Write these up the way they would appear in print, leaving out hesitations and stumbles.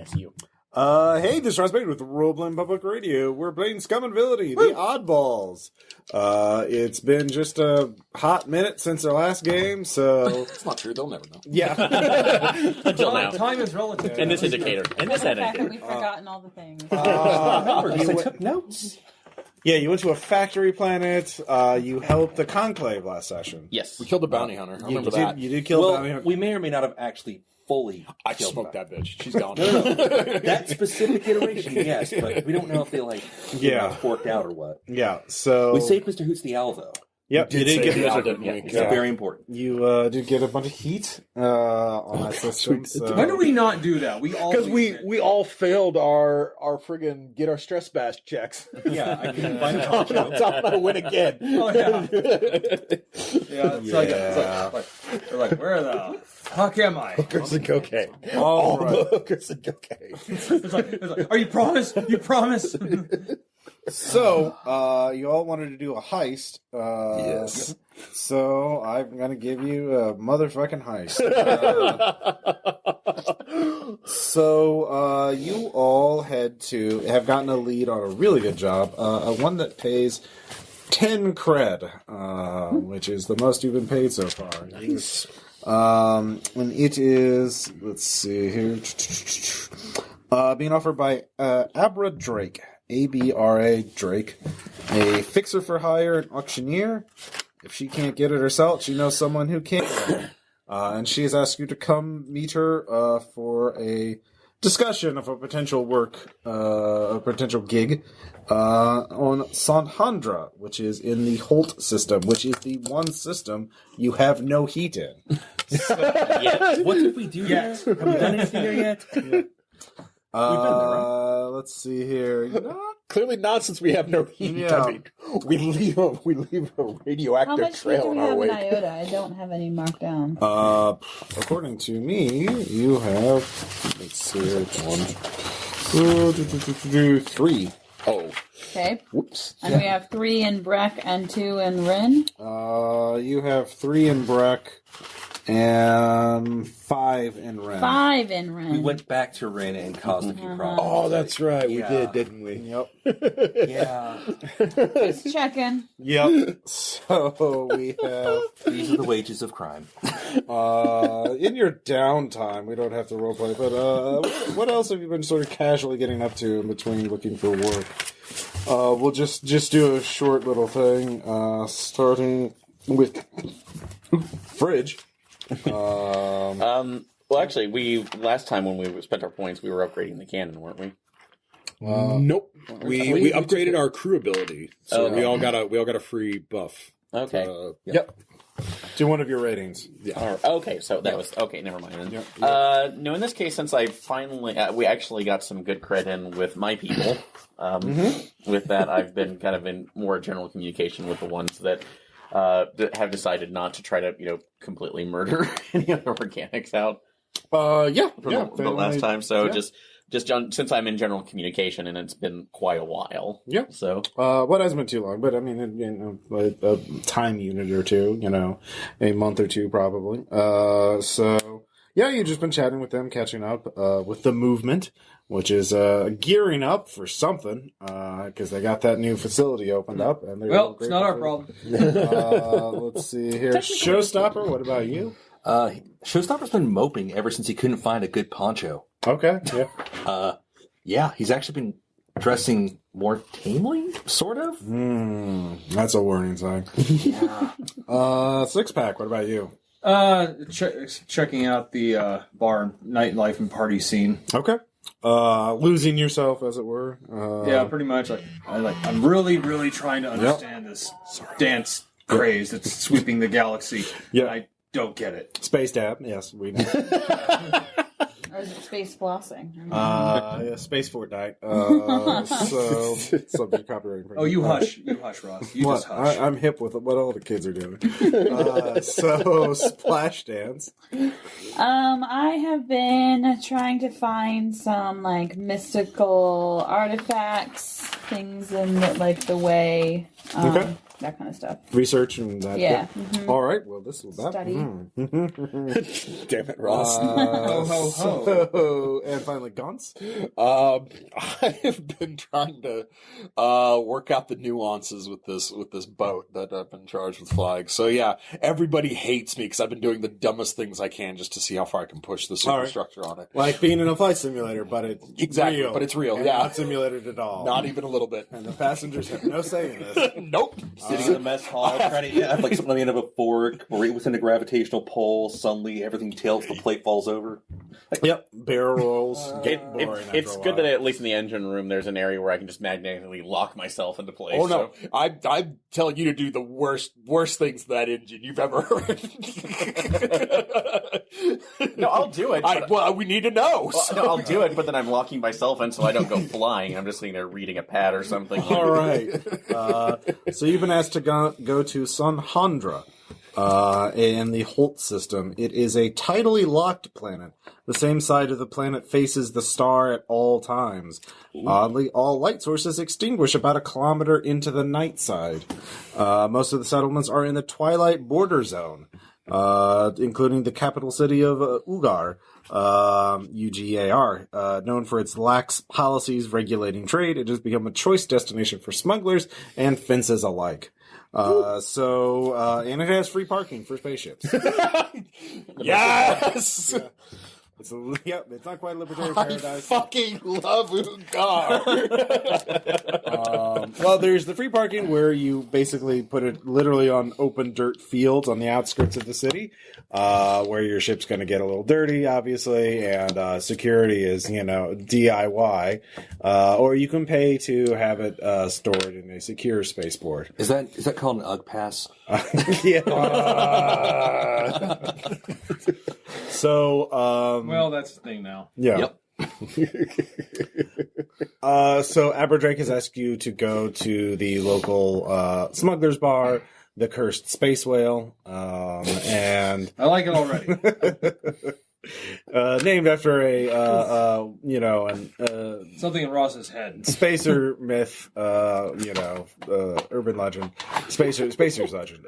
Yes, you. Hey, this is Ross Baker with Roleplaying Public Radio. We're playing Scum and Villainy, the Oddballs. It's been just a hot minute since our last game, so... It's not true, they'll never know. Yeah. Until now. Time is relative. In this indicator. In this The fact that indicator. we've forgotten all the things. Remember, because I took notes. Yeah, you went to a factory planet. You helped the Conclave last session. Yes. We killed the bounty hunter. I remember that. You did kill the bounty Well, hunter. we may or may not have actually fully I killed smoked them. that bitch. She's gone. That specific iteration, yes, but we don't know if they forked out or what. Yeah, so... We saved Mr. Hoots the Owl, though. Yep, you did get the owl, didn't we? It's very important. You did get a bunch of heat on that system. So. When do we not do that? We all Because we all failed our friggin' get our stress bash checks. Yeah, I can find a I'm gonna win again. Oh yeah, They're like, where the fuck am I? Hookers and cocaine. All right. The hookers and cocaine. It's like, are you promise? You promise? So, you all wanted to do a heist. Yes. So, I'm going to give you a motherfucking heist. So, you all have gotten a lead on a really good job. One that pays 10 cred, which is the most you've been paid so far. Nice. And it is, let's see here, being offered by Abra Drake. ABRA Drake, a fixer for hire and auctioneer. If she can't get it herself, she knows someone who can. And she has asked you to come meet her for a discussion of a potential gig on Sandhandra, which is in the Holt system, which is the one system you have no heat in. What did we do yet? Have we done anything there yet? Yeah. We've been there, right? Let's see here. Clearly not, since we have no heat. Yeah. I mean, we leave a How radioactive much heat trail do we in our have in wake. Iota? I don't have any marked down. According to me, you have, let's see here, 3. Oh, Okay. whoops. And we have 3 in Breck and 2 in Rin. You have 3 in Breck and 5 in Ren. 5 in Rin. We went back to Rin and caused a few problems. Oh, that's right. We Yeah. did, didn't we? Yep. Yeah. Just checking. Yep. So we have, These are the wages of crime. in your downtime, we don't have to roleplay, but what else have you been sort of casually getting up to in between looking for work? We'll just do a short little thing, starting with Fridge. Well, actually, last time when we spent our points, we were upgrading the cannon, weren't we? Nope. We upgraded our crew ability, so Okay. we all got a free buff. Okay. Yep. Do one of your ratings. Yeah. Okay, so that was okay. Never mind. Then. Yep. No, in this case, since I finally we actually got some good cred in with my people. With that, I've been kind of in more general communication with the ones that have decided not to try to completely murder any other organics out. From The last time. So just since I'm in general communication, and it's been quite a while. Yeah. So what hasn't been too long, but I mean, a time unit or two, a month or two probably. So yeah, you've just been chatting with them, catching up with the movement, which is gearing up for something because they got that new facility opened up. And Well, it's not our problem. Let's see here, Showstopper. What about you? Showstopper's been moping ever since he couldn't find a good poncho. Okay. Yeah. Yeah, he's actually been dressing more tamely, sort of. That's a warning sign. Yeah. Six Pack. What about you? Checking out the bar, nightlife, and party scene. Okay. Losing yourself, as it were. Yeah, pretty much. I'm really, really trying to understand this dance craze that's sweeping the galaxy. Yeah. And I don't get it. Space Dab. Yes, we know. Or is it space flossing? Yeah, Space Fortnite. So subject copyright. Oh, you hush, Ross. You just hush. I'm hip with what all the kids are doing. So Splash Dance. I have been trying to find some mystical artifacts, things in the way. Okay. that kind of stuff. Research and that. Yeah. All right. Well, this will that. Study. Damn it, Ross. Ho, ho, ho. So, and finally, Gaunt's. I have been trying to work out the nuances with this boat that I've been charged with flying. So yeah, everybody hates me because I've been doing the dumbest things I can just to see how far I can push the superstructure on it. Like being in a flight simulator, but it's Exactly, real. but it's real. And Yeah, not simulated at all. not even a little bit. And the passengers have no say in this. Nope. Sitting in the mess hall, trying to have like something on the end of a fork, right within a gravitational pull. Suddenly, everything tilts, the plate falls over. Yep, barrel rolls. Get boring. It's good that at least in the engine room there's an area where I can just magnetically lock myself into place. Oh no, I'm telling you to do the worst things to that engine you've ever heard. No, I'll do it. Well, we need to know. Well, no, I'll do it, but then I'm locking myself in so I don't go flying. I'm just sitting there reading a pad or something. All right. So you've been asked to go to Sunhandra in the Holt system. It is a tidally locked planet. The same side of the planet faces the star at all times. Oddly, all light sources extinguish about 1 kilometer into the night side. Most of the settlements are in the twilight border zone, including the capital city of Ugar. UGAR, known for its lax policies regulating trade. It has become a choice destination for smugglers and fences alike. And it has free parking for spaceships. Yes. Yeah. It's not quite a libertarian I paradise. fucking love Ugar. Well, there's the free parking where you basically put it literally on open dirt fields on the outskirts of the city, where your ship's going to get a little dirty, obviously, and security is, DIY. Or you can pay to have it stored in a secure spaceport. Is that called an UG pass? Yeah. So, Well, that's the thing now. yeah. Yep. So Aberdrake has asked you to go to the local smugglers bar, the Cursed Space Whale, and I like it already. named after a Something in Ross's head. spacer myth, urban legend, spacer's legend.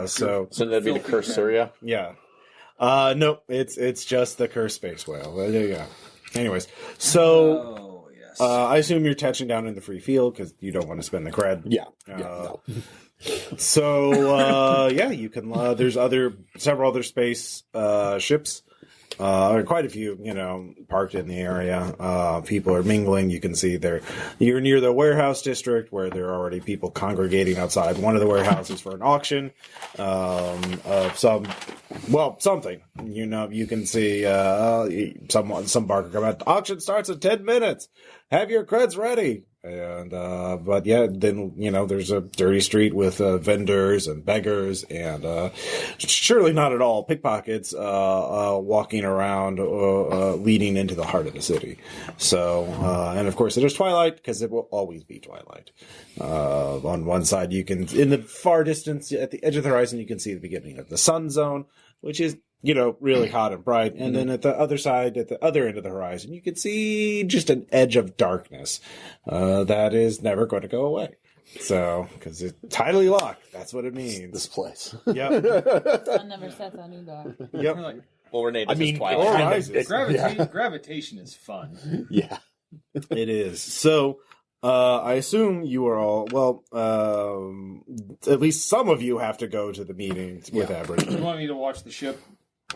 So that'd be the Curse Surya. yeah. Nope, it's just the Cursed Space Whale. There you go. Anyways, so Oh, yes. I assume you're touching down in the free field because you don't want to spend the cred. Yeah. So you can. There's several other space ships. Quite a few, parked in the area. People are mingling. You can see you're near the warehouse district where there are already people congregating outside one of the warehouses for an auction of something. You can see some barker come out. The auction starts in 10 minutes. Have your creds ready. And, then, there's a dirty street with, vendors and beggars and, surely not at all pickpockets, walking around, leading into the heart of the city. So, and of course there's twilight because it will always be twilight. On one side in the far distance at the edge of the horizon, you can see the beginning of the sun zone, which is, really hot and bright. And then at the other side, at the other end of the horizon, you can see just an edge of darkness that is never going to go away. So, because it's tidally locked, that's what it means. This place. Yep. Sun never sets on Ugar. Yep. Like, Well, Renee, this is or Twilight. rises. gravitation is fun. Yeah. It is. So, I assume you are all, at least some of you have to go to the meeting with Aberdrake. You want me to watch the ship?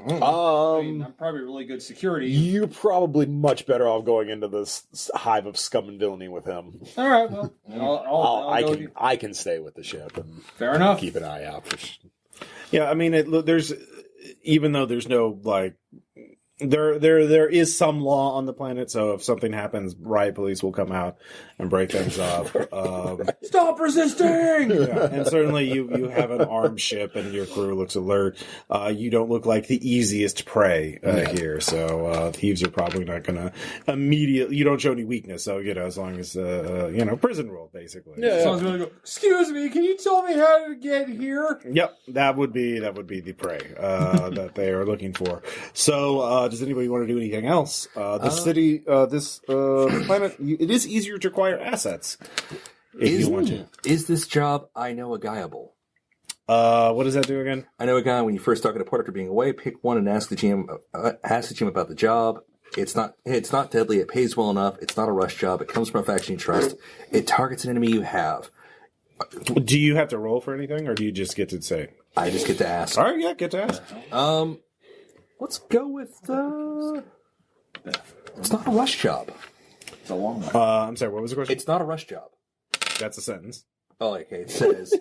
I'm probably really good security. You're probably much better off going into this hive of scum and villainy with him. All right, well, I'll go with you. I can stay with the ship and Fair enough. keep an eye out for. Yeah, I mean, there's, even though there's no, there is some law on the planet, so if something happens, riot police will come out and break things up. Stop resisting! Yeah, and certainly you have an armed ship and your crew looks alert. You don't look like the easiest prey here, so thieves are probably not going to immediately. You don't show any weakness, so as long as prison rule basically. Yeah. Someone's gonna go, excuse me, can you tell me how to get here? Yep, that would be the prey that they are looking for. So, does anybody want to do anything else? The city, this planet, it is easier to acquire assets. if you want to. Is this job I know a guyable? What does that do again? I know a guy when you first talk to port after being away, pick one and ask the GM about the job. It's not deadly, it pays well enough, it's not a rush job, it comes from a faction you trust, it targets an enemy you have. Do you have to roll for anything, or do you just get to say? I just get to ask. All right, yeah, get to ask. Let's go with it's not a rush job. It's a long one. I'm sorry, what was the question? It's not a rush job. That's a sentence. Oh, okay. It says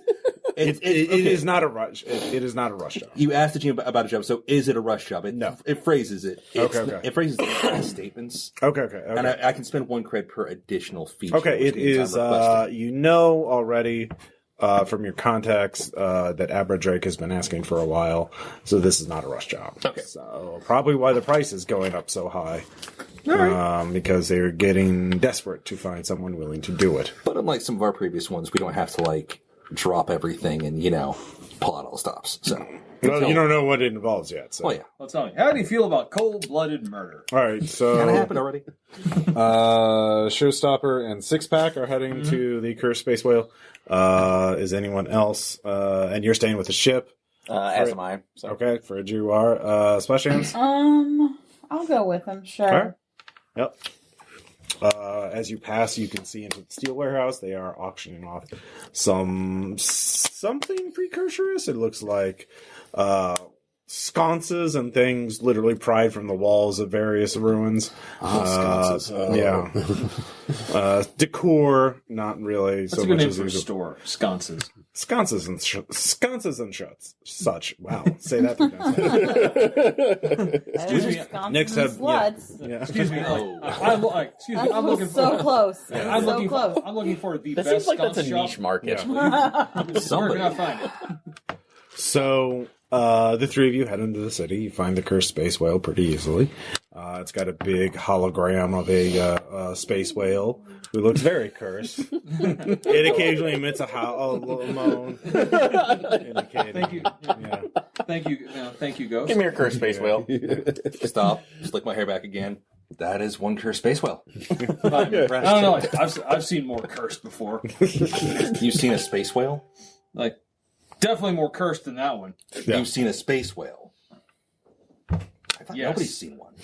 It is not a rush. It is not a rush job. you asked the GM about a job, so is it a rush job? No. It phrases it. Okay. It phrases it as statements. Okay. And I can spend 1 credit per additional feature. Okay, which it means is. I'm requesting. You know already from your contacts that Abra Drake has been asking for a while, so this is not a rush job. Okay. So probably why the price is going up so high. All right. Because they're getting desperate to find someone willing to do it. But unlike some of our previous ones, we don't have to drop everything and pull out all the stops. So Well, you don't know what it involves yet. So. well, yeah, Let's tell me. How do you feel about cold-blooded murder? All right, so kind of happened already. Showstopper and Six Pack are heading to the Cursed Space Whale. Is anyone else? And you're staying with the ship. As am I. So. Okay, Fred, you are. Splash Hands? I'll go with him, sure. All right. Yep. As you pass, you can see into the steel warehouse. They are auctioning off something precursorous. It looks like sconces and things literally pried from the walls of various ruins. Sconces. Yeah. Decor, not really That's so a good much name as for a usual. store. Sconces. Sconces and shuts. Such. Wow. Say that 3 times. Excuse me. Next up, sluts. Yeah. Excuse me. Oh. I'm looking for. So close. I'm So looking close. for. I'm looking for the That best seems like that's a sconce niche shop. market. Where can I find it? So, the 3 of you head into the city. You find the Cursed Space Whale pretty easily. It's got a big hologram of a space whale who looks very cursed. It occasionally emits a moan. Indicating, Thank you. Yeah. Thank you, Ghost. Give me your cursed space whale. Stop. Slick my hair back again. That is 1 cursed space whale. I don't know. I've seen more cursed before. You've seen a space whale? Definitely more cursed than that one. Yeah. You've seen a space whale? I thought Yes. nobody's seen one.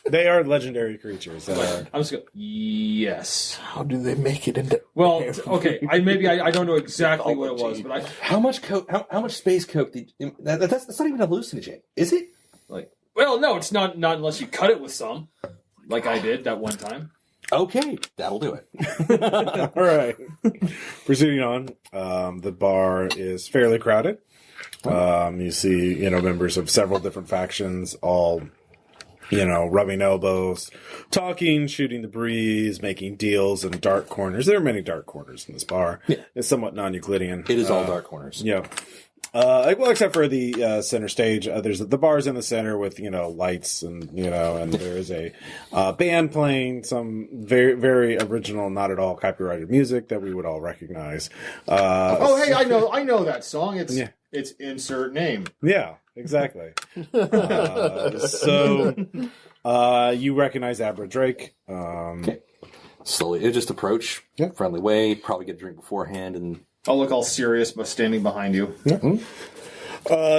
They are legendary creatures. I'm just going. Yes. How do they make it into? Well, okay. I don't know exactly what it was, but How much coke? How much space coke did? That's not even a hallucinogen, is it? well, no, it's not unless you cut it with some, like I did that one time. Okay, that'll do it. All right. Proceeding on, the bar is fairly crowded. You see, members of several different factions, all, rubbing elbows, talking, shooting the breeze, making deals in dark corners. There are many dark corners in this bar. Yeah. It's somewhat non-Euclidean. It is all dark corners. Yeah. Well, except for the center stage, there's the bar's in the center with lights and and there is a band playing some very very original, not at all copyrighted music that we would all recognize. Hey, I know that song. It's insert name. Yeah, exactly. So you recognize Abra Drake. Okay. Slowly, just approach, friendly way, probably get a drink beforehand, and I'll look all serious, but standing behind you.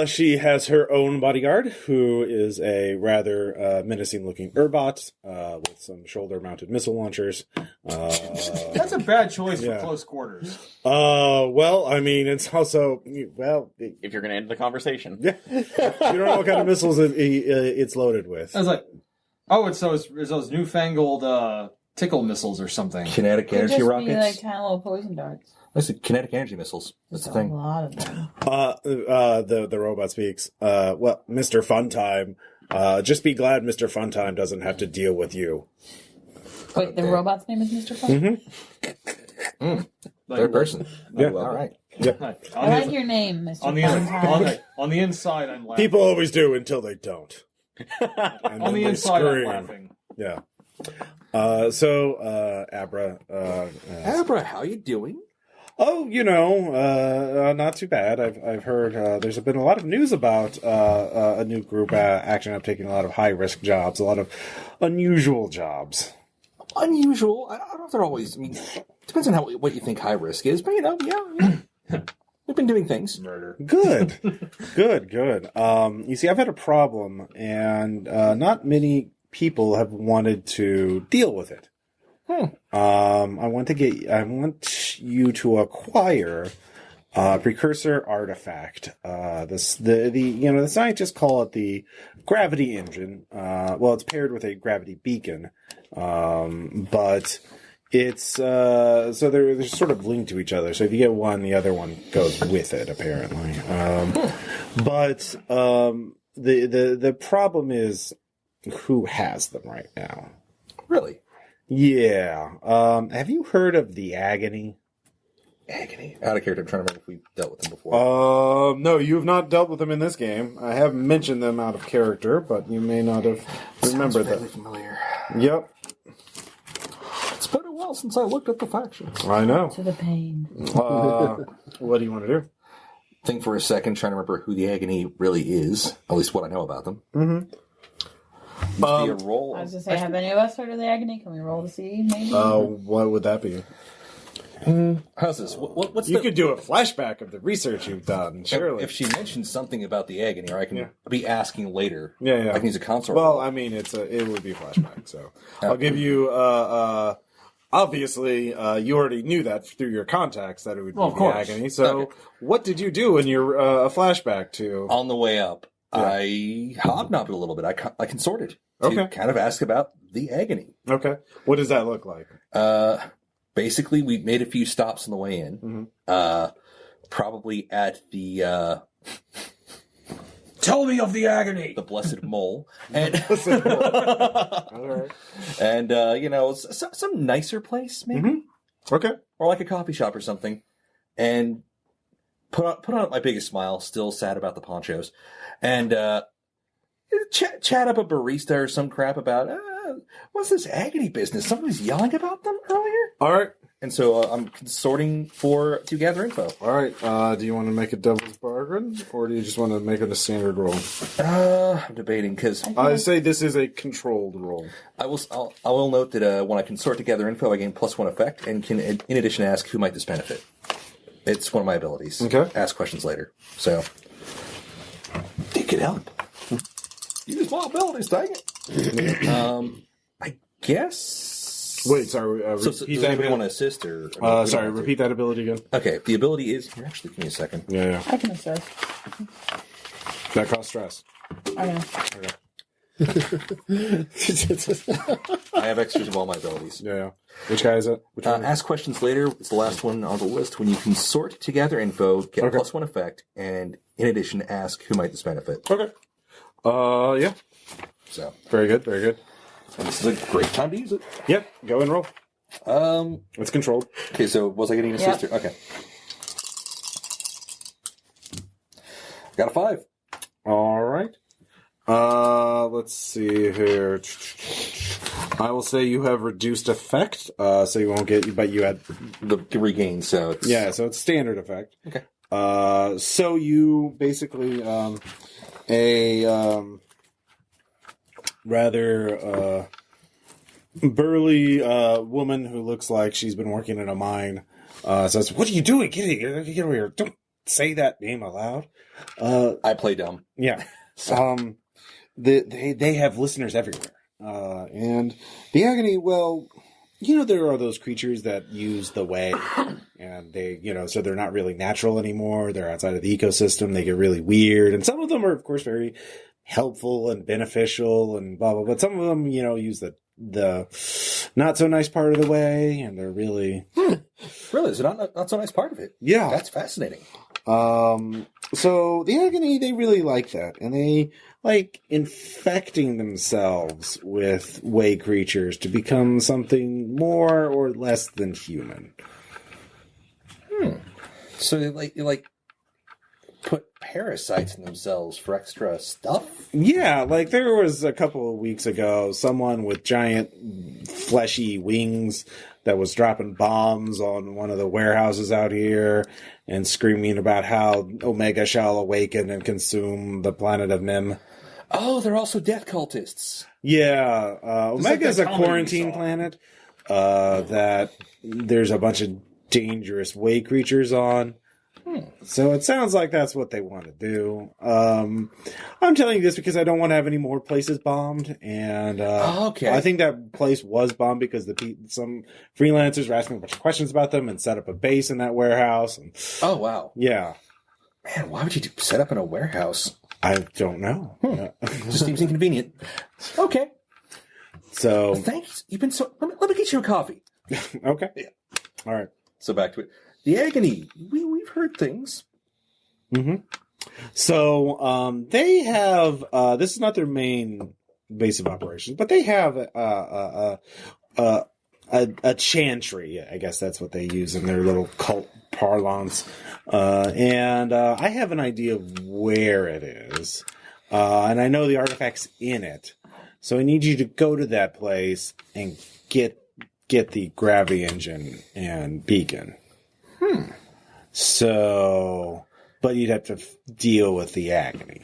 She has her own bodyguard, who is a rather menacing-looking Urbot with some shoulder-mounted missile launchers. That's a bad choice for close quarters. Well, I mean, it's also If you're going to end the conversation. you don't know what kind of missiles it's loaded with. I was like, oh, it's those newfangled tickle missiles or something. kinetic Could energy just rockets. be like kind of little poison darts. I said kinetic energy missiles. That's the There's a thing. lot of them. The robot speaks. Well, Mr. Funtime, just be glad Mr. Funtime doesn't have to deal with you. Wait, the robot's name is Mr. Fun? Third person. Yeah. All right. I like your name, Mr. Fun. On the inside, I'm laughing. People always do until they don't. On the inside, I'm laughing. Yeah. So Abra. Abra, how you doing? Oh, not too bad. I've heard there's been a lot of news about a new group action up taking a lot of high risk jobs, a lot of unusual jobs. unusual. I don't know if they're always. I mean, depends on what you think high risk is, but yeah. We've been doing things. Murder. Good. Good. You see, I've had a problem, and not many people have wanted to deal with it. I want you to acquire a precursor artifact. The scientists call it the gravity engine. Well, it's paired with a gravity beacon, but it's so they're sort of linked to each other. So if you get one, the other one goes with it, apparently. But the problem is who has them right now. Really? Yeah. Have you heard of the Agony? Agony. Out of character. I'm trying to remember if we dealt with them before. No, you have not dealt with them in this game. I have mentioned them out of character, but you may not have remembered them. Familiar. Yep. It's been a while since I looked at the factions. I know. To the pain. What do you want to do? Think for a second, trying to remember who the Agony really is. At least what I know about them. Mm-hmm. Be a roll. I was going to say, have any of us heard of the Agony? Can we roll to see, maybe? What would that be? How's this? What's You could do a flashback of the research you've done, surely. If she mentions something about the Agony, or I can be asking later. Yeah. I can use a console. Well, I mean, it would be a flashback, so I'll give you. Obviously, you already knew that through your contacts that it would be of the course. Agony. So, what did you do in your flashback to? On the way up, I hobnobbed a little bit. I consorted to Okay. kind of ask about the Agony. Okay, what does that look like? Basically, we made a few stops on the way in. Probably at the Tell me of the Agony. Blessed Mole, and All right. and some nicer place maybe, Okay. or like a coffee shop or something, and put on my biggest smile, still sad about the ponchos, and chat up a barista or some crap about what's this Agony business? Somebody was yelling about them earlier. All right. And so I'm consorting to gather info. All right. Do you want to make a devil's bargain, or do you just want to make it a standard roll? I'm debating because I say this is a controlled roll. I will note that when I consort to gather info, I gain +1 effect and can, in addition, ask who might this benefit. It's one of my abilities. Okay. Ask questions later. So it could help. Use my abilities, dang it. I guess. Wait, sorry. So does anybody want to assist or? We don't Sorry, want to. repeat that ability again. Okay, the ability is. Here, actually, give me a second. Yeah. I can assist. That costs stress. I know. I have extras of all my abilities. Yeah. Which guy is it? Which one? Ask questions later. It's the last one on the list. When you consort to gather info, get Okay. +1 effect, and in addition, ask who might this benefit. Okay. Yeah. So, Very good. Very good. and this is a great time to use it. Yep. Go and roll. It's controlled. Okay, so was I getting an Yep. assist? Okay. Got a 5. All right. Let's see here. I will say you have reduced effect, so you won't get, but you had, The regain, so it's... yeah, so it's standard effect. Okay. So you basically, rather, burly, woman who looks like she's been working in a mine, says, "What are you doing? Get over here. Don't say that name aloud." I play dumb. Yeah. They have listeners everywhere. And the Agony, well, there are those creatures that use the way, and they, so they're not really natural anymore. They're outside of the ecosystem. They get really weird. And some of them are, of course, very helpful and beneficial and blah, blah, but some of them, use the not so nice part of the way, and they're really... Really? Is it not so nice part of it? Yeah. That's fascinating. So the Agony, they really like that, and they like infecting themselves with way creatures to become something more or less than human. So you put parasites in themselves for extra stuff? Yeah, like there was a couple of weeks ago, someone with giant fleshy wings that was dropping bombs on one of the warehouses out here and screaming about how Omega shall awaken and consume the planet of Nim. Oh, they're also death cultists. Yeah, Omega is a the comedy we quarantine saw. planet. that there's a bunch of dangerous way creatures on. So it sounds like that's what they want to do. I'm telling you this because I don't want to have any more places bombed, and Okay. I think that place was bombed because some freelancers were asking a bunch of questions about them and set up a base in that warehouse. And, Oh, wow. yeah, Man, why would you set up in a warehouse? I don't know. Just seems inconvenient. Okay. So Thanks. You've been so... Let me get you a coffee. okay, Yeah. all right. So back to it. The Agony. We've heard things. Mm-hmm. So they have this is not their main base of operations, but they have a chantry. I guess that's what they use in their little cult parlance. And I have an idea of where it is, and I know the artifact's in it. So I need you to go to that place and get the gravity engine and beacon. So, but you'd have to deal with the Agony.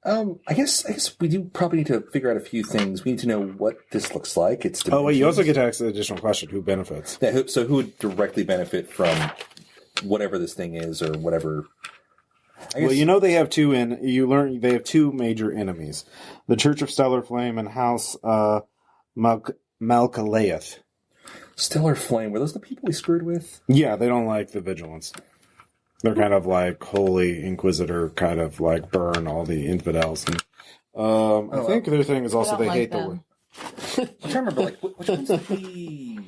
I guess we do probably need to figure out a few things. We need to know what this looks like. It's Oh, wait, you also get to ask the additional question: who benefits? Yeah, so who would directly benefit from whatever this thing is, or whatever? I guess, Well, you know they have they have two major enemies: the Church of Stellar Flame and House Malkaleeth. Stellar Flame. Were those the people we screwed with? Yeah, they don't like the Vigilance. They're kind of like Holy Inquisitor, kind of like burn all the infidels. And, I think their thing is also I don't they like hate them. I'm trying to remember, like, which ones did we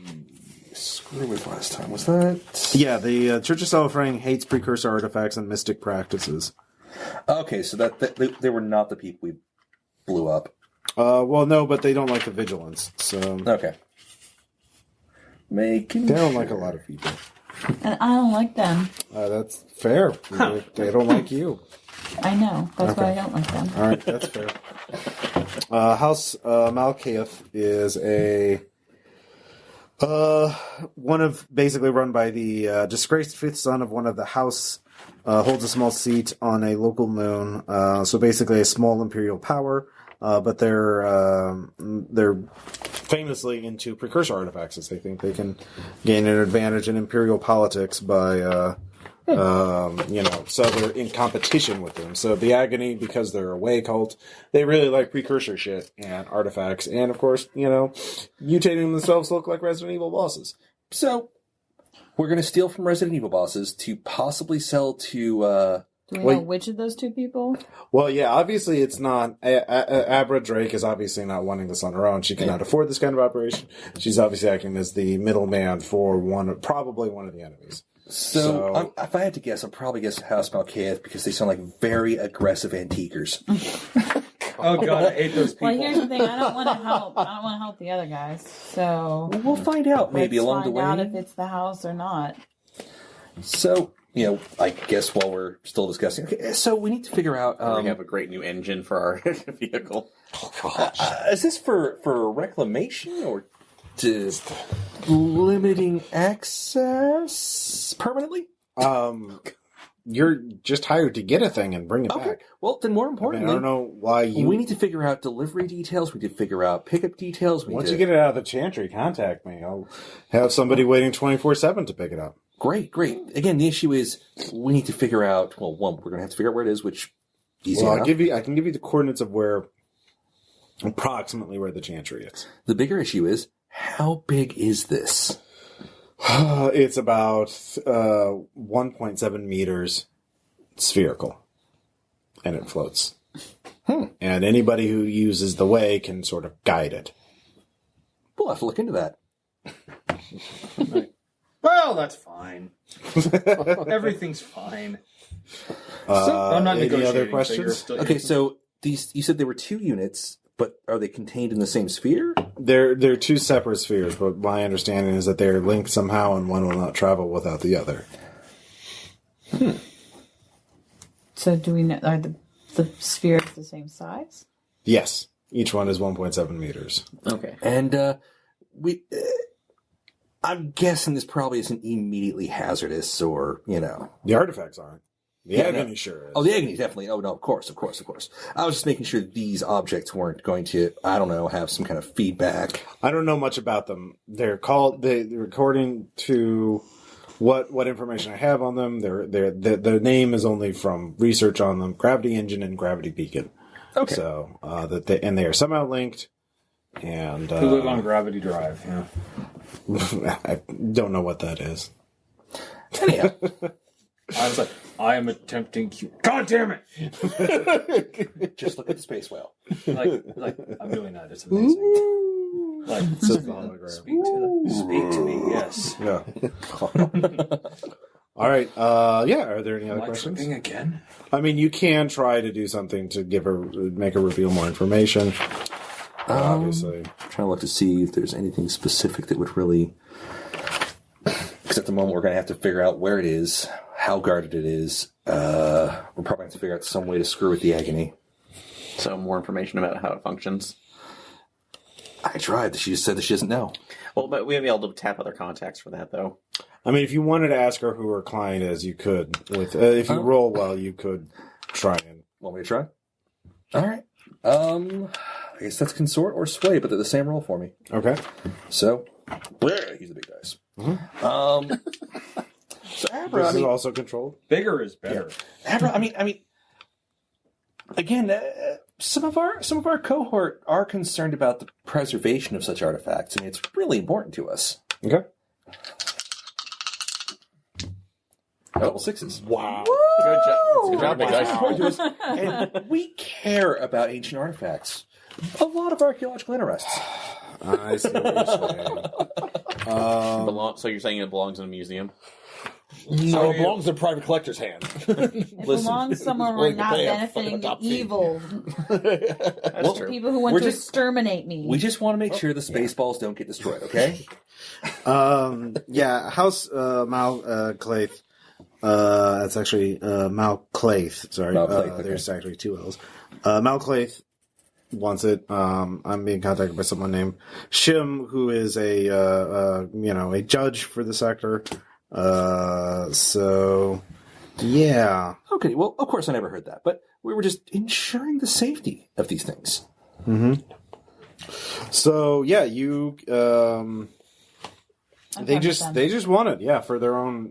screw with last time? Was that... Yeah, the Church of Stellar Flame hates precursor artifacts and mystic practices. Okay, so that they were not the people we blew up. Well, no, but they don't like the Vigilance. So Okay. they don't like a lot of people. And I don't like them. That's fair. They don't like you. I know. That's why I don't like them. All right, that's fair. House Malkaith is one of basically run by the disgraced fifth son of one of the house. Holds a small seat on a local moon. So basically, a small imperial power. But they're famously into precursor artifacts, as they think they can gain an advantage in imperial politics by. So they're in competition with them. So the Agony, because they're a way cult, they really like precursor shit and artifacts, and of course, mutating themselves to look like Resident Evil bosses. So, we're going to steal from Resident Evil bosses to possibly sell to... Do we know which of those two people? Well, yeah, obviously it's not... Abra Drake is obviously not wanting this on her own. She cannot afford this kind of operation. She's obviously acting as the middleman for probably one of the enemies. So if I had to guess, I'd probably guess House Malkaith because they sound like very aggressive antiquers. Oh god, I hate those people. Well, here's the thing. I don't want to help. I don't want to help the other guys. So We'll find out maybe along the way. Find out if it's the house or not. So, I guess while we're still discussing, okay, so we need to figure out. We have a great new engine for our vehicle. Oh gosh, is this for reclamation or to limiting access permanently? You're just hired to get a thing and bring it back. Well, then more I importantly, don't know why you... we need to figure out delivery details. We need to figure out pickup details. Once you get it out of the chantry, contact me. I'll have somebody waiting 24/7 to pick it up. Great. Again, the issue is we need to figure out. Well, one, we're going to have to figure out where it is. Which easy enough. I can give you the coordinates of approximately where the chantry is. The bigger issue is how big is this? It's about 1.7 meters spherical, and it floats. And anybody who uses the way can sort of guide it. We'll have to look into that. Well, that's fine. Everything's fine. I'm not any negotiating. other questions? Okay, so these you said there were 2 units, but are they contained in the same sphere? They're two separate spheres, but my understanding is that they're linked somehow, and one will not travel without the other. So do we know? Are the spheres the same size? Yes, each one is 1.7 meters. Okay. And I'm guessing this probably isn't immediately hazardous, or The artifacts aren't. The agony sure is. Oh, the agony, definitely. Oh, no, of course. I was just making sure these objects weren't going to, I don't know, have some kind of feedback. I don't know much about them. They're according to what information I have on them, their name is only from research on them, Gravity Engine and Gravity Beacon. Okay. So, they are somehow linked, and... Who live on Gravity Drive, yeah. I don't know what that is. Anyhow. I was like, I am attempting... God damn it! Just look at the space whale. Like, I'm doing that. It's amazing. Like, speak to me, yes. Yeah. All right. Are there any other questions? Again? I mean, you can try to do something to make her reveal more information. Obviously. I'm trying to look to see if there's anything specific that would really... Because at the moment, we're going to have to figure out where it is, how guarded it is. We're probably going to have to figure out some way to screw with the agony. So more information about how it functions. I tried. She just said that she doesn't know. Well, but we may be able to tap other contacts for that, though. I mean, if you wanted to ask her who her client is, you could. If you roll well, you could try and... Want me to try? All right. I guess that's consort or sway, but they're the same roll for me. Okay. So, he's the big dice. Mm-hmm. So Abra, This is also controlled? Bigger is better. Abra, I mean, again, some of our cohort are concerned about the preservation of such artifacts, and it's really important to us. Okay. Double sixes. Wow. Good job. Good job, big It's dice. important to us, and we care about ancient artifacts. A lot of archaeological interests. I see what you're saying. So you're saying it belongs in a museum? No, it belongs in a private collector's hand. It belongs somewhere we're willing to not pay a benefiting the fucking fee. evil. That's true. People who want to exterminate me. We just want to make sure the Spaceballs don't get destroyed, okay? House Malclaith. That's actually Malclaith. Sorry, Malclaith, okay. There's actually two L's. Malclaith wants it. I'm being contacted by someone named Shim, who is a judge for the sector. So yeah. Okay, well, of course I never heard that, but we were just ensuring the safety of these things. Mm-hmm. So yeah, you they just want it, for their own.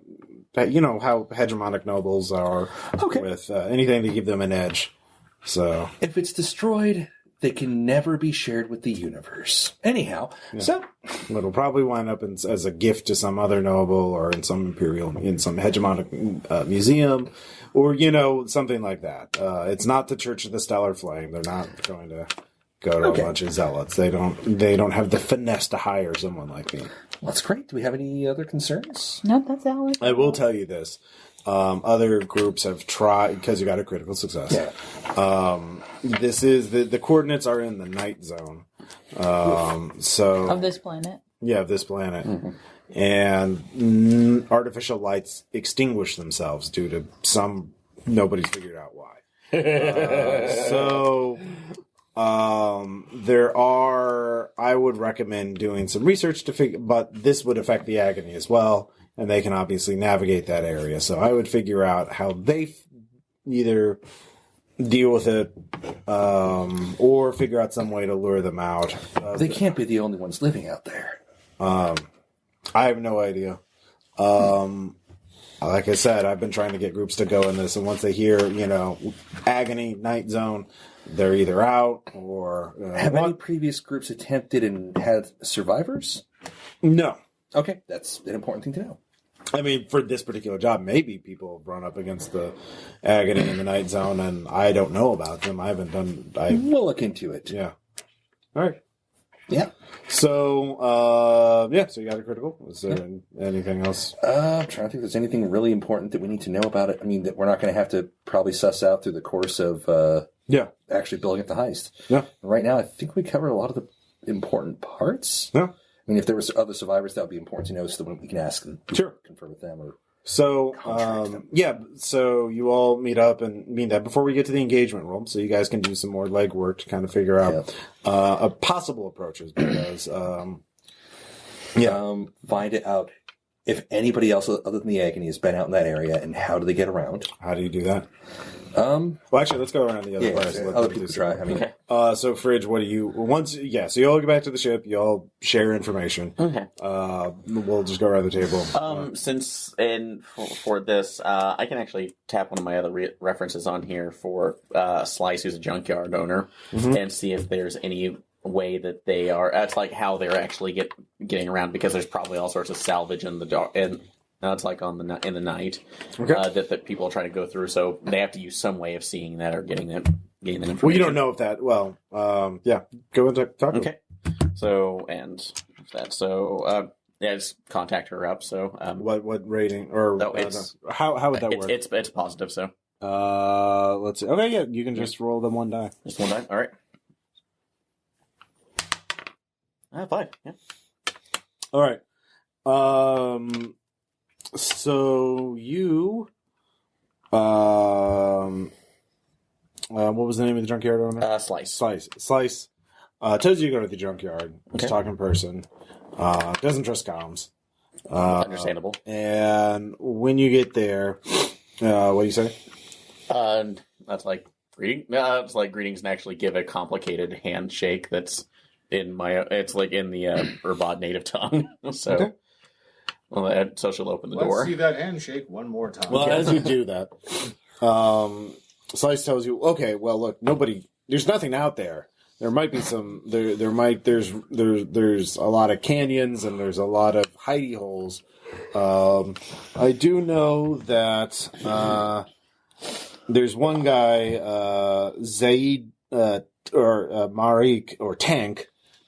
You know how hegemonic nobles are with anything to give them an edge. So if it's destroyed, they can never be shared with the universe. Anyhow, so it'll probably wind up as a gift to some other noble or in some hegemonic museum, or something like that. It's not the Church of the Stellar Flame. They're not going to go to a bunch of zealots. They don't have the finesse to hire someone like me. Well, that's great. Do we have any other concerns? Nope, that's Alex. I will tell you this. Other groups have tried, because you got a critical success. Yeah. This is the coordinates are in the night zone. So Of this planet. Yeah, of this planet. Mm-hmm. And artificial lights extinguish themselves due to nobody's figured out why. I would recommend doing some research to figure, but this would affect the agony as well, and they can obviously navigate that area. So I would figure out how they either deal with it, or figure out some way to lure them out. They can't be the only ones living out there. I have no idea. Like I said, I've been trying to get groups to go in this, and once they hear, agony, night zone, they're either out or... Have any previous groups attempted and had survivors? No. Okay, that's an important thing to know. I mean, for this particular job, maybe people have run up against the agony in the night zone, and I don't know about them. I haven't done... We'll look into it. Yeah. All right. Yeah. So, so you got a critical. Is there anything else? I'm trying to think if there's anything really important that we need to know about it. I mean, that we're not going to have to probably suss out through the course of actually building up the heist. Yeah. Right now, I think we covered a lot of the important parts. Yeah. I mean, if there was other survivors, that would be important to know so that we can ask them. Sure. Confer with them or... So, so you all meet up and mean that before we get to the engagement room, so you guys can do some more legwork to kind of figure out possible approaches, because, find it out if anybody else other than the Agony has been out in that area, and how do they get around? How do you do that? Well, actually, let's go around the other parts. Let other them people do try. something. Okay. So Fridge, what do you so you all get back to the ship, you all share information. Okay. We'll just go around the table. For this, I can actually tap one of my other references on here for Slice, who's a junkyard owner, and see if there's any way that they are. That's like how they're actually getting around, because there's probably all sorts of salvage in the dark, and it's like in the night that people are trying to go through. So they have to use some way of seeing that or getting that information. Well, you don't know if that. Well, go and talk. Okay. So just contact her up. So what rating or how would that work? It's positive. So let's see. Okay, yeah, you can just roll them one die. just one die. All right. 5. Yeah. All right. So you, what was the name of the junkyard owner? Slice. Slice. Tells you to go to the junkyard. Just talk in person. Doesn't trust comms. Understandable. And when you get there, what do you say? That's like greeting. It's like greetings, and actually give a complicated handshake that's it's like in the Urbad native tongue. So, so she'll open the door. Let's see that handshake one more time. Well, as you do that, Slice tells you, okay, well, look, there's nothing out there. There might be some, there's a lot of canyons and there's a lot of hidey holes. I do know that, there's one guy, Zaid, or Marik, or Tank.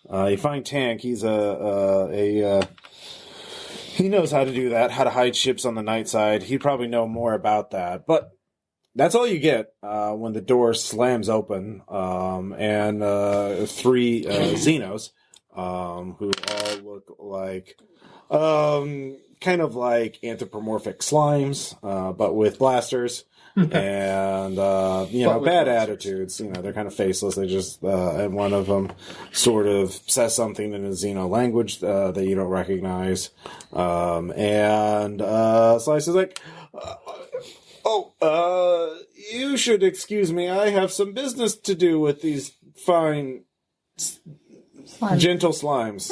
You find Tank, he's he knows how to do that, how to hide ships on the night side. He'd probably know more about that, but that's all you get when the door slams open, and 3 Xenos, who all look like, kind of like anthropomorphic slimes, but with blasters. And, bad attitudes. They're kind of faceless. They just, and one of them sort of says something in a Xeno language that you don't recognize. Slice is like, you should excuse me. I have some business to do with these fine, gentle slimes.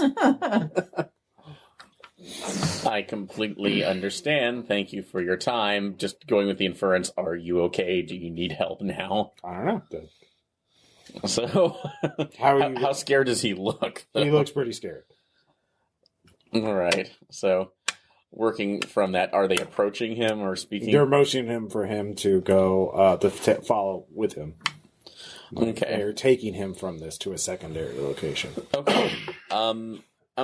I completely understand. Thank you for your time. Just going with the inference, are you okay? Do you need help now? I don't know. So, how scared does he look? He looks pretty scared. All right. So, working from that, are they approaching him or speaking? They're motioning him for him to go to follow with him. Okay. They're taking him from this to a secondary location. Okay.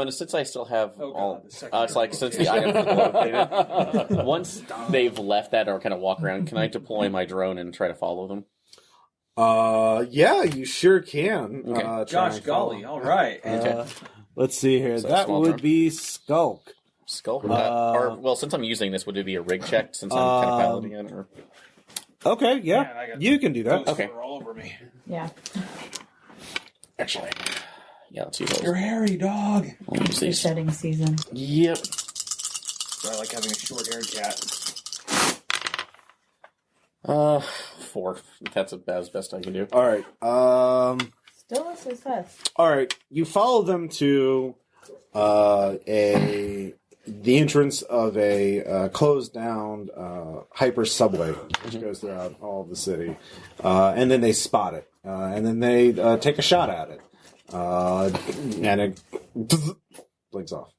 Since I still have it's like since the items are located, once they've left that or kind of walk around, can I deploy my drone and try to follow them? Yeah, you sure can. Okay. Gosh golly, all right. Okay. Let's see here. So that small would drone. be Skulk. Skull? Since I'm using this, would it be a rig check since I'm kind of piloting it? Or? Okay, yeah. Man, I got you can do that. Okay. all over me. Yeah. Actually, yeah, let's use those. You're hairy, dog. We'll use It's these. shedding season. Yep. I like having a short-haired cat. 4. That's as best I can do. All right. Still a success. All right. You follow them to the entrance of a closed down hyper subway, which goes throughout all of the city, and then they spot it, and then they take a shot at it, and it blinks off.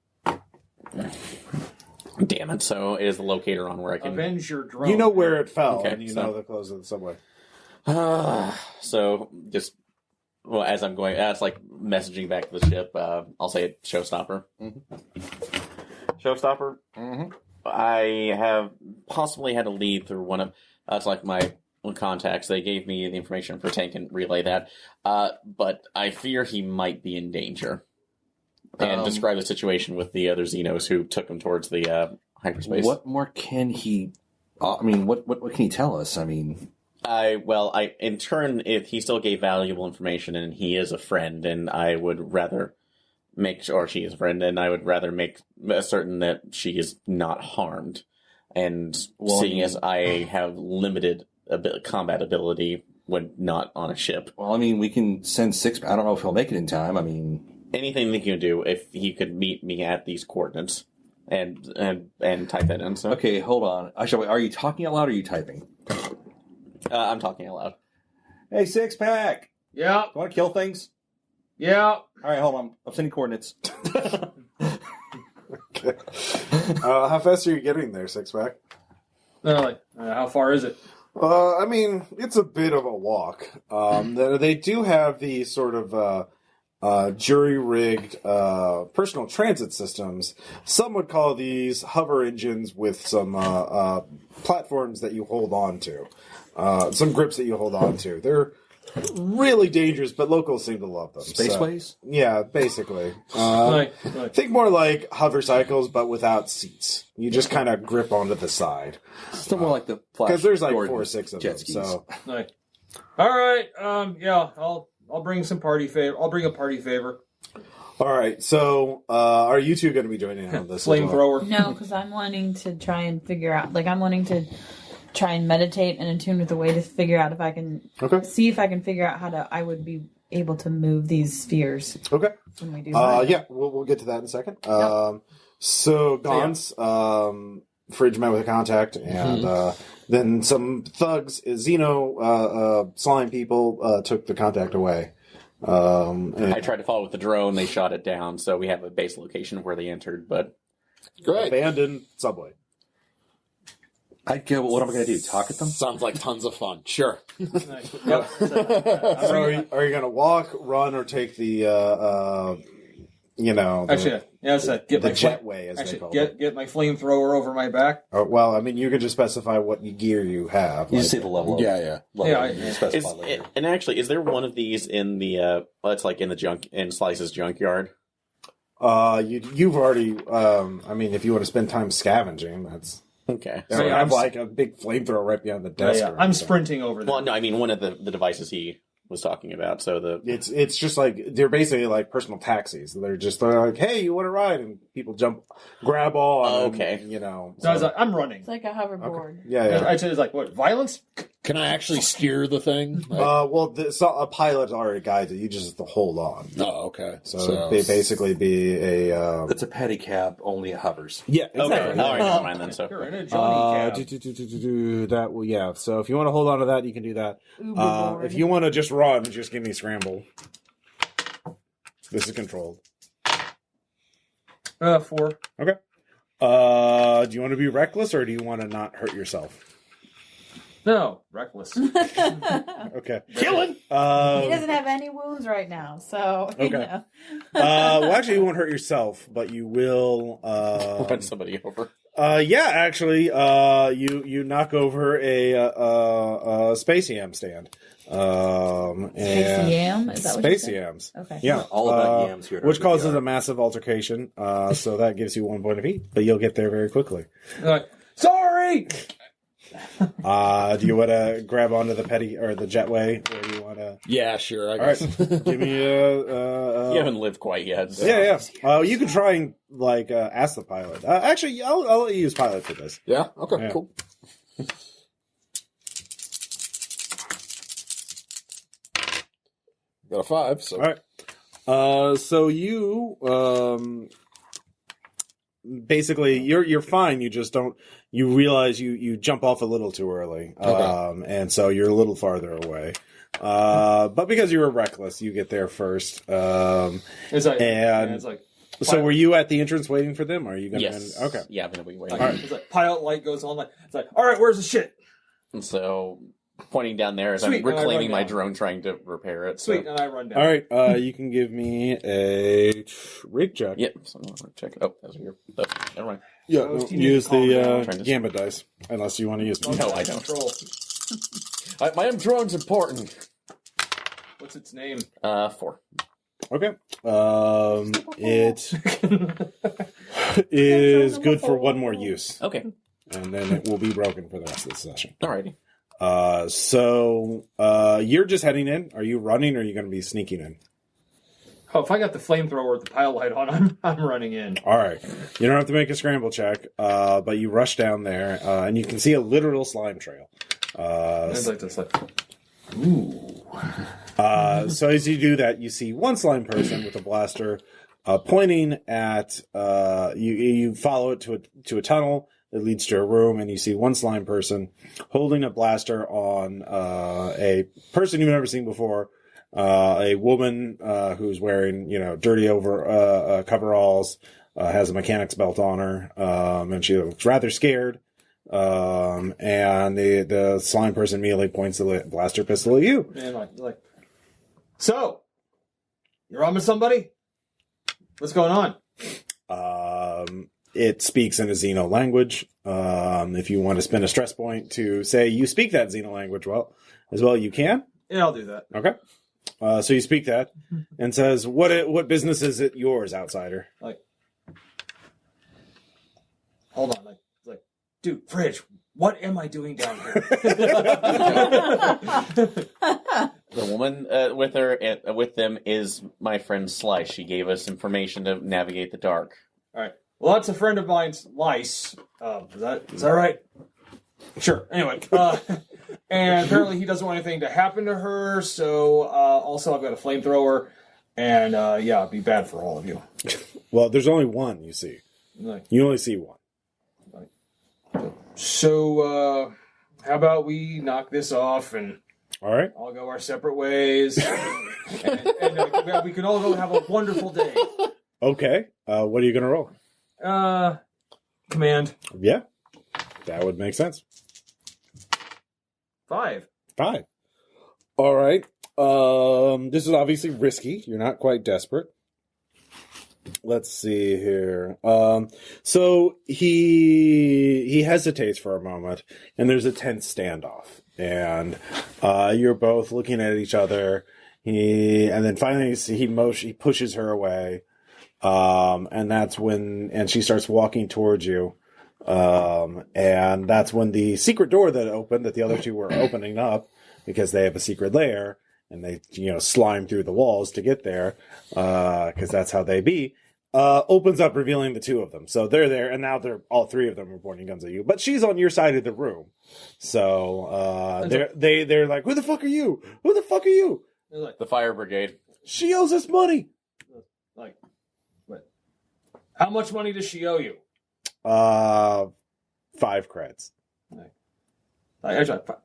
Damn it! So it is the locator on where I can. Avenge your drone. You know where it fell, Okay, and you so- know the close of the subway. So just as I'm going, as like messaging back to the ship, I'll say showstopper. Showstopper. I have possibly had to lead through one of that's like my contacts. They gave me the information for Tank and relay that, but I fear he might be in danger. And describe the situation with the other Xenos who took him towards the hyperspace. What more can he? What can he tell us? In turn, if he still gave valuable information and he is a friend, and I would rather make sure she is a friend, and I would rather make certain that she is not harmed. And seeing as I have limited combat ability when not on a ship. Well, I mean, we can send Six. I don't know if he'll make it in time. I mean, anything that you can do if he could meet me at these coordinates and type that in. So okay, hold on. Actually, are you talking out loud or are you typing? I'm talking out loud. Hey, Six Pack. Yeah. Want to kill things? Yeah. All right, hold on. I'm sending coordinates. Okay. How fast are you getting there, Six Pack? How far is it? I mean, it's a bit of a walk. They do have the sort of jury-rigged personal transit systems. Some would call these hover engines with some platforms that you hold on to. Some grips that you hold on to. They're really dangerous, but locals seem to love them. Spaceways? Yeah, basically. Right. Think more like hover cycles, but without seats. You just kind of grip onto the side. Still more like the Flash. Because there's like Gordon 4 or 6 of them. jet skis. So Right. All right. Yeah. I'll bring some party favor. I'll bring a party favor. all right. So are you two going to be joining in on this? as well? Flamethrower. No, because I'm wanting to try and figure out. I'm wanting to try and meditate and attune with the way to figure out if I can see if I can figure out how I would be able to move these spheres. Okay. When we do. Yeah, we'll get to that in a second. So Gons, Fridge met with a contact, and then some thugs, Xeno slime people, took the contact away. I tried to follow with the drone. They shot it down, so we have a base location of where they entered. But Great. Abandoned subway. I'd go, what am I going to do? Talk at them? Sounds like tons of fun. Sure. Yep. So are you going to walk, run, or take the Get the my jetway, as they call it? get my flamethrower over my back. Well, I mean, you can just specify what gear you have. You like- just say the level. Yeah. You specify later. and actually, is there one of these in the? It's like in the in Slice's junkyard. You've already. I mean, if you want to spend time scavenging, that's. Okay. So I have like a big flamethrower right behind the desk. or I'm anything. sprinting over there. Well, no, I mean one of the devices he was talking about. So It's just like they're basically like personal taxis. They're like, hey, you want to ride? And people grab on. Oh, and, okay. So I was like, I'm running. It's like a hoverboard. Yeah. I said, like, what, violence? Can I actually steer the thing? A pilot already guides it. You just have to hold on. Oh, okay. So they basically be a. It's a pedicab, only it hovers. Yeah. okay. All right, never mind then. So You're in a Johnny cab. That will, yeah. So if you want to hold on to that, you can do that. Uberboard. If you want to just run, just give me scramble. This is controlled. 4. Okay. Do you want to be reckless or do you want to not hurt yourself? No, reckless. Okay. Killing. He doesn't have any wounds right now, so you Okay. know. Well, actually, you won't hurt yourself, but you will. run somebody over. Yeah, actually, you knock over a space yam stand. Space yam? Is that what you space said? yams. Okay. Yeah, All about yams here at which RPPR. causes a massive altercation. So that gives you 1 point of heat, but you'll get there very quickly. Like, sorry! Do you want to grab onto the the jetway, or do you want to? Yeah, sure. I All guess. right, give me You haven't lived quite yet. So. Yeah. You can try and ask the pilot. Actually, I'll let you use pilot for this. Yeah. Okay. Yeah. Cool. Got a 5. So. All right. So you basically you're fine. You just don't. You realize you jump off a little too early, Okay. and so you're a little farther away. But because you were reckless, you get there first. It's like, And- it's like, So were you at the entrance waiting for them? Or are you going to? Yes. Okay. Yeah, I'm gonna be waiting. it's like pilot light goes on. Like, it's like, all right, where's the shit? And so pointing down there as Sweet, I'm and I reclaiming run my down. drone, trying to repair it. So. Sweet, and I run down. All right. You can give me a rig check. Yep. So I'm gonna check. Oh, those are your. Never mind. Yeah. Those you need Use to calm down. the gambit dice, unless you want to use them. No, I don't. Control. My drone's important. What's its name? 4. Okay. It is good for 1 more use, Okay. and then it will be broken for the rest of the session. Alrighty. So you're just heading in. Are you running, or are you going to be sneaking in? Oh, if I got the flamethrower with the pile light on, I'm running in. All right. You don't have to make a scramble check, but you rush down there, and you can see a literal slime trail. It's like this, like, ooh. So as you do that, you see one slime person with a blaster pointing at you follow it to a tunnel that leads to a room, and you see one slime person holding a blaster on a person you've never seen before, a woman who's wearing dirty coveralls, has a mechanic's belt on her, and she looks rather scared. And the slime person immediately points the blaster pistol at you. And like, so you're on with somebody? What's going on? It speaks in a Xeno language. If you want to spend a stress point to say you speak that Xeno language as well, you can. Yeah, I'll do that. Okay. So you speak that and says, "What business is it yours, outsider?" Like, hold on. Like, dude, Fridge, what am I doing down here? The woman with them is my friend Slice. She gave us information to navigate the dark. All right. Well, that's a friend of mine's, Lice. Is that right? Sure. Anyway, and apparently he doesn't want anything to happen to her. So also I've got a flamethrower, and it'd be bad for all of you. Well, there's only one. You see, you only see one. So how about we knock this off and all right, all go our separate ways, and we can all go have a wonderful day. Okay. What are you gonna roll? Command. Yeah, that would make sense. 5. All right. This is obviously risky. You're not quite desperate. Let's see here. So he hesitates for a moment, and there's a tense standoff, and you're both looking at each other. And then finally he pushes her away, and that's when she starts walking towards you. And that's when the secret door that opened, that the other two were opening up because they have a secret lair and they, slime through the walls to get there, cause that's how they be, opens up, revealing the two of them. So they're there, and now all three of them are pointing guns at you, but she's on your side of the room. So, they're like, who the fuck are you? Who the fuck are you? Like, the fire brigade. She owes us money. Like, what? How much money does she owe you? 5 creds. I look at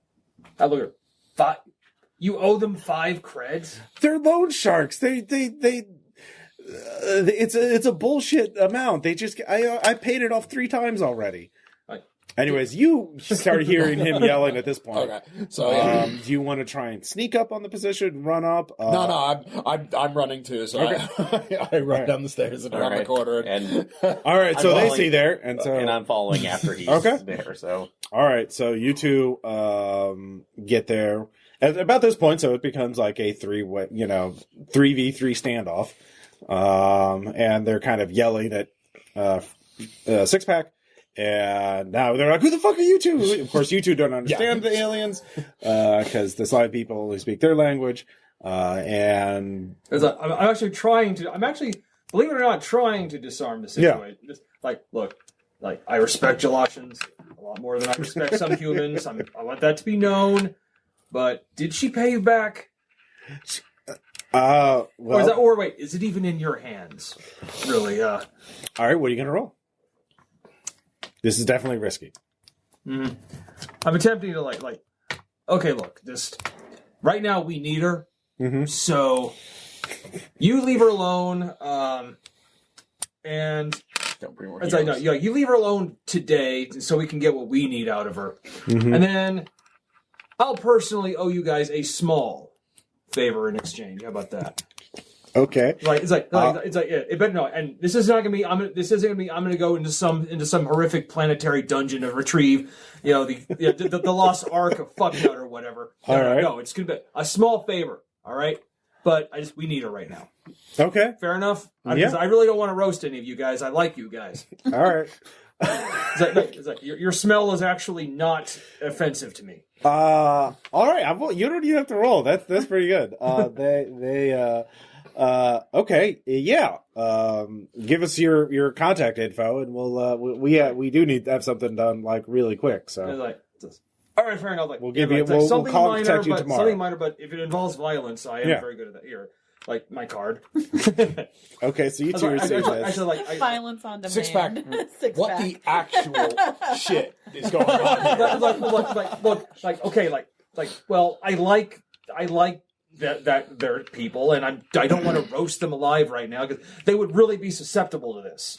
her. 5. You owe them 5 creds? They're loan sharks. It's a bullshit amount. They just I paid it off 3 times already. Anyways, you start hearing him yelling at this point. Okay, so do you want to try and sneak up on the position, run up? No, I'm running too. So okay. I run down the stairs and around the corner. And all right, so they see there, and I'm following after he's there. So all right, so you two get there at about this point. So it becomes like a 3-way, 3v3 standoff, and they're kind of yelling at Six Pack. And now they're like, who the fuck are you two? Of course, you two don't understand the aliens, because the slime people only speak their language. And I'm actually believe it or not, trying to disarm the situation. Yeah. Just look, I respect Jolotians a lot more than I respect some humans. I want that to be known. But did she pay you back? Wait, is it even in your hands? Really? All right, what are you gonna roll? This is definitely risky. Mm-hmm. I'm attempting to okay, look, right now we need her. Mm-hmm. So you leave her alone, and don't bring more you leave her alone today so we can get what we need out of her. Mm-hmm. And then I'll personally owe you guys a small favor in exchange. How about that? Okay. It better no. And this is not gonna be. I'm gonna go into some horrific planetary dungeon to retrieve, the lost ark of fucking or whatever. No, it's gonna be a small favor. All right, but we need her right now. Okay. Fair enough. Because I really don't want to roast any of you guys. I like you guys. All right. Your smell is actually not offensive to me. All right. You don't even have to roll. That's pretty good. Okay, yeah. Give us your contact info, and we do need to have something done like really quick. So, like, all right, fair enough. Like, we'll give you. We'll contact you tomorrow. Something minor, but if it involves violence, I am very good at that. Here, like my card. Okay, so you two are saying this. Violence on demand. Six pack. Six What pack. the actual shit is going on here? Well, I like that they're people, and I don't want to roast them alive right now because they would really be susceptible to this.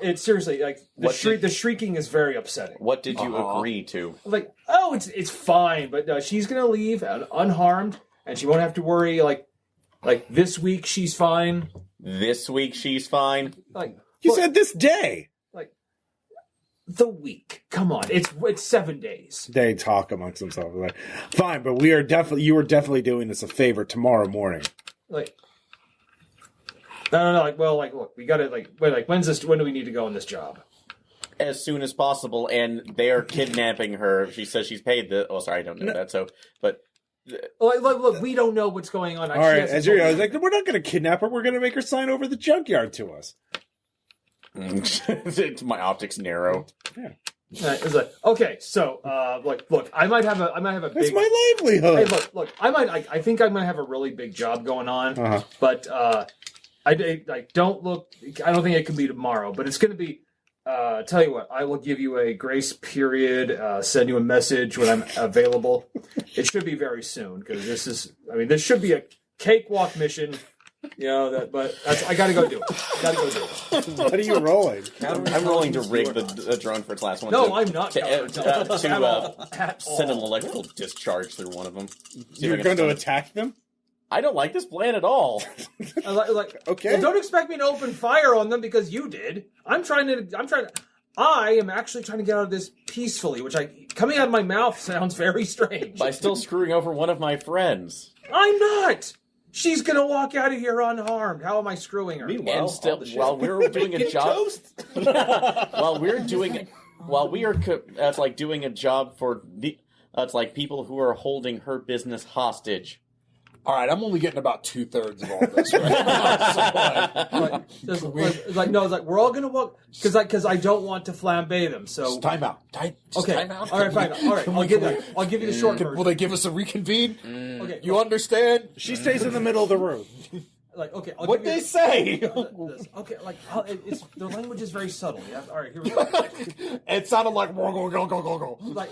It's seriously like the shrieking is very upsetting. What did you agree to? Like, oh, it's fine, but she's gonna leave unharmed, and she won't have to worry. Like this week she's fine. This week she's fine. Like You said this day. The week. Come on, it's 7 days. They talk amongst themselves. Like, fine, but you are definitely doing us a favor tomorrow morning. Like, no. Look, we got to when do we need to go on this job? As soon as possible, and they are kidnapping her. She says she's paid the. Oh, sorry, I don't know that. So, but. Look, we don't know what's going on. All right, I was like, we're not going to kidnap her. We're going to make her sign over the junkyard to us. It's my optics narrow. Yeah. It's like, okay, so look, I might have a big. That's my livelihood. Hey, look, I think I'm gonna have a really big job going on, but I don't think it can be tomorrow, but it's gonna be. Tell you what, I will give you a grace period. Send you a message when I'm available. It should be very soon because this should be a cakewalk mission. But I gotta go do it. What are you rolling? I'm rolling to rig the drone for its last one. No, I'm not. To send an electrical discharge through one of them. You're going to attack them? I don't like this plan at all. Okay. Well, don't expect me to open fire on them because you did. I am actually trying to get out of this peacefully, which coming out of my mouth sounds very strange. By still screwing over one of my friends. I'm not. She's gonna walk out of here unharmed. How am I screwing her? Meanwhile, and still, while we're doing a job, that's like doing a job for it's like people who are holding her business hostage. All right, I'm only getting about 2/3 of all this right now. We're all gonna walk because I don't want to flambe them. So just time out. Okay. Time out. All right, fine. All right, I'll give you the short version. Will they give us a reconvene? Okay, you understand? She stays in the middle of the room. Okay. What they say? Okay, their language is very subtle. Yeah. All right, here we go. It sounded like go.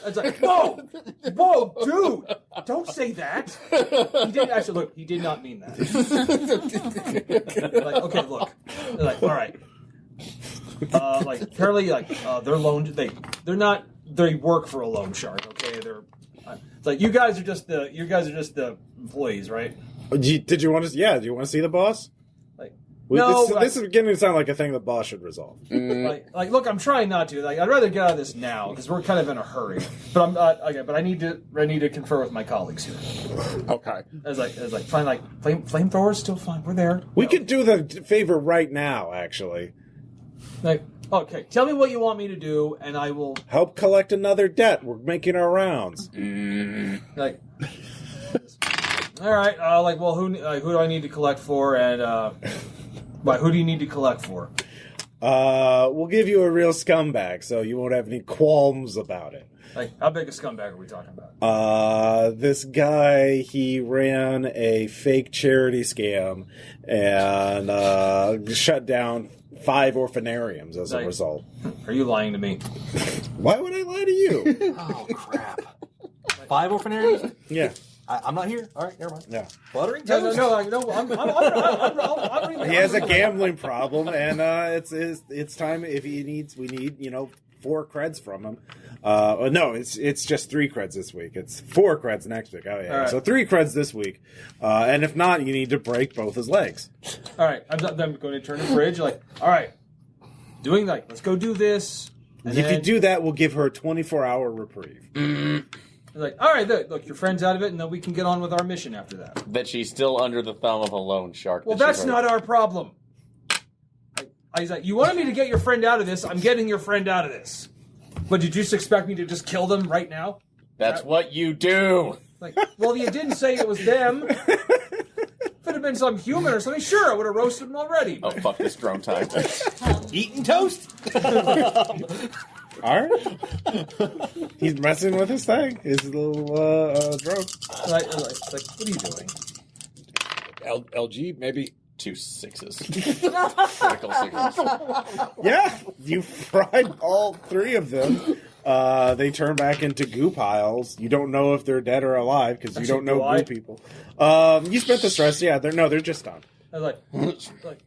It's like whoa, dude, don't say that. He didn't actually look. He did not mean that. Okay, look. All right. Apparently, they're loaned. They're not. They work for a loan shark. Okay, they're. It's like you guys are just the employees, right? Did you want to? Yeah. Do you want to see the boss? This is beginning to sound like a thing the boss should resolve. Look, I'm trying not to. I'd rather get out of this now because we're kind of in a hurry. But I'm okay. But I need to confer with my colleagues here. Okay. Fine. Flamethrowers still fine. We're there. We could do the favor right now. Actually. Okay. Tell me what you want me to do, and I will help collect another debt. We're making our rounds. All right. Well, who do I need to collect for, and who do you need to collect for? We'll give you a real scumbag, so you won't have any qualms about it. How big a scumbag are we talking about? This guy, he ran a fake charity scam and shut down 5 orphanariums as a result. Are you lying to me? Why would I lie to you? Oh, crap. 5 orphanariums? Yeah. I'm not here. All right, never mind. Yeah. Fluttering toes? No. I'm he has a gambling problem, and it's time. If we need 4 creds from him. No, it's just 3 creds this week. It's 4 creds next week. Oh yeah, right. So 3 creds this week, and if not, you need to break both his legs. All right, I'm going to turn the fridge. All right, let's go do this. If you do that, we'll give her a 24-hour reprieve. All right, look, your friend's out of it, and then we can get on with our mission after that. That she's still under the thumb of a loan shark. Well, that's not our problem. He's like, you wanted me to get your friend out of this. I'm getting your friend out of this. But did you just expect me to just kill them right now? That's what you do. Well, you didn't say it was them. If it have been some human or something, sure, I would have roasted him already. Oh, fuck this drone time. Eating toast? All right. He's messing with his thing. His little drone. Like, what are you doing? LG, maybe 2 6s. critical 6s. Yeah, you fried all 3 of them. They turn back into goo piles. You don't know if they're dead or alive because you don't know goo people. You spent the stress. Yeah, they're just done. I was like,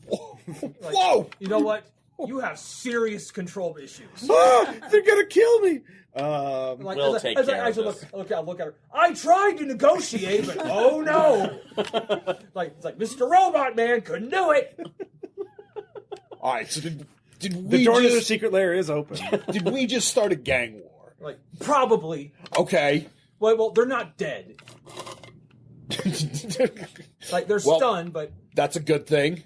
Whoa! you know what? You have serious control issues. They're gonna kill me. We'll take care of this. Look at her. I tried to negotiate, but oh no! It's like Mr. Robot Man couldn't do it. All right, so did The we door to the just secret lair is open. did we just start a gang war? Like probably. Okay. Well, they're not dead. Like they're stunned, but that's a good thing.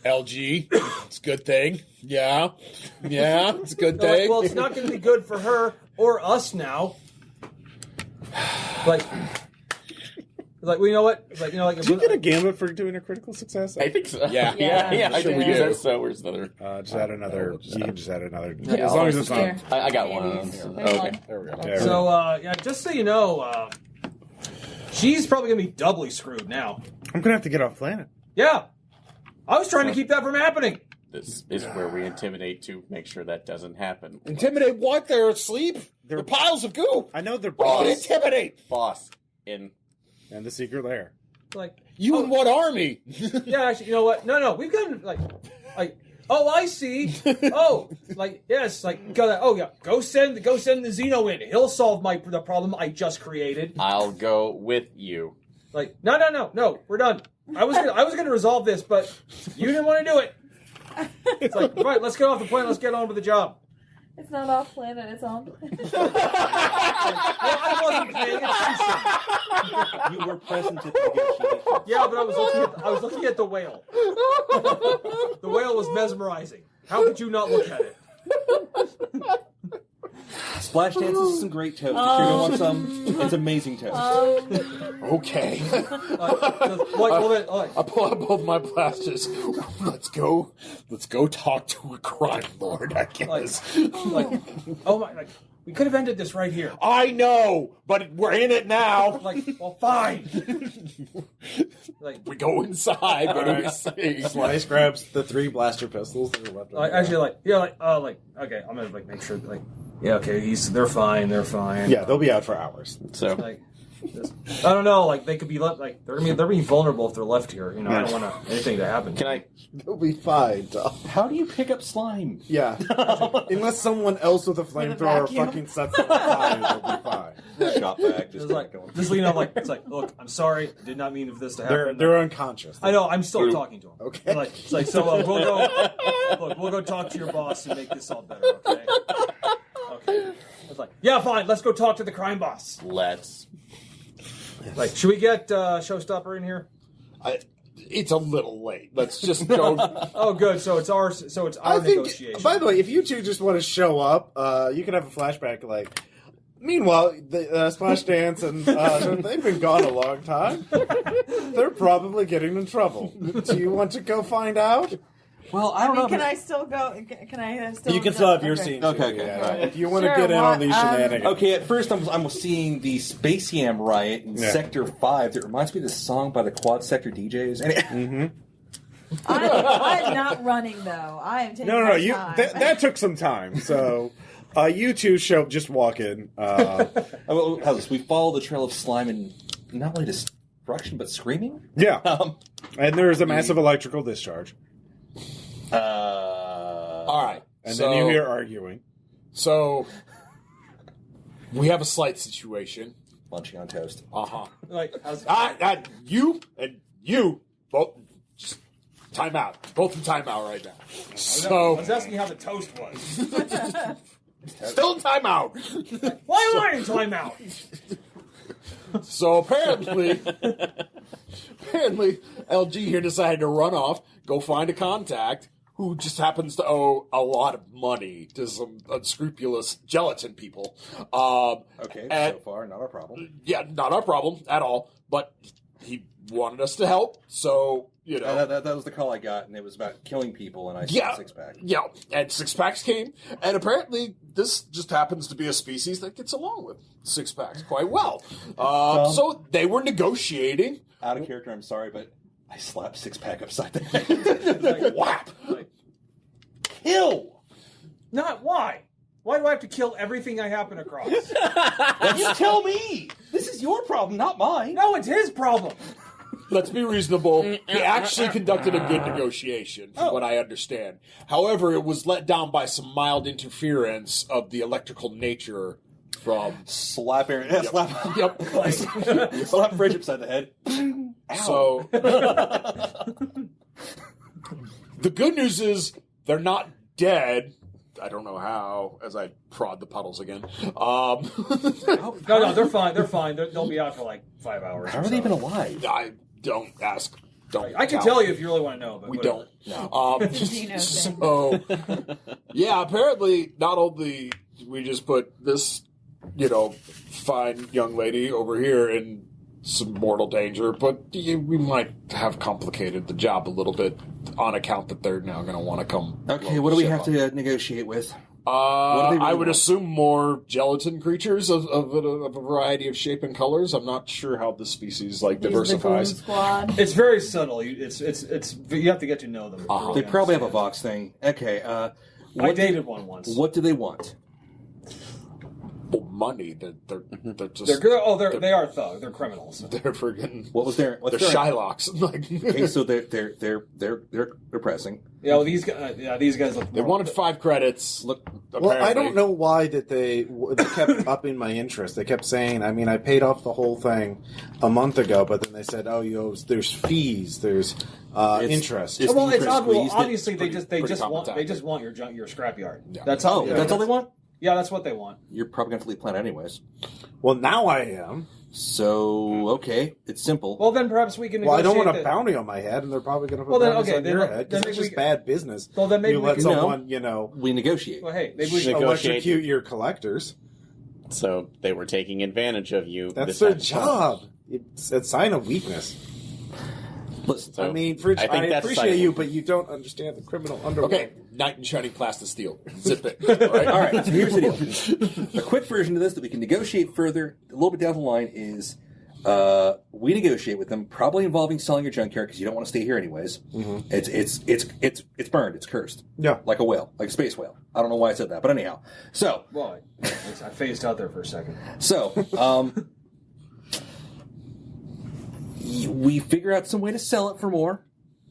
LG, it's a good thing. Yeah, it's a good thing. well, it's not going to be good for her or us now. Like, well, you know what? Like, Did you get a gambit for doing a critical success? I think so. Yeah. yeah. I Sure can we use do. that. So where's another? Just add another. You can just add another. Yeah, as long as it's not. Here. I got one. Okay. There we go. Yeah, So, just so you know, she's probably going to be doubly screwed now. I'm gonna have to get off planet. Yeah. I was trying to keep that from happening. This is where we intimidate to make sure that doesn't happen. Intimidate what? They're asleep? They're piles of goo. I know they're Oh, boss intimidate. Boss in. and the secret lair. Like, You in what army? yeah, actually, you know what? No, we've got like, oh, I see. Oh, like, yes, like, go send the Xeno in. He'll solve the problem I just created. I'll go with you. Like, no, we're done. I was gonna resolve this, but you didn't want to do it. It's like, right, let's get off the plane. Let's get on with the job. It's not off planet. It's on planet. Well, I wasn't paying attention. You were present at the negotiation. Yeah, but I was looking at the whale. The whale was mesmerizing. How could you not look at it? Splash Dance is some great toast. If you're going to want some, it's amazing toast. Okay. Like, I pull out both my blasters. Let's go talk to a crime lord, I guess. oh my, we could have ended this right here. I know, but we're in it now. Like, well, fine. Like, We go inside. What do we say? Slice grabs the 3 blaster pistols that are left. actually, okay, I'm gonna make sure, yeah, okay, they're fine. Yeah, they'll be out for hours. So Like, I don't know. Like, they could be left. Like, they're being vulnerable if they're left here. You know, I don't want anything to happen. can I? They'll be fine. Tom. How do you pick up slime? Yeah, unless someone else with a flamethrower fucking sets them on fire, they'll be fine. Shot back. It's like, just you know, like, it's like, look, I'm sorry, I did not mean for this to happen. They're unconscious. I know. I'm still talking to him. Okay. Like, it's like, so we'll go talk to your boss and make this all better. Okay. Okay. It's like, yeah, fine. Let's go talk to the crime boss. Let's. Like, should we get Showstopper in here? It's a little late. Let's just go. Oh, good. So it's our negotiation. By the way, if you two just want to show up, you can have a flashback. Like, meanwhile, the Splash Dance and they've been gone a long time. They're probably getting in trouble. Do you want to go find out? Well, I don't know. Can I still go? Can I still? You can still have your scene. Okay. Yeah. If you want to Sure, get in on what, these shenanigans. Okay, at first I'm seeing the Space Yam riot in Sector 5 that reminds me of this song by the Quad Sector DJs. I'm not running though. I am taking No. my You time. that took some time. So, you two just walk in. How's this? We follow the trail of slime and not only destruction but screaming. Yeah, and there's a massive electrical discharge, All right. and then you hear arguing. So we have a slight situation. Munching on toast. Like, You and you both just time out. Both in timeout right now. I So was asking how the toast was. still in timeout. Why am I in timeout? So apparently LG here decided to run off, go find a contact who just happens to owe a lot of money to some unscrupulous gelatin people. Okay, and- so far not our problem. Yeah, not our problem at all. But he wanted us to help, so, you know. That was the call I got, and it was about killing people, and I said Yeah. six-pack. Yeah, and six-packs came, and apparently this just happens to be a species that gets along with six-packs quite well. So they were negotiating. Out of character, I'm sorry, but I slapped six-pack upside the head. Like, whap! Kill! Not why? Why do I have to kill everything I happen across? You tell me! This is your problem, not mine. No, it's his problem. Let's be reasonable. He actually conducted a good negotiation, from what I understand. However, it was let down by some mild interference of the electrical nature from... Slap Aaron. Yeah, slap. Yep. Slap Fridge upside the head. So... The good news is, they're not dead. I don't know how, as I prod the puddles again. No, they're fine. They're fine. They'll be out for like 5 hours. How are they even alive? I don't ask. Don't. I can tell you if you really want to know, but We whatever. don't. You know, So, yeah, apparently not only we just put this, fine young lady over here in some mortal danger, but we might have complicated the job a little bit on account that they're now going to want to come. Okay, what do we have to negotiate with? I would assume more gelatin creatures of a variety of shape and colors. I'm not sure how this species diversifies. Squad. It's very subtle. You have to get to know them. They probably have a Vox thing. Okay, I dated one once. What do they want? Well, money. They're just. They are thugs. They're criminals. They're friggin'. What's They're Shylocks. Okay, so they're pressing. Yeah, well, these guys look. They wanted 5 credits. Look, Well, I don't know why that they kept upping my interest. They kept saying, I mean, I paid off the whole thing a month ago, but then they said, there's fees, there's interest. it's- Well, it's interest squeezed obviously they pretty just common want tactic. your scrapyard. Yeah. That's all. That's all they want? Yeah, that's what they want. You're probably going to leave planet anyways. Well, now I am. So, okay, it's simple. Well, then perhaps we can. Well, I don't want a negotiate bounty on my head, and they're probably going to put Well, then, bounties okay, on then your let- head, then because it's maybe just bad business. Well, then maybe you we let can- someone, we negotiate. Well, hey, maybe we should. Negotiate. electrocute your collectors. So they were taking advantage of you. That's this their time. job. It's a sign of weakness. Listen, So, I mean, Fridge, I think I that's appreciate cycle. you, but you don't understand the criminal underworld. Okay, knight in shining plastic steel. Zip it. All right. all right, so here's the deal. A quick version of this that we can negotiate further a little bit down the line is we negotiate with them, probably involving selling your junkyard because you don't want to stay here anyways. Mm-hmm. It's burned, it's cursed. Yeah. Like a whale, like a space whale. I don't know why I said that, but anyhow. So, Well, I phased out there for a second. we figure out some way to sell it for more.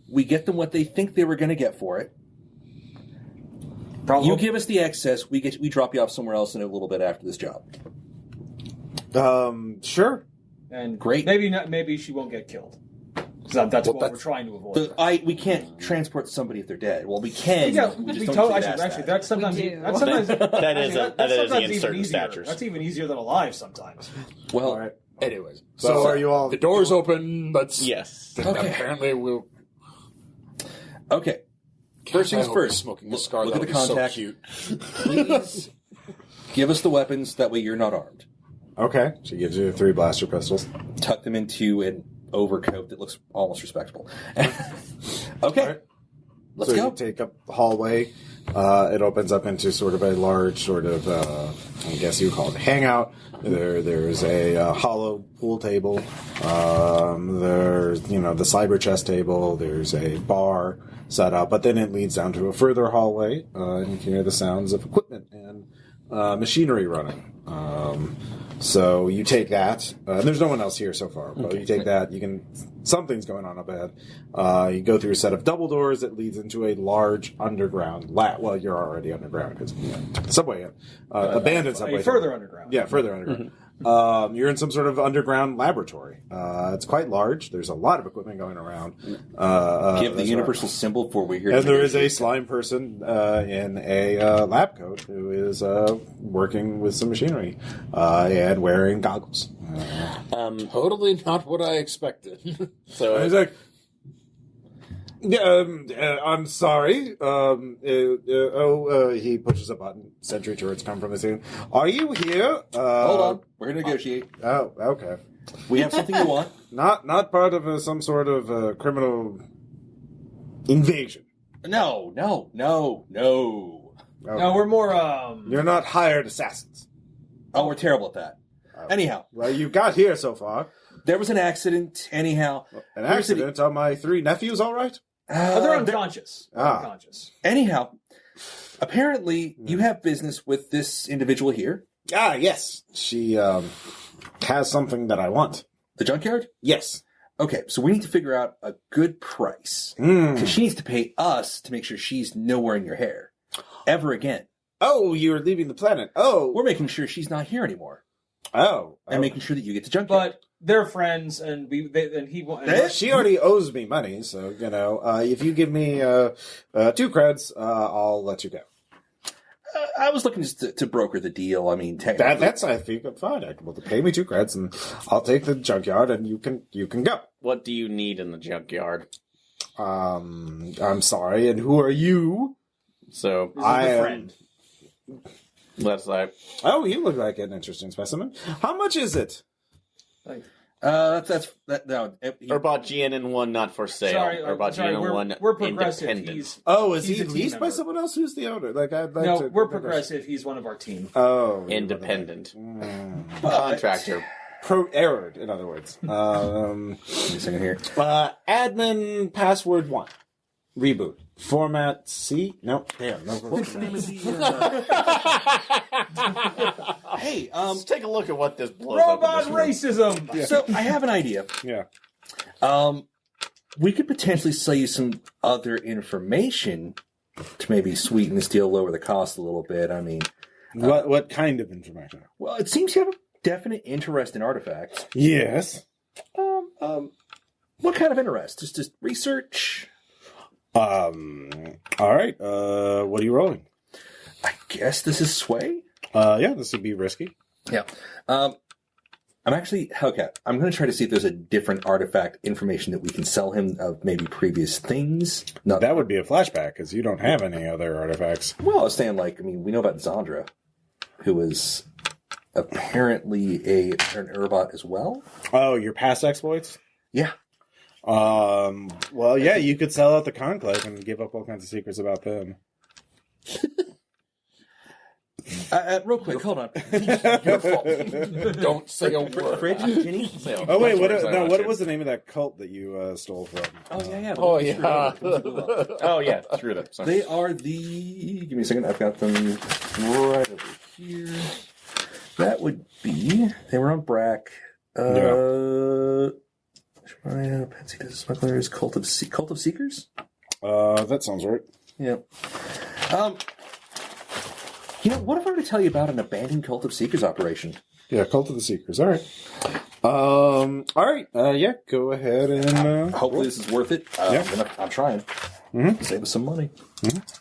We get them what they think they were going to get for it. You give us the excess. We drop you off somewhere else in a little bit after this job. Sure. And Great. Maybe she won't get killed. That's what we're trying to avoid. We can't transport somebody if they're dead. Well, we can. Yeah, we just we don't totally. ask Actually, that. that's sometimes. We do. That's sometimes. That is sometimes in even certain easier. statures. That's even easier than alive sometimes. Well, All right. Anyways, So are you all... the door's open. Let's. Yes. Okay. Apparently, we'll. okay. First I things hope first. he's smoking a cigar. Look at That'll the be so contact. cute. Please give us the weapons. That way, you're not armed. Okay. She gives you 3 blaster pistols. Tuck them into an overcoat that looks almost respectable. Okay. All right. Let's so go. you take up the hallway. It opens up into sort of a large sort of, I guess you would call it a hangout. There's a hollow pool table. There's, the cyber chess table. There's a bar set up. But then it leads down to a further hallway. And you can hear the sounds of equipment and machinery running. So you take that. There's no one else here so far. But you take that. Something's going on up ahead. You go through a set of double doors that leads into a large underground lab. Well, you're already underground because the subway, abandoned subway. Further underground. Yeah, further underground. You're in some sort of underground laboratory. It's quite large. There's a lot of equipment going around. Give the universal symbol before we hear. And there is a slime person in a lab coat who is working with some machinery and wearing goggles. Totally not what I expected. And So he's like, I'm sorry. He pushes a button. Sentry turrets come from the scene. Are you here? Hold on. We're going to negotiate. Oh, okay. We have something you want. Not part of some sort of criminal invasion. No. Okay. No, we're more. You're not hired assassins. Oh, we're terrible at that. Anyhow. Well, you got here so far. There was an accident. Anyhow. An accident? Are my 3 nephews all right? They're unconscious. Unconscious. Anyhow, apparently you have business with this individual here. Ah, yes. She has something that I want. The junkyard? Yes. Okay, so we need to figure out a good price. Because she needs to pay us to make sure she's nowhere in your hair. Ever again. Oh, you're leaving the planet. Oh. We're making sure she's not here anymore. Oh. And making sure that you get the junkyard. But they're friends, and she already owes me money, so, if you give me 2 creds, I'll let you go. I was looking just to broker the deal. I mean, technically. That's, I think, fine. Well, pay me 2 creds, and I'll take the junkyard, and you can go. What do you need in the junkyard? I'm sorry, and who are you? So I am... friend. That's like... Oh, you look like an interesting specimen. How much is it? Like, no. Urbot GNN1 not for sale. Urbot GNN1 we're progressive. independent. Is he leased by someone else? Who's the owner? We're progressive. He's one of our team. Oh, independent. Contractor. Errored, in other words. Give me a second here. Admin password 1. Reboot. Format C? No. Damn. No. What's the name of the... Hey, let's take a look at what this blows Robot up in racism! Yeah. So, I have an idea. Yeah. We could potentially sell you some other information to maybe sweeten this deal, lower the cost a little bit. I mean... What kind of information? Well, it seems you have a definite interest in artifacts. Yes. What kind of interest? Just research? All right. What are you rolling? I guess this is sway? Yeah, this would be risky. Yeah. I'm actually... Okay, I'm going to try to see if there's a different artifact information that we can sell him of maybe previous things. No, that would be a flashback, because you don't have any other artifacts. Well, I was saying, we know about Zandra, who was apparently an Urbot as well. Oh, your past exploits? Yeah. Well, yeah, you could sell out the Conclave and give up all kinds of secrets about them. Real quick, hold on. Your fault. Don't say a word. Fridge, Ginny? Oh, wait, what was the name of that cult that you stole from? Oh, yeah. Oh, yeah. Oh, yeah. Screw that. Sorry. They are the... Give me a second. I've got them right over here. That would be... They were on Brack. Patsy does smugglers, Cult of Seekers? That sounds right. Yeah. What if I were to tell you about an abandoned Cult of Seekers operation? Yeah, Cult of the Seekers. All right. All right. Yeah, go ahead and... Hopefully this is worth it. I'm trying. Save us some money.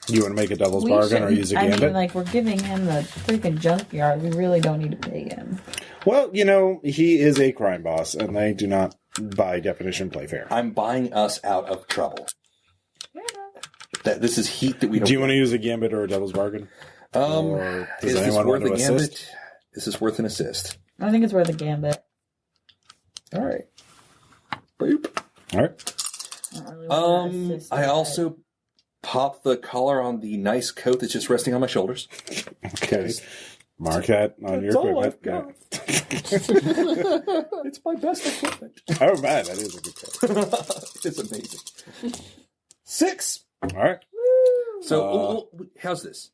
You want to make a devil's bargain or use a gambit? We're giving him the freaking junkyard. We really don't need to pay him. Well, he is a crime boss, and they do not, by definition, play fair. I'm buying us out of trouble. This is heat that we don't... Do you want to use a gambit or a devil's bargain? Or does is this anyone worth want to a assist? gambit? Is this worth an assist? I think it's worth a gambit. All right. Boop. All right. I also pop the collar on the nice coat that's just resting on my shoulders. Okay. Mark that on your equipment. Yeah. It's my best equipment. Oh, man, that is a good coat. It's amazing. 6. All right. So, how's this?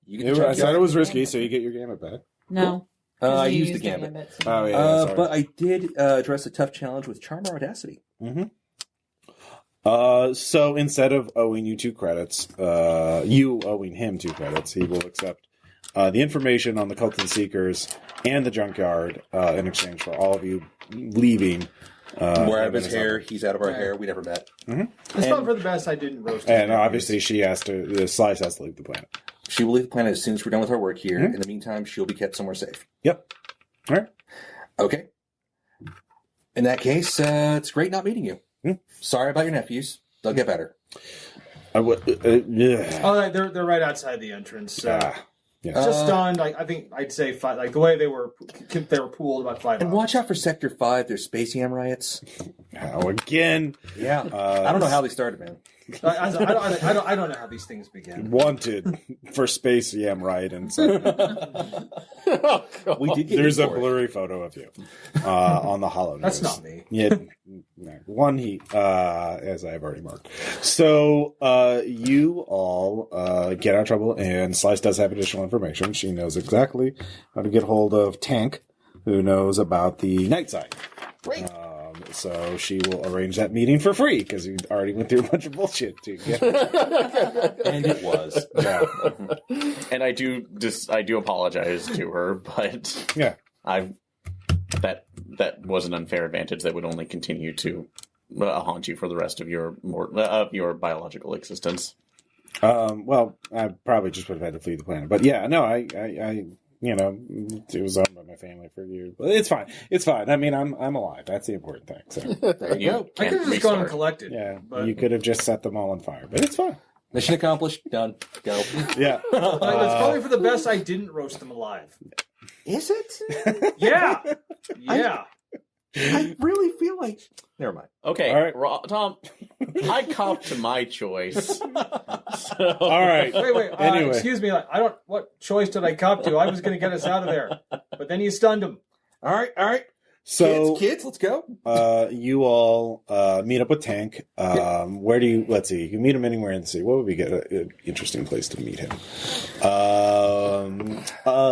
I said it was risky, so you get your gambit back. No. I used the gambit. Oh, yeah. But I did address a tough challenge with Charm or Audacity. So instead of owing you 2 credits, you owing him 2 credits, he will accept the information on the Cult of the Seekers and the junkyard in exchange for all of you leaving. We're out of his hair. He's out of our hair. We never met. It's not for the best I didn't roast him. And obviously Slice has to leave the planet. She will leave the planet as soon as we're done with our work here. In the meantime, she'll be kept somewhere safe. Yep. All right. Okay. In that case, it's great not meeting you. Sorry about your nephews. They'll get better. Yeah. Oh, they're right outside the entrance. Yeah. Just stunned. I think I'd say 5. Like the way they were pooled, about 5. And watch out for Sector 5. There's Space Yam riots. Now again. Yeah. I don't know how they started, man. I don't know how these things begin. Wanted for Space Yam riot and so We did. there's a blurry photo of you on the Hollow News. That's not me. Yeah, one heat, as I've already marked. So you all get out of trouble, and Slice does have additional information. She knows exactly how to get hold of Tank, who knows about the night side. Great. So she will arrange that meeting for free because you already went through a bunch of bullshit to get it. And it was. Yeah. And I do apologize to her, but Yeah. that was an unfair advantage that would only continue to haunt you for the rest of your your biological existence. Well, I probably just would have had to flee the planet. But yeah, no, I it was owned by my family for years. But it's fine. It's fine. I mean, I'm alive. That's the important thing. So There you go. I could have just gone and collected. yeah, but you could have just set them all on fire. But it's fine. Mission accomplished. Done. Go. Yeah. it's probably for the best I didn't roast them alive. Is it? Yeah, yeah. I really feel like. Never mind. Okay, All right. Tom, I copped to my choice. So, All right. Wait. Anyway. Excuse me. What choice did I cop to? I was going to get us out of there, but then you stunned him. All right. So Kids, let's go. you all meet up with Tank. Where do you? Let's see. You can meet him anywhere in the city. What would be an interesting place to meet him?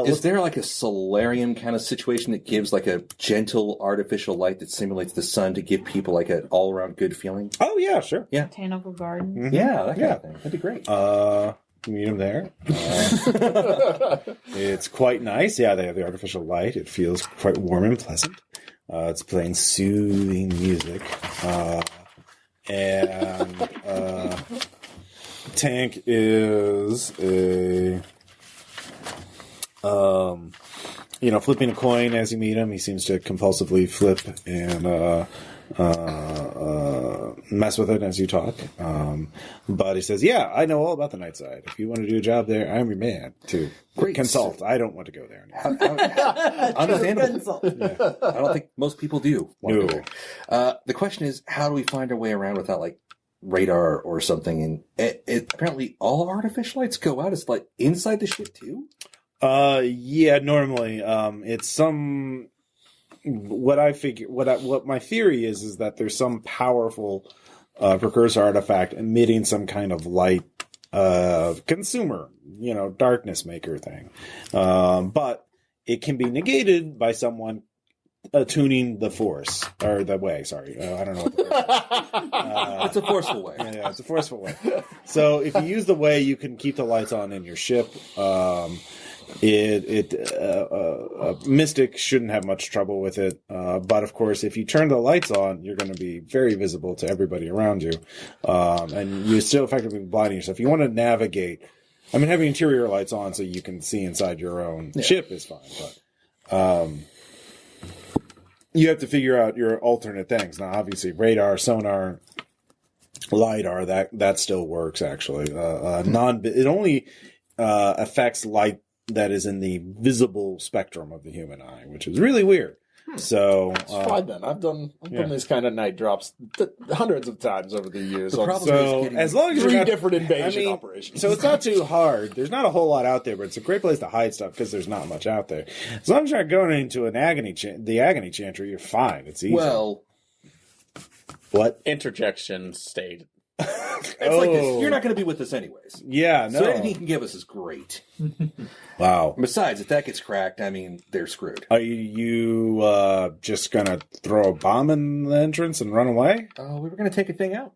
Is there like a solarium kind of situation that gives like a gentle artificial light that simulates the sun to give people like an all-around good feeling? Oh yeah, sure. Botanical garden. Mhm. Yeah, that kind of thing. That'd be great. You meet him there. It's quite nice. Yeah, they have the artificial light. It feels quite warm and pleasant. It's playing soothing music. And Tank is flipping a coin as you meet him. He seems to compulsively flip and mess with it as you talk. But he says, yeah, I know all about the night side. If you want to do a job there, I'm your man to consult. I don't want to go there anymore. Understandable. I don't think most people do. want to go there. The question is, how do we find our way around without like radar or something? And apparently all artificial lights go out. It's like inside the ship too? Yeah, normally. It's some... What my theory is that there's some powerful precursor artifact emitting some kind of light consumer, darkness maker thing. But it can be negated by someone attuning the force or the way. Sorry, I don't know what the force is. It's a forceful way. Yeah, it's a forceful way. So if you use the way, you can keep the lights on in your ship. Mystic shouldn't have much trouble with it, but of course, if you turn the lights on, you're going to be very visible to everybody around you, and you're still effectively blinding yourself. If you want to navigate, having interior lights on so you can see inside your own ship is fine, but you have to figure out your alternate things. Now, obviously, radar, sonar, LiDAR, that still works actually. It only affects light that is in the visible spectrum of the human eye, which is really weird. So It's fine then. I've done these kind of night drops hundreds of times over the years. The problem so is as long as three you're not, different invasion operations. So it's not too hard. There's not a whole lot out there, but it's a great place to hide stuff because there's not much out there. As long as you're not going into the agony chantry, you're fine. It's easy. Well, what? Interjection stayed. it's like this. You're not going to be with us anyways. Yeah, no. So anything he can give us is great. Wow. Besides, if that gets cracked, they're screwed. Are you just going to throw a bomb in the entrance and run away? Oh, we were going to take a thing out.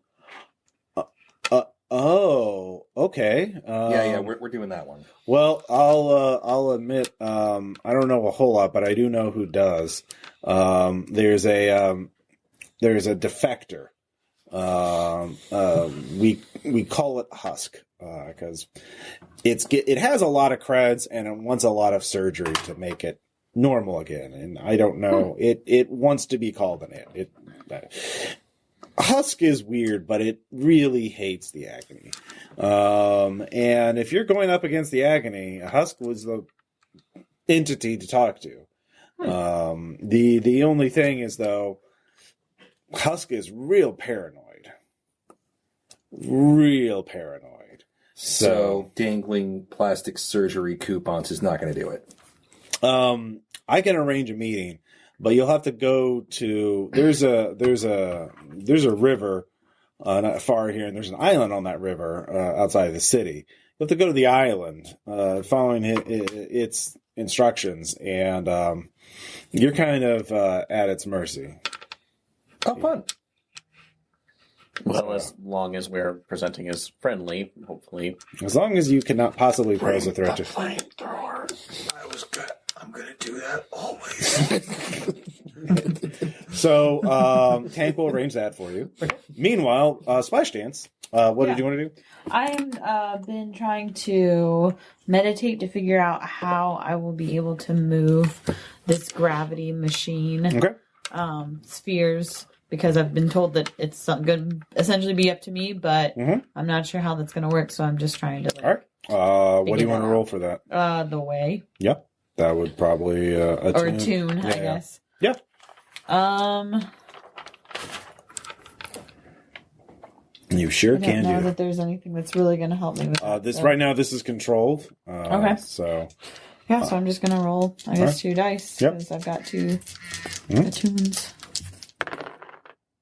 Oh, okay. We're doing that one. Well, I'll admit, I don't know a whole lot, but I do know who does. There's a defector. We call it Husk because it has a lot of creds and it wants a lot of surgery to make it normal again. And I don't know, it wants to be called an it. Husk is weird, but it really hates the Agony. And if you're going up against the Agony, Husk was the entity to talk to. The only thing is, though, Husk is real paranoid. Real paranoid. So dangling plastic surgery coupons is not going to do it. I can arrange a meeting, but you'll have to go to there's a river not far here, and there's an island on that river outside of the city. You have to go to the island, following its instructions, and you're kind of at its mercy. Oh, fun. Well, as long as we're presenting as friendly, hopefully. As long as you cannot possibly pose a threat to. Flamethrower. I'm gonna do that always. So, Tank will arrange that for you. Meanwhile, Splash Dance, what did you want to do? I've been trying to meditate to figure out how I will be able to move this gravity machine. Okay. Spheres, because I've been told that it's going to essentially be up to me, but I'm not sure how that's going to work, so I'm just trying to. All right. What do you want to roll for that? The way. Yep. That would probably attune, I guess. Yeah. You sure can do. I don't know that there's anything that's really going to help me with that. Right now, this is controlled. Okay. So. Yeah, so I'm just going to roll, I guess, 2 dice, Yep. because I've got 2 attunes.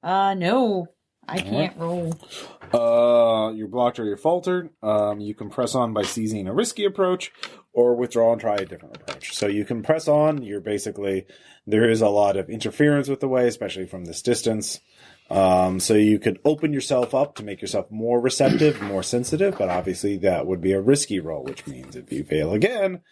No, I can't roll. You're blocked or you're faltered. You can press on by seizing a risky approach, or withdraw and try a different approach. So you can press on. There is a lot of interference with the way, especially from this distance. So you could open yourself up to make yourself more receptive, more sensitive, but obviously that would be a risky roll, which means if you fail again,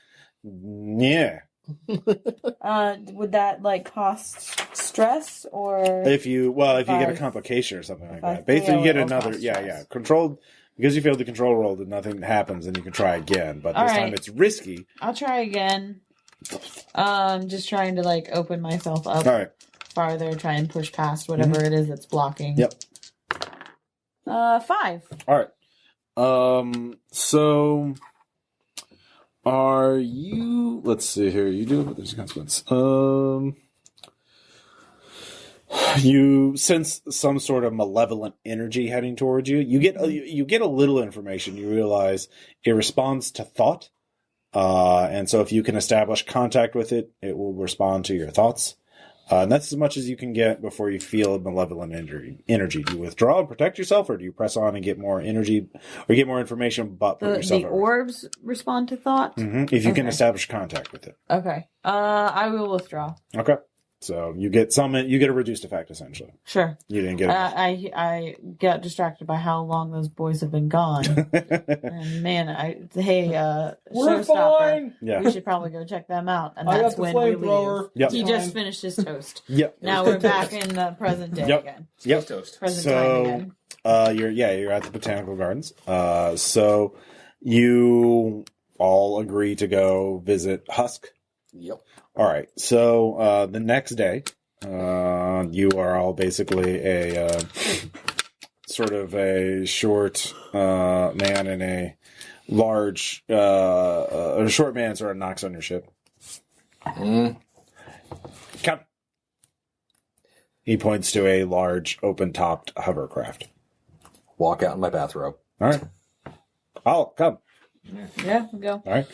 yeah. Would that cost stress, or If you get a complication or something like that, basically you get another controlled, because you failed the control roll, that nothing happens, and you can try again. But this time it's risky. I'll try again. Just trying to open myself up farther, try and push past whatever it is that's blocking. Yep. 5. All right. So are you? Let's see here. You do, but there's a consequence. You sense some sort of malevolent energy heading towards you. You get a little information. You realize it responds to thought, and so if you can establish contact with it, it will respond to your thoughts. And that's as much as you can get before you feel malevolent energy. Do you withdraw and protect yourself, or do you press on and get more energy, or get more information but put yourself the orbs respond to thought? If you can establish contact with it. Okay. I will withdraw. Okay. So you get a reduced effect, essentially. Sure. You didn't get it. I got distracted by how long those boys have been gone. And man, We're fine. Yeah. We should probably go check them out. And I that's got the when we leave. flamethrower. Yep. He just finished his toast. Yep. Now we're back in the present day again. Yep. Toast. Present time again. You're at the Botanical Gardens. So you all agree to go visit Husk. Yep. All right. So the next day, you are all basically a sort of a short man and a large, a short man sort of knocks on your ship. Come. He points to a large, open-topped hovercraft. Walk out in my bathrobe. All right. I'll come. Yeah, we'll go. All right.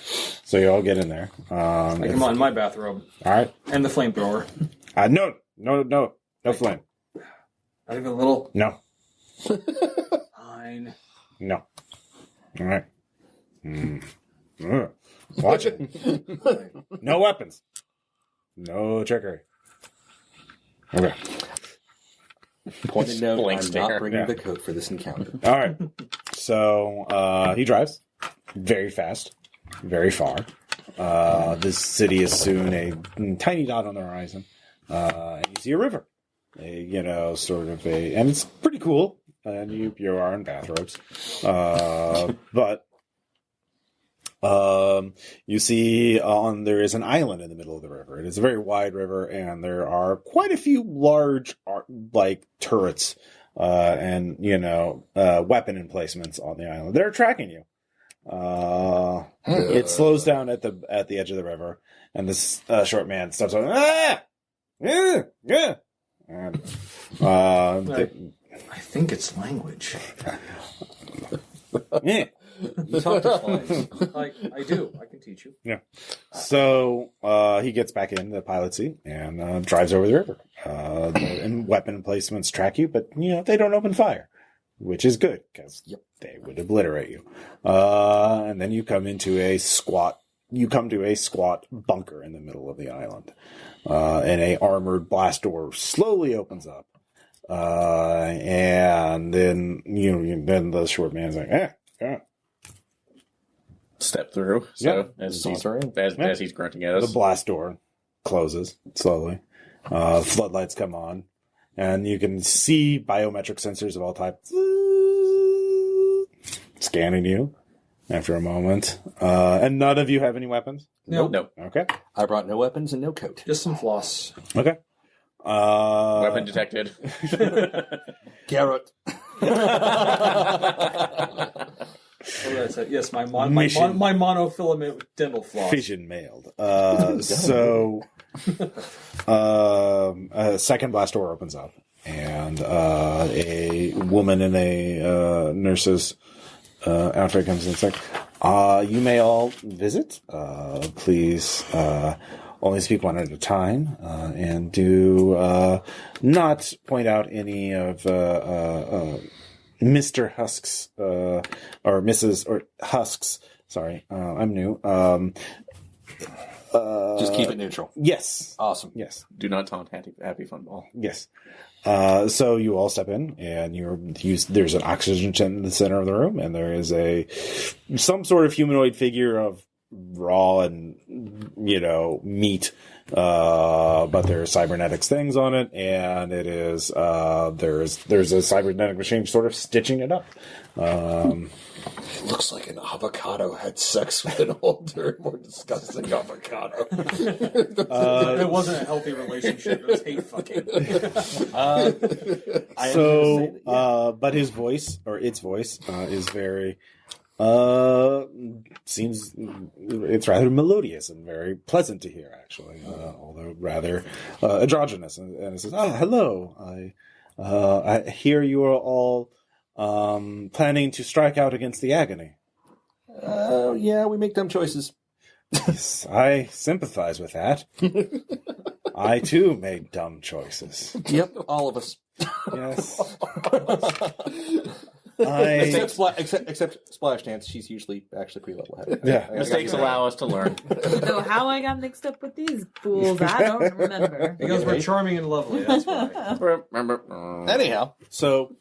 So you all get in there. Come on, my bathrobe. All right. And the flamethrower. No flame. Not even a little. No. Fine. No. All right. Watch it. No weapons. No trickery. Okay. Pointed note, Blank I'm stare. not bringing Yeah. the coat for this encounter. All right. So he drives very fast, very far. This city is soon a tiny dot on the horizon. And you see a river. And it's pretty cool. And you are in bathrobes. But you see there is an island in the middle of the river. It is a very wide river, and there are quite a few large turrets and weapon emplacements on the island. They're tracking you. It slows down at the edge of the river, and this short man stops on. And, I think it's language. yeah. You talk to flies. I do. I can teach you. Yeah. So he gets back in the pilot seat and drives over the river. And weapon emplacements track you, but they don't open fire, which is good because they would obliterate you. And then you come to a squat bunker in the middle of the island, and a armored blast door slowly opens up. And then then the short man's like, step through. So as he's grunting at us, the blast door closes slowly. Floodlights come on, and you can see biometric sensors of all types scanning you after a moment. And none of you have any weapons? No. Okay. I brought no weapons and no coat. Just some floss. Okay. Weapon detected. Garrett. Yes, my monofilament dental floss. Fission mailed. So a second blast door opens up, and a woman in a nurse's outfit comes in. It's like, you may all visit. Please only speak one at a time, and do not point out any of Mr. Husk's or Mrs. or Husk's. Sorry, I'm new. Just keep it neutral. Yes. Awesome. Yes. Do not taunt Happy Fun Ball. Yes. So you all step in, and there's an oxygen tent in the center of the room, and there is some sort of humanoid figure of raw and meat, but there are cybernetics things on it, and it is there's a cybernetic machine sort of stitching it up. It looks like an avocado had sex with an older, more disgusting avocado. It wasn't a healthy relationship. It was hate fucking. But his voice, or its voice, is very seems it's rather melodious and very pleasant to hear, actually, although rather androgynous. And it says, hello, I hear you are all planning to strike out against the agony. Yeah, we make dumb choices. Yes, I sympathize with that. I too made dumb choices. Yep, all of us. Yes. Except Splash Dance, she's usually actually pretty level headed. Yeah. Mistakes allow us to learn. So how I got mixed up with these fools, I don't remember. Because we're charming and lovely, that's why. Anyhow. So,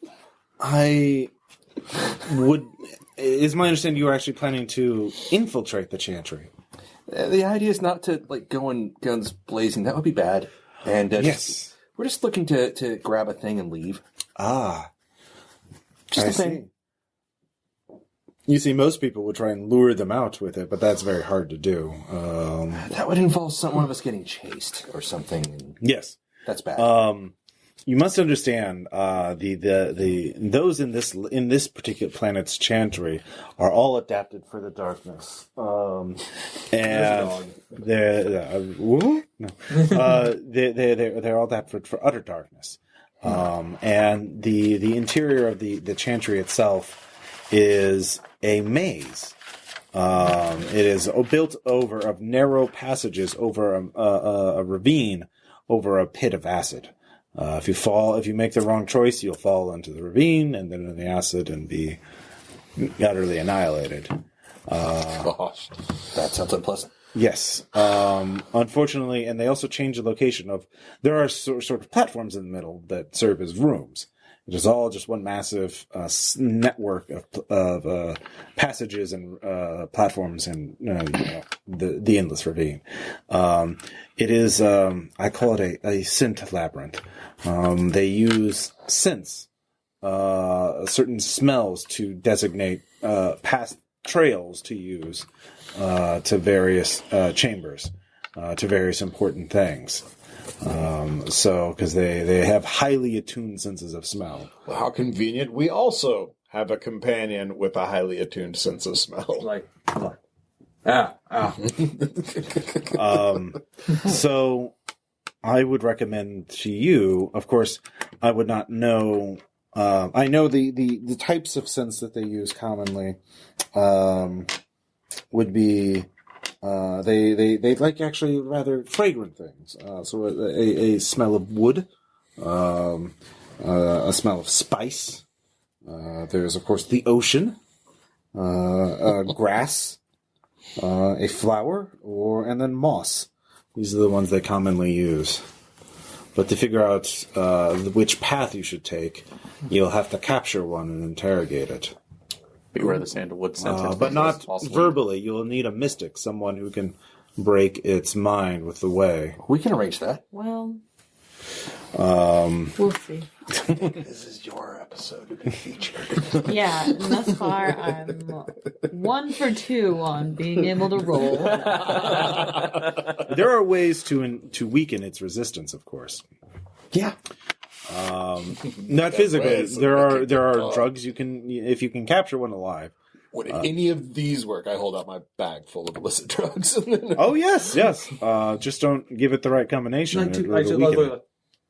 is my understanding you were actually planning to infiltrate the chantry? The idea is not to go in guns blazing. That would be bad. And yes. We're just looking to grab a thing and leave. Just a thing. You see, most people would try and lure them out with it, but that's very hard to do. That would involve one of us getting chased or something. Yes. That's bad. You must understand, those in this particular planet's chantry are all adapted for the darkness. And they're all adapted for utter darkness. And the interior of the chantry itself is a maze. It is built of narrow passages over a ravine, over a pit of acid. If you make the wrong choice, you'll fall into the ravine and then in the acid and be utterly annihilated. Gosh, that sounds unpleasant. Yes. Unfortunately, and they also change the location there are sort of platforms in the middle that serve as rooms. It is all just one massive network of passages and platforms and the endless ravine. It is I call it a scent labyrinth. They use scents, certain smells to designate past trails to use to various chambers, to various important things. Because they have highly attuned senses of smell. Well, how convenient. We also have a companion with a highly attuned sense of smell. So I would recommend to you, of course, I would not know. I know the types of scents that they use commonly would be they like actually rather fragrant things. So a smell of wood, a smell of spice. There's of course the ocean, grass, a flower, and then moss. These are the ones they commonly use. But to figure out which path you should take, you'll have to capture one and interrogate it. Beware the sandalwood scent. But not verbally. You'll need a mystic, someone who can break its mind with the way. We can arrange that. Well, we'll see. This is your episode to be featured. Yeah, and thus far I'm 1 for 2 on being able to roll. There are ways to weaken its resistance, of course. Yeah. Not physically. There are drugs you can, if you can capture one alive. Would any of these work? I hold out my bag full of illicit drugs. Oh yes. Just don't give it the right combination.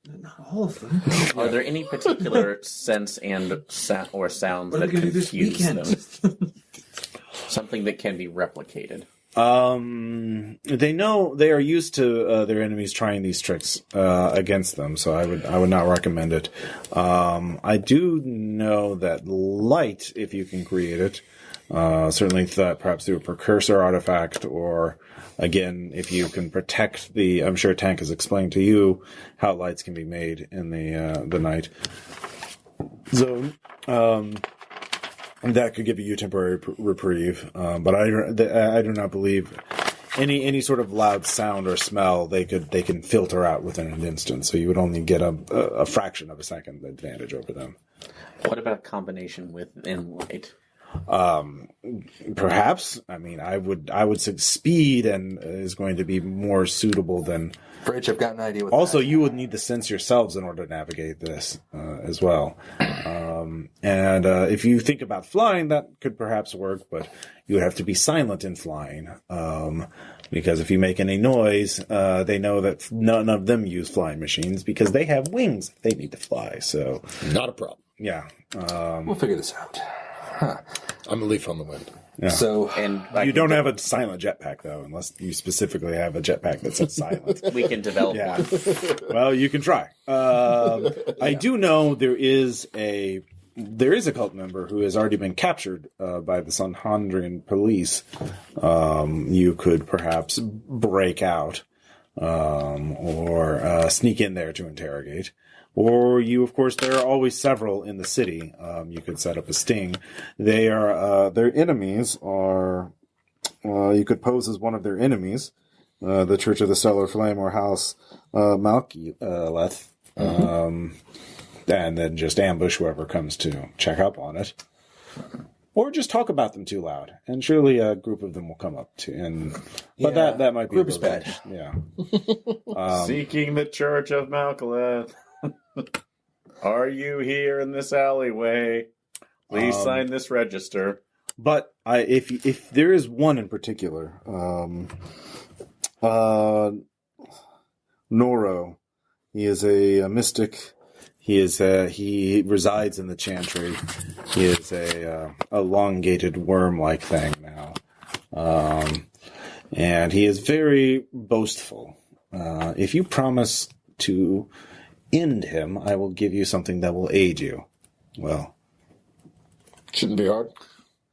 Not all of them. Are there any particular scents and sounds that confuse them? Something that can be replicated. They know they are used to their enemies trying these tricks against them, so I would not recommend it. I do know that light, if you can create it, certainly perhaps through a precursor artifact, or again, if you can protect I'm sure Tank has explained to you how lights can be made in the night zone. That could give you a temporary reprieve, but I do not believe any sort of loud sound or smell they can filter out within an instant. So you would only get a fraction of a second advantage over them. What about combination with light? Perhaps. I mean, I would say speed and is going to be more suitable than. Fridge, I've got an idea. Also, you would need the sense yourselves in order to navigate this as well. And if you think about flying, that could perhaps work, but you would have to be silent in flying. Because if you make any noise, they know that none of them use flying machines because they have wings they need to fly. So not a problem. Yeah. We'll figure this out. Huh. I'm a leaf on the wind. Yeah. So, and you don't have a silent jetpack, though, unless you specifically have a jetpack that says silent. We can develop one. Well, you can try. I do know there is a cult member who has already been captured by the Sanhedrin police. You could perhaps break out or sneak in there to interrogate. Or you, of course, there are always several in the city. You could set up a sting. They are their enemies are. You could pose as one of their enemies, the Church of the Stellar Flame or House Malkileth, and then just ambush whoever comes to check up on it. Or just talk about them too loud, and surely a group of them will come up to. But that might be group is bad. Yeah. Seeking the Church of Malkileth. Are you here in this alleyway? Please sign this register. But if there is one in particular, Noro, he is a mystic. He resides in the Chantry. He is a elongated worm-like thing now, and he is very boastful. If you promise to end him, I will give you something that will aid you. Well, shouldn't be hard.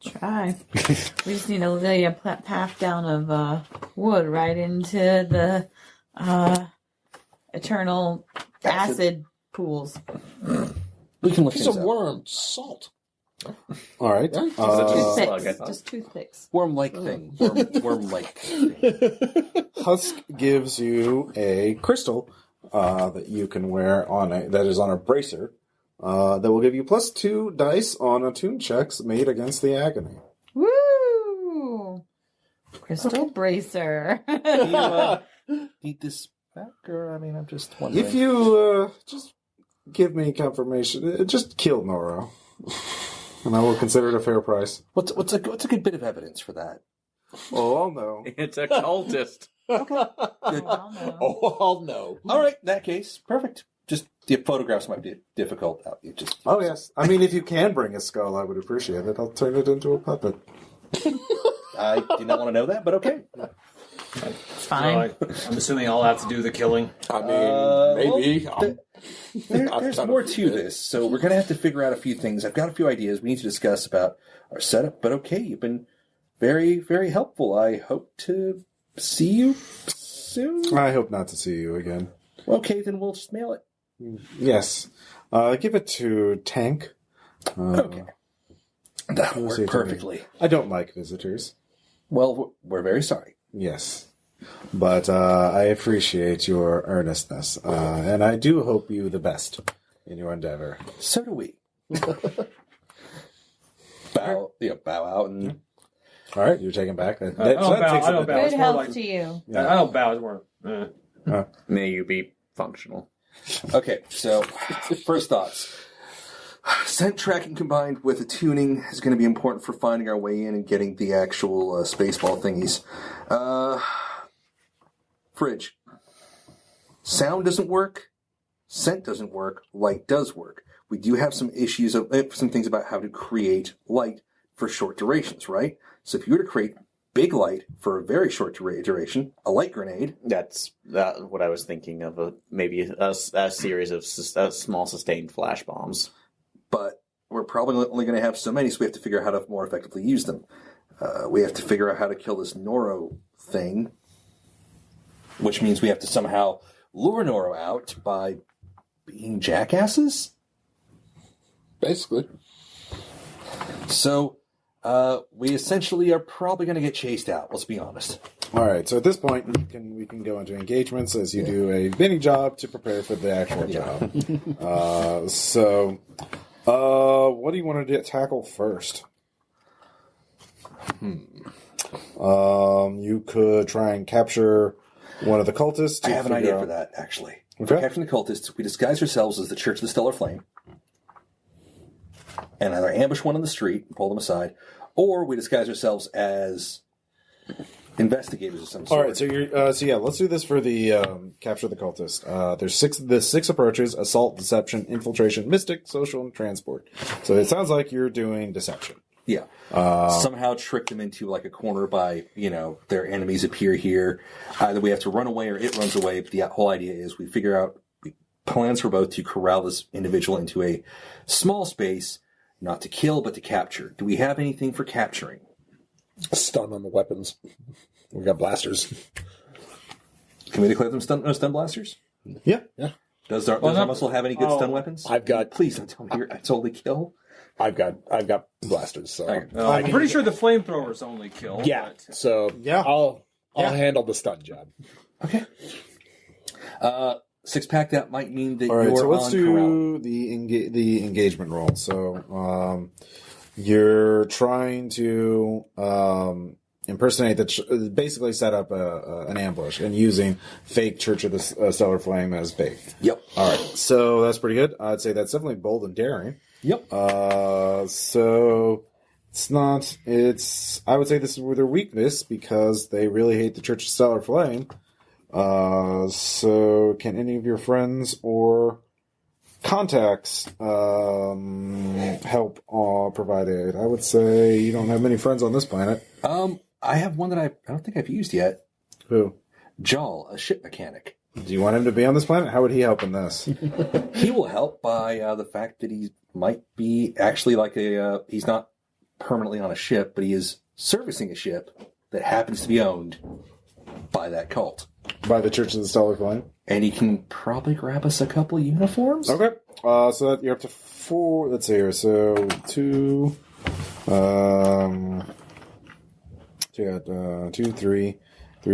Try. We just need to lay a path down of wood right into the eternal acid pools. We can look He's things a up. worm. Salt. All right. Just toothpicks. Worm-like thing. Worm-like thing. Husk gives you a crystal that you can wear that is on a bracer. That will give you +2 dice on attune checks made against the agony. Woo! Crystal bracer. Need this back? Or, I mean, I'm just wondering. If you just give me confirmation, just kill Noro. And I will consider it a fair price. What's a good bit of evidence for that? Oh, I'll know. It's a cultist. Good. Oh, I'll know. All right, in that case, perfect. Just the photographs might be difficult. Oh, yes. I mean, if you can bring a skull, I would appreciate it. I'll turn it into a puppet. I did not want to know that, but okay. It's fine. So I'm assuming I'll have to do the killing. I mean, maybe. There's more to this, so we're going to have to figure out a few things. I've got a few ideas we need to discuss about our setup, but okay, you've been very, very helpful. I hope to see you soon. I hope not to see you again. Okay, then we'll just mail it. Yes. Give it to Tank. Okay. That'll we'll work perfectly. I don't like visitors. Well, we're very sorry. Yes. But I appreciate your earnestness. And I do hope you the best in your endeavor. So do we. bow out and... All right, you're taking back. I don't bow. Good It's more health like, to you. I don't bow. It's more. May you be functional. Okay, so first thoughts. Scent tracking combined with attuning is going to be important for finding our way in and getting the actual spaceball thingies. Fridge. Sound doesn't work. Scent doesn't work. Light does work. We do have some issues of some things about how to create light for short durations, right? So if you were to create big light for a very short duration, a light grenade. That's what I was thinking of. Maybe a series of small sustained flash bombs. But we're probably only going to have so many, so we have to figure out how to more effectively use them. We have to figure out how to kill this Noro thing, which means we have to somehow lure Noro out by being jackasses? Basically. So, we essentially are probably going to get chased out, let's be honest. All right, so at this point, we can go into engagements as you do a mini job to prepare for the actual job. What do you want to tackle first? You could try and capture one of the cultists. I have an idea for that, actually. Okay. For capturing the cultists, we disguise ourselves as the Church of the Stellar Flame, and either ambush one on the street and pull them aside, or we disguise ourselves as investigators of some sort. All right, so let's do this for the capture the cultist. There's six approaches: assault, deception, infiltration, mystic, social, and transport. So it sounds like you're doing deception. Yeah. Somehow trick them into like a corner by, their enemies appear here. Either we have to run away or it runs away. But the whole idea is we figure out plans for both to corral this individual into a small space, not to kill, but to capture. Do we have anything for capturing? Stun on the weapons. We got blasters. Can we declare them stun blasters? Yeah. Does our muscle have any good stun weapons? I've got. Please don't tell me you're totally kill. I've got blasters. So I'm pretty sure the flamethrowers only kill. yeah. But... So yeah, I'll handle the stun job. Okay. 6-pack. That might mean that all right, you're so let's on do corral. the engagement roll. So you're trying to impersonate basically set up an ambush and using fake Church of the Stellar Flame as bait. Yep. All right, so that's pretty good. I'd say that's definitely bold and daring. Yep. So I would say this is their weakness because they really hate the Church of Stellar Flame. So can any of your friends or contacts help provide aid? I would say you don't have many friends on this planet. I have one that I don't think I've used yet. Who? Jal, a ship mechanic. Do you want him to be on this planet? How would he help in this? He will help by the fact that he might be actually like he's not permanently on a ship, but he is servicing a ship that happens to be owned by that cult. By the Church of the Stellar Flame? And he can probably grab us a couple uniforms. Okay. So that you're up to 4. Let's see here. So 2. So you got 2, 3,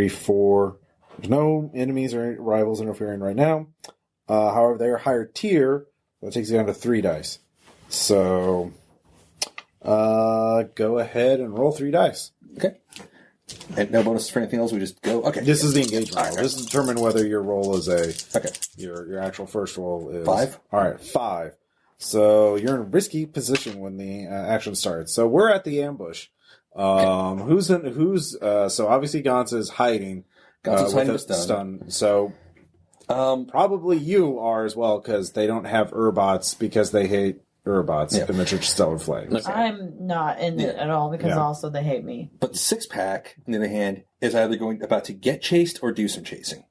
4. There's no enemies or rivals interfering right now. However, they are higher tier. That takes you down to 3 dice. So go ahead and roll 3 dice. Okay. And no bonus for anything else. We just go. Okay. This is the engagement roll. This is determine whether your roll is Okay. Your actual first roll is 5. All right, 5. So you're in a risky position when the action starts. So we're at the ambush. So obviously Gaunt's is hiding. Gaunt's is hiding with with a stun. So probably you are as well because they don't have Urbots because they hate Urbots in the Stellar Flag. Okay. I'm not in it at all because also they hate me. But Six Pack, on the other hand, is either about to get chased or do some chasing.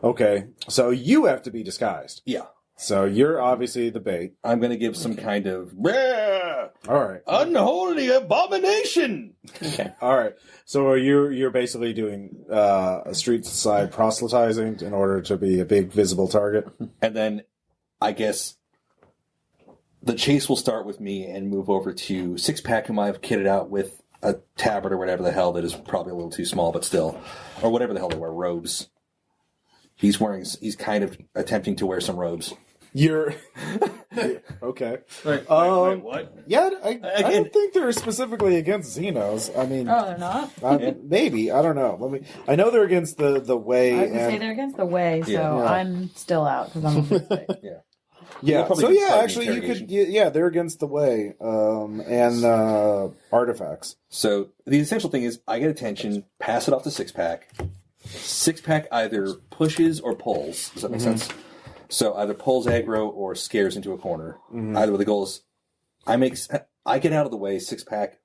Okay, so you have to be disguised. Yeah. So you're obviously the bait. I'm going to give some kind of all right, unholy abomination. Okay. All right. So you're basically doing a street side proselytizing in order to be a big visible target. And then I guess the chase will start with me and move over to Six Pack, whom I've kitted out with a tabard or whatever the hell that is probably a little too small, but still, or whatever the hell they wear, robes. He's kind of attempting to wear some robes. You're okay. Wait, what? Yeah, I don't think they're specifically against Xenos. I mean, they're not. Maybe I don't know. I know they're against the way. I was gonna say they're against the way, so I'm still out because I'm a mistake. Yeah. So actually, you could. Yeah, they're against the way and artifacts. So the essential thing is, I get attention, pass it off to Six Pack. Six Pack either pushes or pulls. Does that make sense? So either pulls aggro or scares into a corner. Either way, the goal is I get out of the way, Six Pack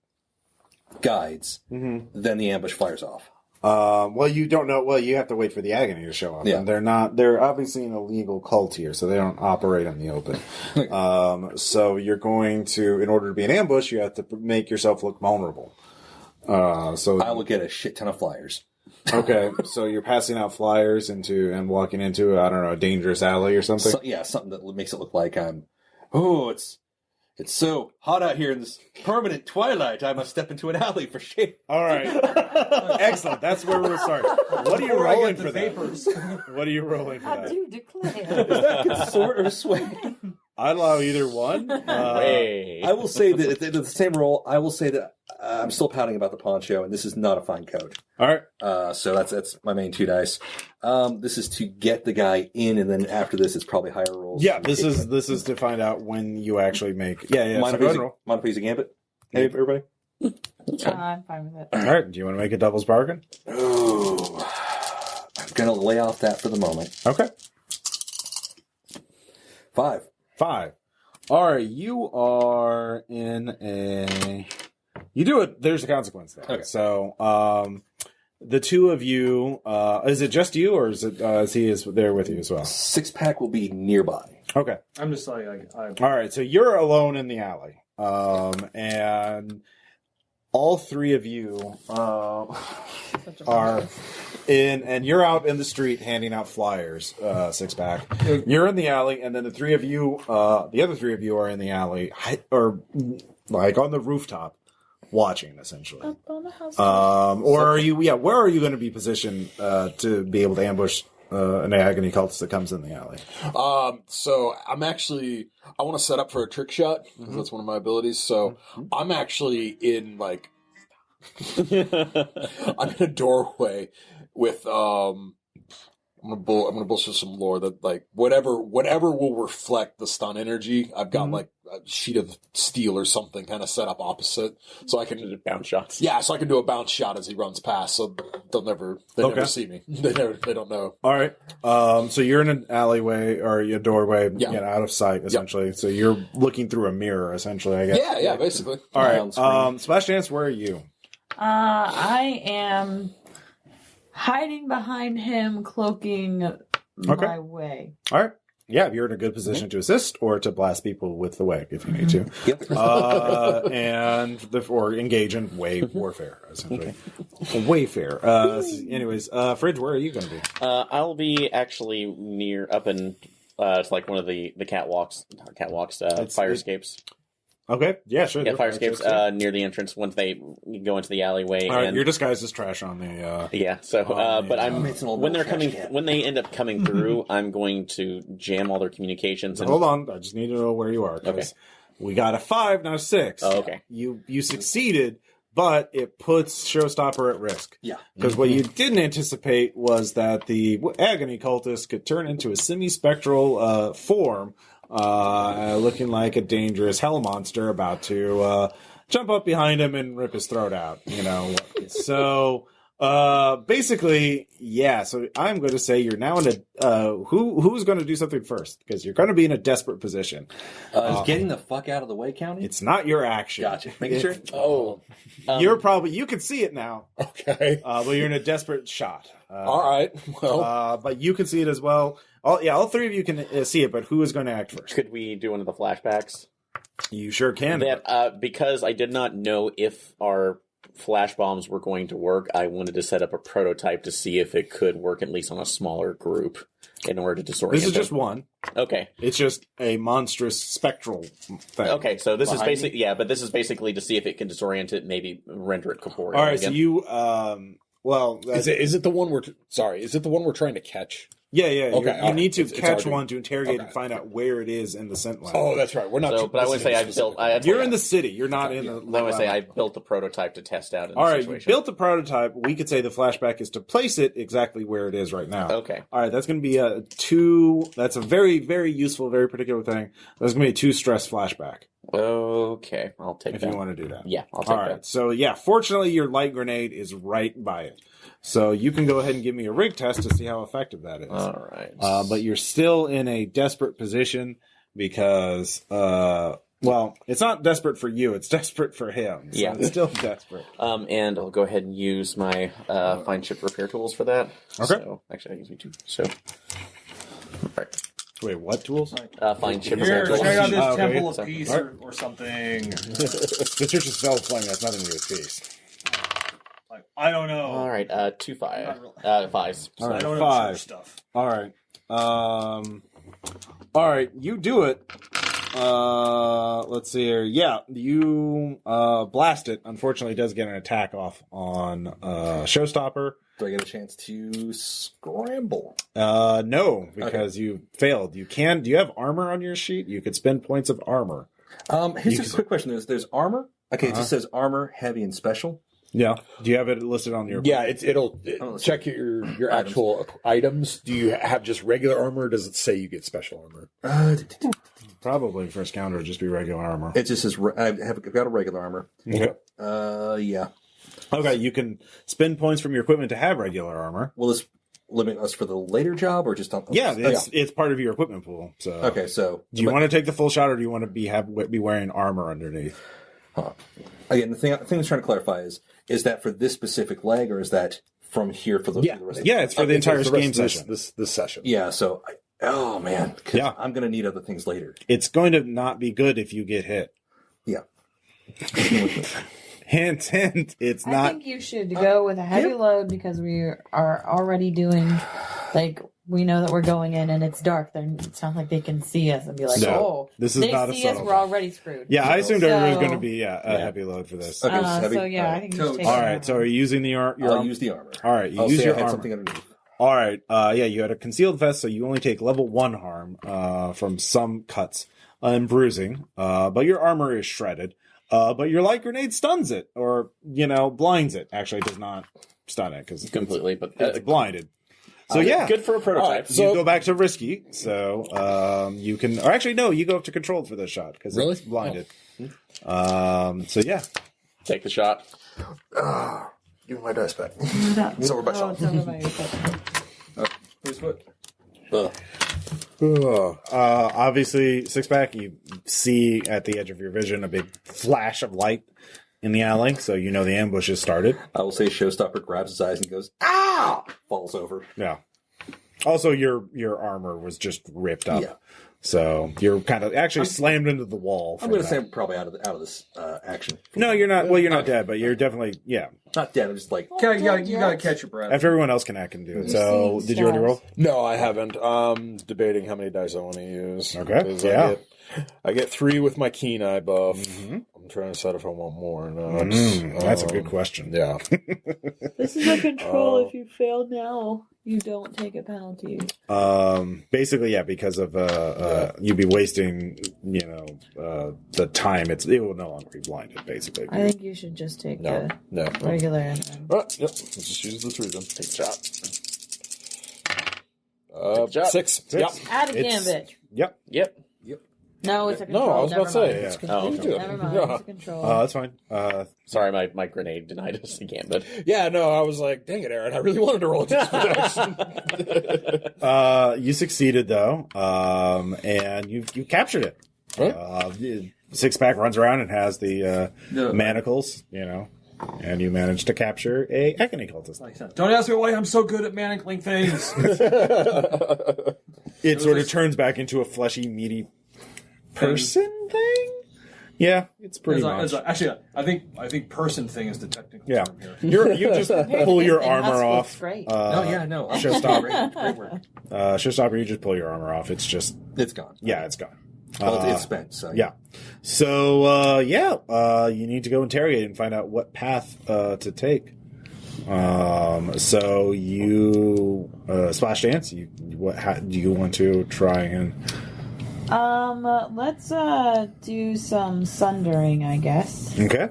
guides, then the ambush fires off. Well, you don't know. Well, you have to wait for the agony to show up. Yeah. And they're obviously an illegal cult here, so they don't operate in the open. So you're going to, in order to be an ambush, you have to make yourself look vulnerable. So I will get a shit ton of flyers. Okay, so you're passing out flyers and walking into, I don't know, a dangerous alley or something? Something that makes it look like it's so hot out here in this permanent twilight, I must step into an alley for shade. All right. Excellent. That's where we'll start. What are you rolling for that? What are you rolling for that? I do declare. Is that consort or sway? I'd allow either one. I will say that at the same roll, I will say that I'm still pouting about the poncho, and this is not a fine coat. All right. So that's my main 2 dice. This is to get the guy in, and then after this, it's probably higher rolls. Yeah, this is to find out when you actually make. Yeah. Mind if I use a gambit? Hey, everybody. I'm fine with it. All right. Do you want to make a devil's bargain? Ooh, I'm gonna lay off that for the moment. Okay. 5. All right. You are in a. You do it. There's a consequence there. Okay. So, the two of you, is it just you, or is he there with you as well? Six Pack will be nearby. Okay. I'm just like, all right. So you're alone in the alley, and all 3 of you are in, and you're out in the street handing out flyers. Six Pack. You're in the alley, and then the 3 of you, the other 3 of you, are in the alley, or like on the rooftop. Watching, essentially. Up on the house. Or are you, where are you going to be positioned to be able to ambush an agony cultist that comes in the alley? So I want to set up for a trick shot, because that's one of my abilities. So I'm actually in, like, I'm in a doorway with, I'm gonna bullshit some lore that, like, whatever will reflect the stun energy. I've got like a sheet of steel or something kind of set up opposite, so I can do bounce shots. Yeah, so I can do a bounce shot as he runs past, so they'll never see me. They don't know. All right. So you're in an alleyway or a doorway, out of sight essentially. Yep. So you're looking through a mirror essentially, I guess. Yeah, basically. All right. Splash Dance, where are you? I am hiding behind him, cloaking my way. All right. Yeah, you're in a good position to assist or to blast people with the wag if you need to. Yep. Or engage in wave warfare, essentially. Wayfare. Anyways, Fridge, where are you going to be? I'll be actually near up in it's like one of the catwalks, fire escapes. Okay, yeah, sure. Yeah, fire escapes near the entrance once they go into the alleyway. All right, your disguise is trash on the. Yeah, so but when they end up coming through, I'm going to jam all their communications. And hold on, I just need to know where you are. Okay, we got a 5, not a 6. Oh, okay. You succeeded, but it puts Showstopper at risk. Yeah. Because what you didn't anticipate was that the agony cultist could turn into a semi-spectral form, looking like a dangerous hell monster about to jump up behind him and rip his throat out. So basically, yeah. So I'm going to say you're now in a who's going to do something first, because you're going to be in a desperate position. Is getting the fuck out of the way counting? It's not your action. Gotcha. Making sure. Oh, You're probably you can see it now. okay. But you're in a desperate shot. All right. Well, But you can see it as well. All three of you can see it. But who is going to act first? Could we do one of the flashbacks? You sure can. That because I did not know if our flash bombs were going to work, I wanted to set up a prototype to see if it could work at least on a smaller group in order to disorient. This is just one. Okay. It's just a monstrous spectral thing. Okay, so this is basically but this is basically to see if it can disorient it, maybe render it corporeal. All right, again. so you is it the one is it the one we're trying to catch? Yeah. Okay, You need to it's catch RD. one to interrogate Okay. and find out where it is in the scent line. Oh, that's right. We're not. So, but I would say You're in the city. You're not in the. I would say I built the prototype to test out in All the right, you situation. built the prototype. We could say the flashback is to place it exactly where it is right now. Okay. All right, that's going to be a 2. That's a very, very useful, very particular thing. That's going to be a 2 stress flashback Okay, I'll take if that. you want to do that. Yeah, I'll take All right, that. so yeah, fortunately your light grenade is right by it. So you can go ahead and give me a rig test to see how effective that is. All right. But you're still in a desperate position because, it's not desperate for you. It's desperate for him. So Yeah. it's still desperate. And I'll go ahead and use my fine chip repair tools for that. Okay. So, actually, I use me 2. So, all right. Wait, what tools? Fine chip Here, repair tools. check out this okay. Temple of So- Peace or something. It's just a spell flame. That's nothing to do with peace. Like, I don't know. All right, 2 5. Not 5s. All I right, don't know 5. church stuff. All right. All right, you do it. Let's see here. Yeah, you blast it. Unfortunately, it does get an attack off on Showstopper. Do I get a chance to scramble? No, because you failed. You can. Do you have armor on your sheet? You could spend points of armor. Here's a quick question. There's armor. Okay, it just says armor, heavy, and special. Yeah. Do you have it listed on your? Yeah, it'll check your actual items. Do you have just regular armor? Or does it say you get special armor? Probably first counter would just be regular armor. It just says I've got a regular armor. Okay. Yeah. Okay, you can spend points from your equipment to have regular armor. Will this limit us for the later job or just on? Yeah, it's part of your equipment pool. So Okay, so do you want to take the full shot, or do you want to be wearing armor underneath? Again, the thing I'm trying to clarify is that for this specific leg, or is that from here for the rest of Yeah, it's for the entire game session. This session. Yeah, so oh man, 'cause Yeah. I'm gonna need other things later. It's going to not be good if you get hit. Yeah. Hint, hint. It's I not. think you should go with a heavy load because we are already doing, we know that we're going in and it's dark. Then it's not like they can see us and be like, No, oh, this is they not a see us, subtle we're already screwed. Yeah, I assumed everybody was going to So- be a heavy load for this. Okay, it's heavy. So yeah, I think you should take All it right, out. so are you using your I'll armor? use the armor. All right, you I'll use say your I had armor. something underneath. All right, you had a concealed vest, so you only take level 1 harm from some cuts and bruising, but your armor is shredded. But your light grenade stuns it, or blinds it. Actually, it does not stun it because Completely, but it's blinded. So yeah, good for a prototype. you go back to risky. So you can, or actually no, you go up to controlled for this shot because Really? it's blinded. So yeah, Take the shot. Give me my dice back. It's over by it's over by yourself. Here's what. obviously 6-pack. You see at the edge of your vision a big flash of light in the alley, so you know the ambush has started. I will say Showstopper grabs his eyes and goes, "Ah!" Falls over. Yeah. Also, your armor was just ripped up. Yeah. So you're kind of actually slammed into the wall. I'm going to say I'm probably out of this action. No, you're not. Well, you're not dead, but you're definitely Not dead. I'm just like You gotta catch your breath. After everyone else can do it. So did you already roll? No, I haven't. Debating how many dice I want to use. Okay, 'Cause yeah. I get 3 with my keen eye buff. I'm trying to decide if I want more or not. That's a good question. Yeah. This is a control if you fail now. You don't take a penalty. Basically, yeah, because of you'd be wasting, the time. It will no longer be blinded. Basically, I think you should just take No. regular. And then... Yep. Let's just use the 3 then. Take a shot. Six. 6. Yep. Add a It's- gambit. Yep. Yep. No, it's a control. No, I was about to say. Never Yeah. mind. Oh, You okay. do it. Never mind. Yeah. It's a control. That's fine. Sorry, my grenade denied us the gambit. Yeah, no, I was like, dang it, Aaron. I really wanted to roll a d6. You succeeded though, and you captured it. Right. Six-pack runs around and has the manacles, and you managed to capture a agony cultist. Don't ask me why I'm so good at manacling things. It sort of turns back into a fleshy, meaty person thing. Yeah, it's pretty much. Actually, I think person thing is the technical Yeah, term here. you just pull your And armor Husk off. looks great. No. Showstopper. Great work. Showstopper, you just pull your armor off. It's just It's gone. yeah, it's gone. Well, it's spent. So Yeah. So you need to go interrogate and find out what path to take. So you Splash Dance. How do you want to try and? Let's do some sundering, I guess. Okay.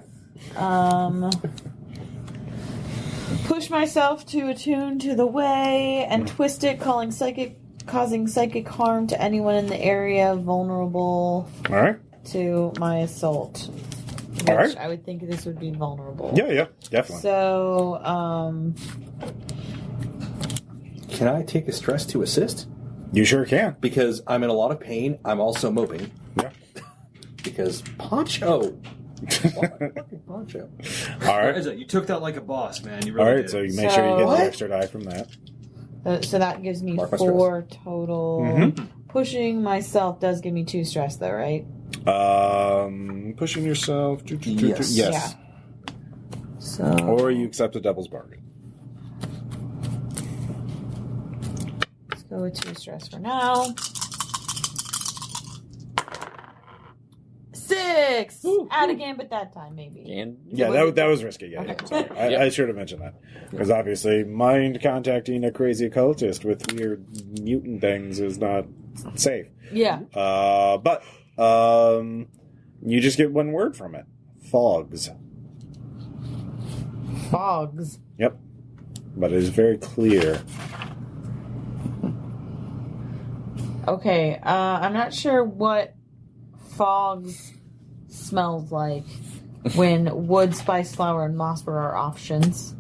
Push myself to attune to the way and twist it, causing psychic harm to anyone in the area vulnerable All right. to my assault. Which All right. I would think this would be vulnerable. Yeah, definitely. So, can I take a stress to assist? You sure can. Because I'm in a lot of pain. I'm also moping. Yeah. Because Poncho. Fucking Poncho. All right. You took that like a boss, man. You All really right. did. So you make sure you get What? the extra die from that. so that gives me Mark my 4 total. Mhm. Pushing myself does give me 2 stress, though, right? Pushing yourself. Yes. Yes. So, Or you accept a devil's bargain. let's go with 2 stress for now. 6! Add a gambit that time, maybe. And Yeah, that was risky. Yeah, sorry. I should have mentioned that. Because obviously, mind contacting a crazy occultist with weird mutant things is not safe. Yeah. But you just get one word from it. Fogs. Fogs. Yep. But it is very clear. Okay, I'm not sure what fogs smells like when wood, spice, flower, and moss were our options.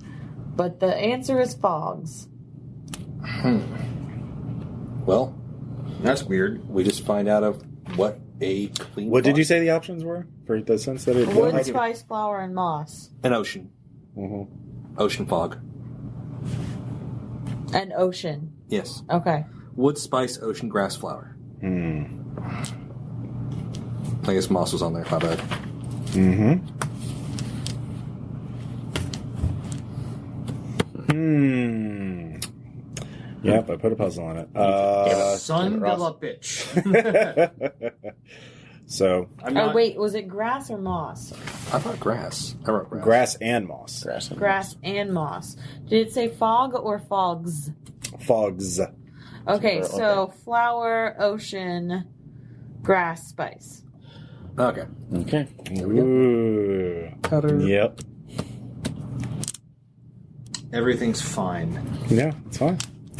But the answer is fogs. Well, That's weird. we just find out of what a clean. What did fog- you say the options were? For the sense that it Wood, was? spice, flower, and moss. An ocean. Mm-hmm. Ocean fog. An ocean. Yes. Okay. Wood, spice, ocean, grass, flower. Hmm. I guess moss was on there. My bad. Mm-hmm. Yep, I put a puzzle on it. Son of a bitch. So, I'm Oh, not, wait, was it grass or moss? I thought grass. I wrote grass. grass and moss. Grass and moss. Did it say fog or fogs? Fogs. Okay, Sure, so okay. flower, ocean, grass, spice. Okay. Okay. Ooh. Yep. everything's fine. Yeah, it's fine.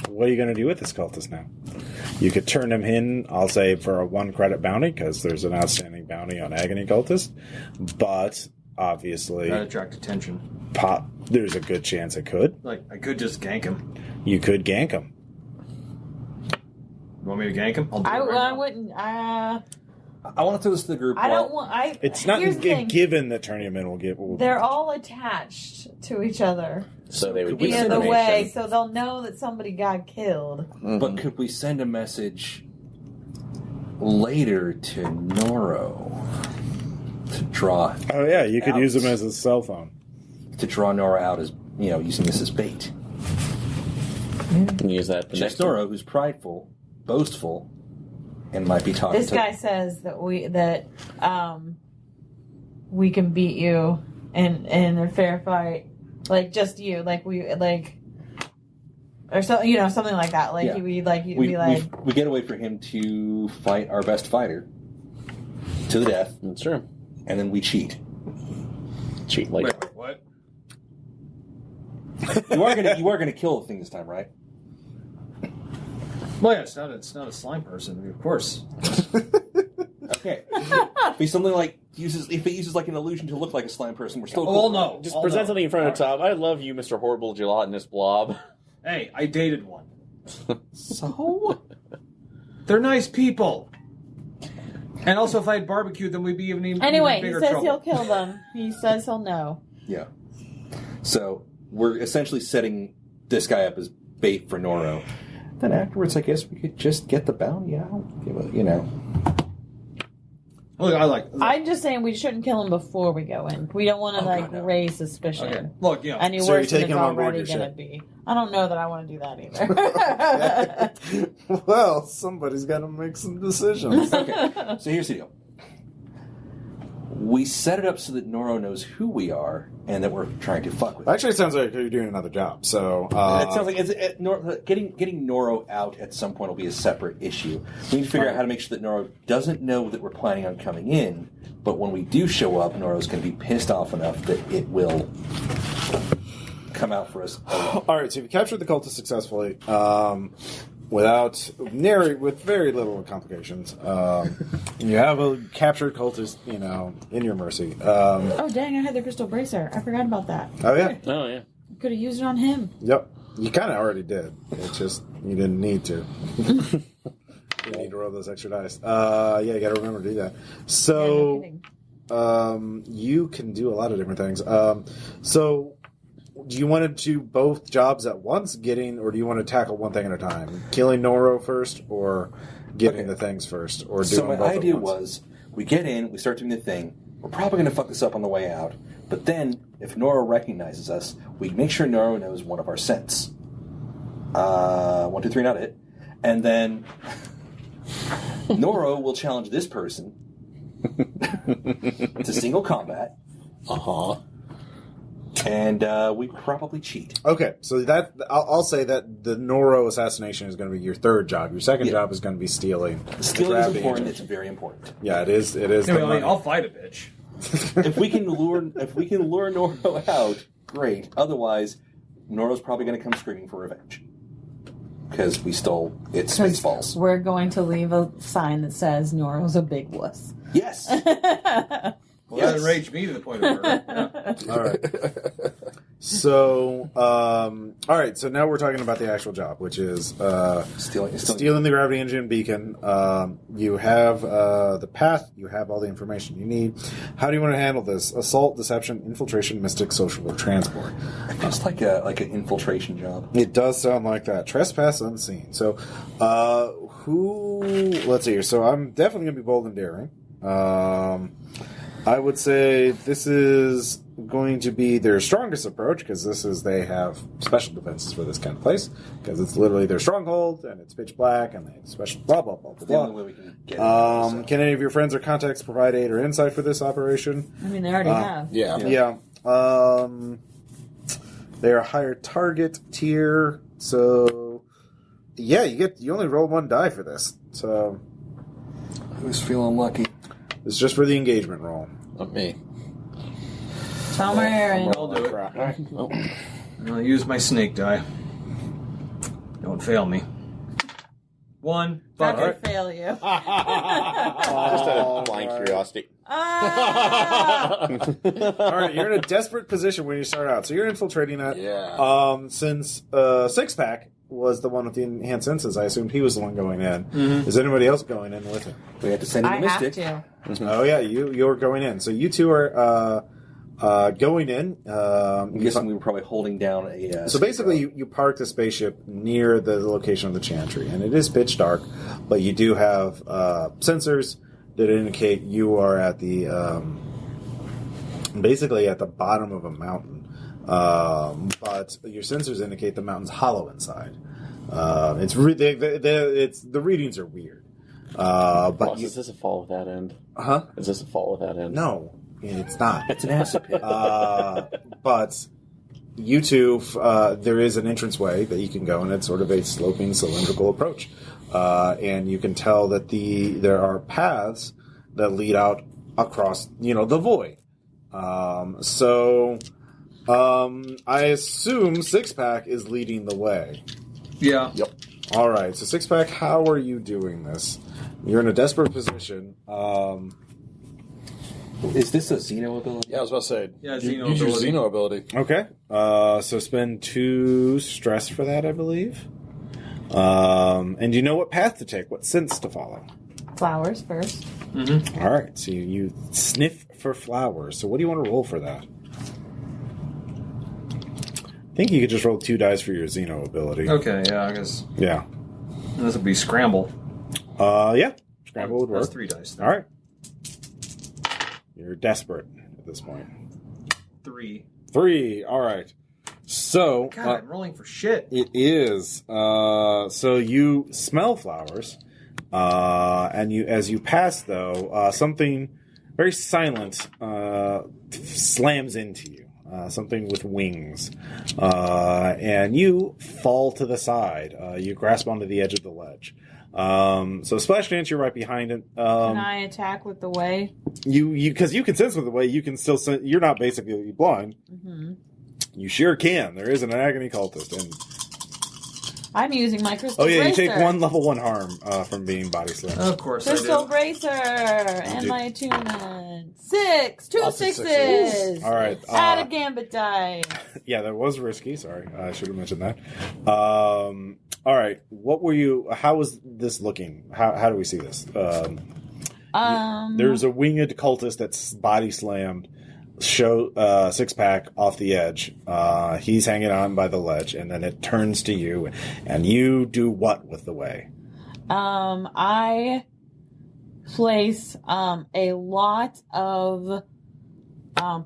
What are you going to do with this cultist now? You could turn him in, I'll say, for a 1 credit bounty, because there's an outstanding bounty on Agony Cultist. But, obviously, That attract attention. there's a good chance it could. Like, I could just gank him. You could gank him. You want me to gank him? I'll do it right I now. wouldn't. I want to throw this to the group. I don't want. It's not Here's the thing. given that turning him in will give. They're all attached to each other So they would We give in the information. way, so they'll know that somebody got killed. But could we send a message later to Noro to draw? Oh yeah, you could out- use him as a cell phone. to draw Noro out as using this as bait. And use that the Just next Noro, who's prideful, boastful, and might be talking This to. guy says that we can beat you in a fair fight, like just you, like we like. or so, something like that. Like Yeah. you'd be like, we get a way for him to fight our best fighter to the death, That's true. and then we cheat. Cheat like Wait, what? You are gonna kill the thing this time, right? Well, yeah, it's not a slime person, of course. Okay. If he's something like if it uses like an illusion to look like a slime person, we're still cool. Oh no! just Oh, present no. something in front of Tom. I love you, Mr. Horrible Gelatinous Blob. Hey, I dated one. So They're nice people. And also, if I had barbecued them, we'd be even anyway, he bigger says trouble. he'll kill them. He says he'll know. yeah. So we're essentially setting this guy up as bait for Noro. Then afterwards, I guess we could just get the bounty out. Give it, Look, I'm just saying we shouldn't kill him before we go in. We don't want to God, no. raise suspicion. Okay. Look, Any So you're worse than taking it's him on board already your going to ship. be. I don't know that I want to do that either. Well, somebody's got to make some decisions. Okay. So here's the deal. We set it up so that Noro knows who we are and that we're trying to fuck with him. Actually, it sounds like you're doing another job. So It sounds like getting Noro out at some point will be a separate issue. We need to figure out how to make sure that Noro doesn't know that we're planning on coming in, but when we do show up, Noro's going to be pissed off enough that it will come out for us. all right. So if you captured the cultist successfully, with very little complications, you have a captured cultist, in your mercy. Oh, dang, I had the crystal bracer. I forgot about that. Oh yeah. Oh, yeah. Could have used it on him. Yep. You kind of already did. It's just you didn't need to. You need to roll those extra dice. Yeah, you got to remember to do that. So, you can do a lot of different things. So, do you want to do both jobs at once, or do you want to tackle one thing at a time? Killing Noro first, or getting the things first, or doing So my both at idea once? was, we get in, we start doing the thing, we're probably going to fuck this up on the way out, but then, if Noro recognizes us, we make sure Noro knows one of our scents. 1, 2, 3, not it. And then, Noro will challenge this person to single combat, Uh-huh. and we probably cheat. Okay, so that I'll say that the Noro assassination is going to be your third job. Your second job is going to be stealing. Stealing the is gravity important, engine. it's very important. Yeah, it is. It is. the money. I'll fight a bitch. If we can lure Noro out, great. Otherwise, Noro's probably going to come screaming for revenge. Because we stole its Spaceballs. We're going to leave a sign that says Noro's a big wuss. Yes! Well, that enraged me to the point of murder. Yeah. All right. So, all right. So now we're talking about the actual job, which is stealing the gravity engine beacon. You have the path. You have all the information you need. How do you want to handle this? Assault, deception, infiltration, mystic, social, or transport? It feels like an infiltration job. It does sound like that. Trespass unseen. So, let's see here. So I'm definitely going to be bold and daring. I would say this is going to be their strongest approach because they have special defenses for this kind of place because it's literally their stronghold and it's pitch black and they have special blah blah blah blah. The only way we can get it. Can any of your friends or contacts provide aid or insight for this operation? I mean, they already have. Yeah. Yeah. They're a higher target tier, so yeah, you only roll one die for this. So Who's feeling lucky? it's just for the engagement roll. Not me. Tom or Aaron? I'll do it. Oh. I'll use my snake die. Don't fail me. 1. How Fuck could it. fail you? Just out of blind curiosity. Ah! All right, you're in a desperate position when you start out, so you're infiltrating that. Yeah. Since Six Pack was the one with the enhanced senses, I assumed he was the one going in. Is anybody else going in with him? We have to send in I the have Mystic. to. Oh yeah, you're going in. So you two are going in. I'm guessing we were probably holding down a... So basically, you park the spaceship near the location of the chantry, and it is pitch dark, but you do have sensors that indicate you are at the basically at the bottom of a mountain. But your sensors indicate the mountain's hollow inside. The readings are weird. But Is this a fall without end? huh? Is this a fall without end? No, it's not. It's an acid pit. But you two, there is an entranceway that you can go, and it's sort of a sloping, cylindrical approach. And you can tell that there are paths that lead out across, the void. I assume Six-Pack is leading the way. Yeah. Yep. All right, so Six-Pack, how are you doing this? You're in a desperate position. Is this a Xeno ability? Yeah, I was about to say. Yeah, use Xeno your ability. Xeno ability. Okay. So spend 2 stress for that, I believe. And you know what path to take, what sense to follow. Flowers first. Mm-hmm. All right, so you sniff for flowers. So what do you want to roll for that? I think you could just roll 2 dice for your Xeno ability. Okay, yeah, I guess Yeah. this would be scramble. Yeah. Scramble would work. That's 3 dice. Then. All right. You're desperate at this point. 3. 3. All right. So God, I'm rolling for shit. it is. So you smell flowers, and as you pass, though, something very silent slams into you. Something with wings, and you fall to the side. You grasp onto the edge of the ledge. So Splash Dance, you're right behind it. Can I attack with the way? Because you can sense with the way, you can still sense. You're not basically blind. Mm-hmm. You sure can. There is an agony cultist, and I'm using my crystal you bracer. take 1 level 1 harm from being body slammed. Of course Crystal I do. bracer and do. my attunement. 6. 2 Lots of sixes. All right. Add a gambit die. Yeah, that was risky. Sorry, I should have mentioned that. All right, what were you? How was this looking? How do we see this? There's a winged cultist that's body slammed. Six-Pack off the edge. He's hanging on by the ledge, and then it turns to you, and you do what with the way? I place a lot of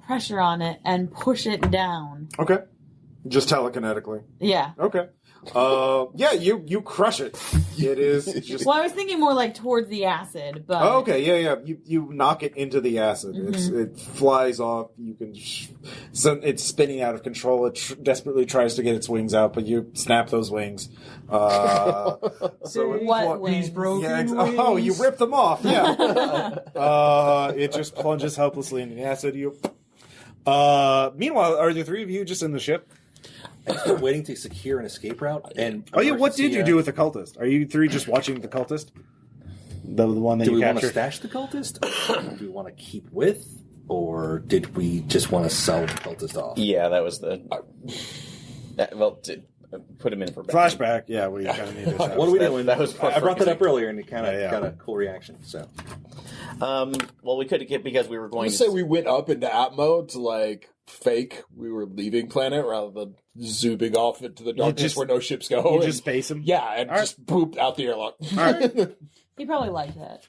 pressure on it and push it down. Okay, just telekinetically. Yeah. Okay. Yeah, you crush it. It is just. Well, I was thinking more like towards the acid, but Oh, okay, yeah. You knock it into the acid. It flies off. You can. It's spinning out of control. It desperately tries to get its wings out, but you snap those wings. So what wings? These broken Yeah, wings. oh, you ripped them off. Yeah. It just plunges helplessly into the acid. Meanwhile, are the 3 of you just in the ship? I'm still waiting to secure an escape route. And Oh yeah, what did you do with the cultist? Are you 3 just watching the cultist? The one that Do you we want to captured? stash the cultist? Do we want to keep with? Or did we just want to sell the cultist off? Yeah, that was the. Put him in for Flashback. Yeah, we kind of needed that. What are we That- doing? that was I brought that up earlier, and it kind of Yeah. got a cool reaction. So Well, we could get because we were I going would to say we went up into app mode to fake we were leaving planet rather than zooming off into the darkness just- where no ships go. You and- just space him. yeah, and All right. just booped out the airlock. All right. he probably liked that.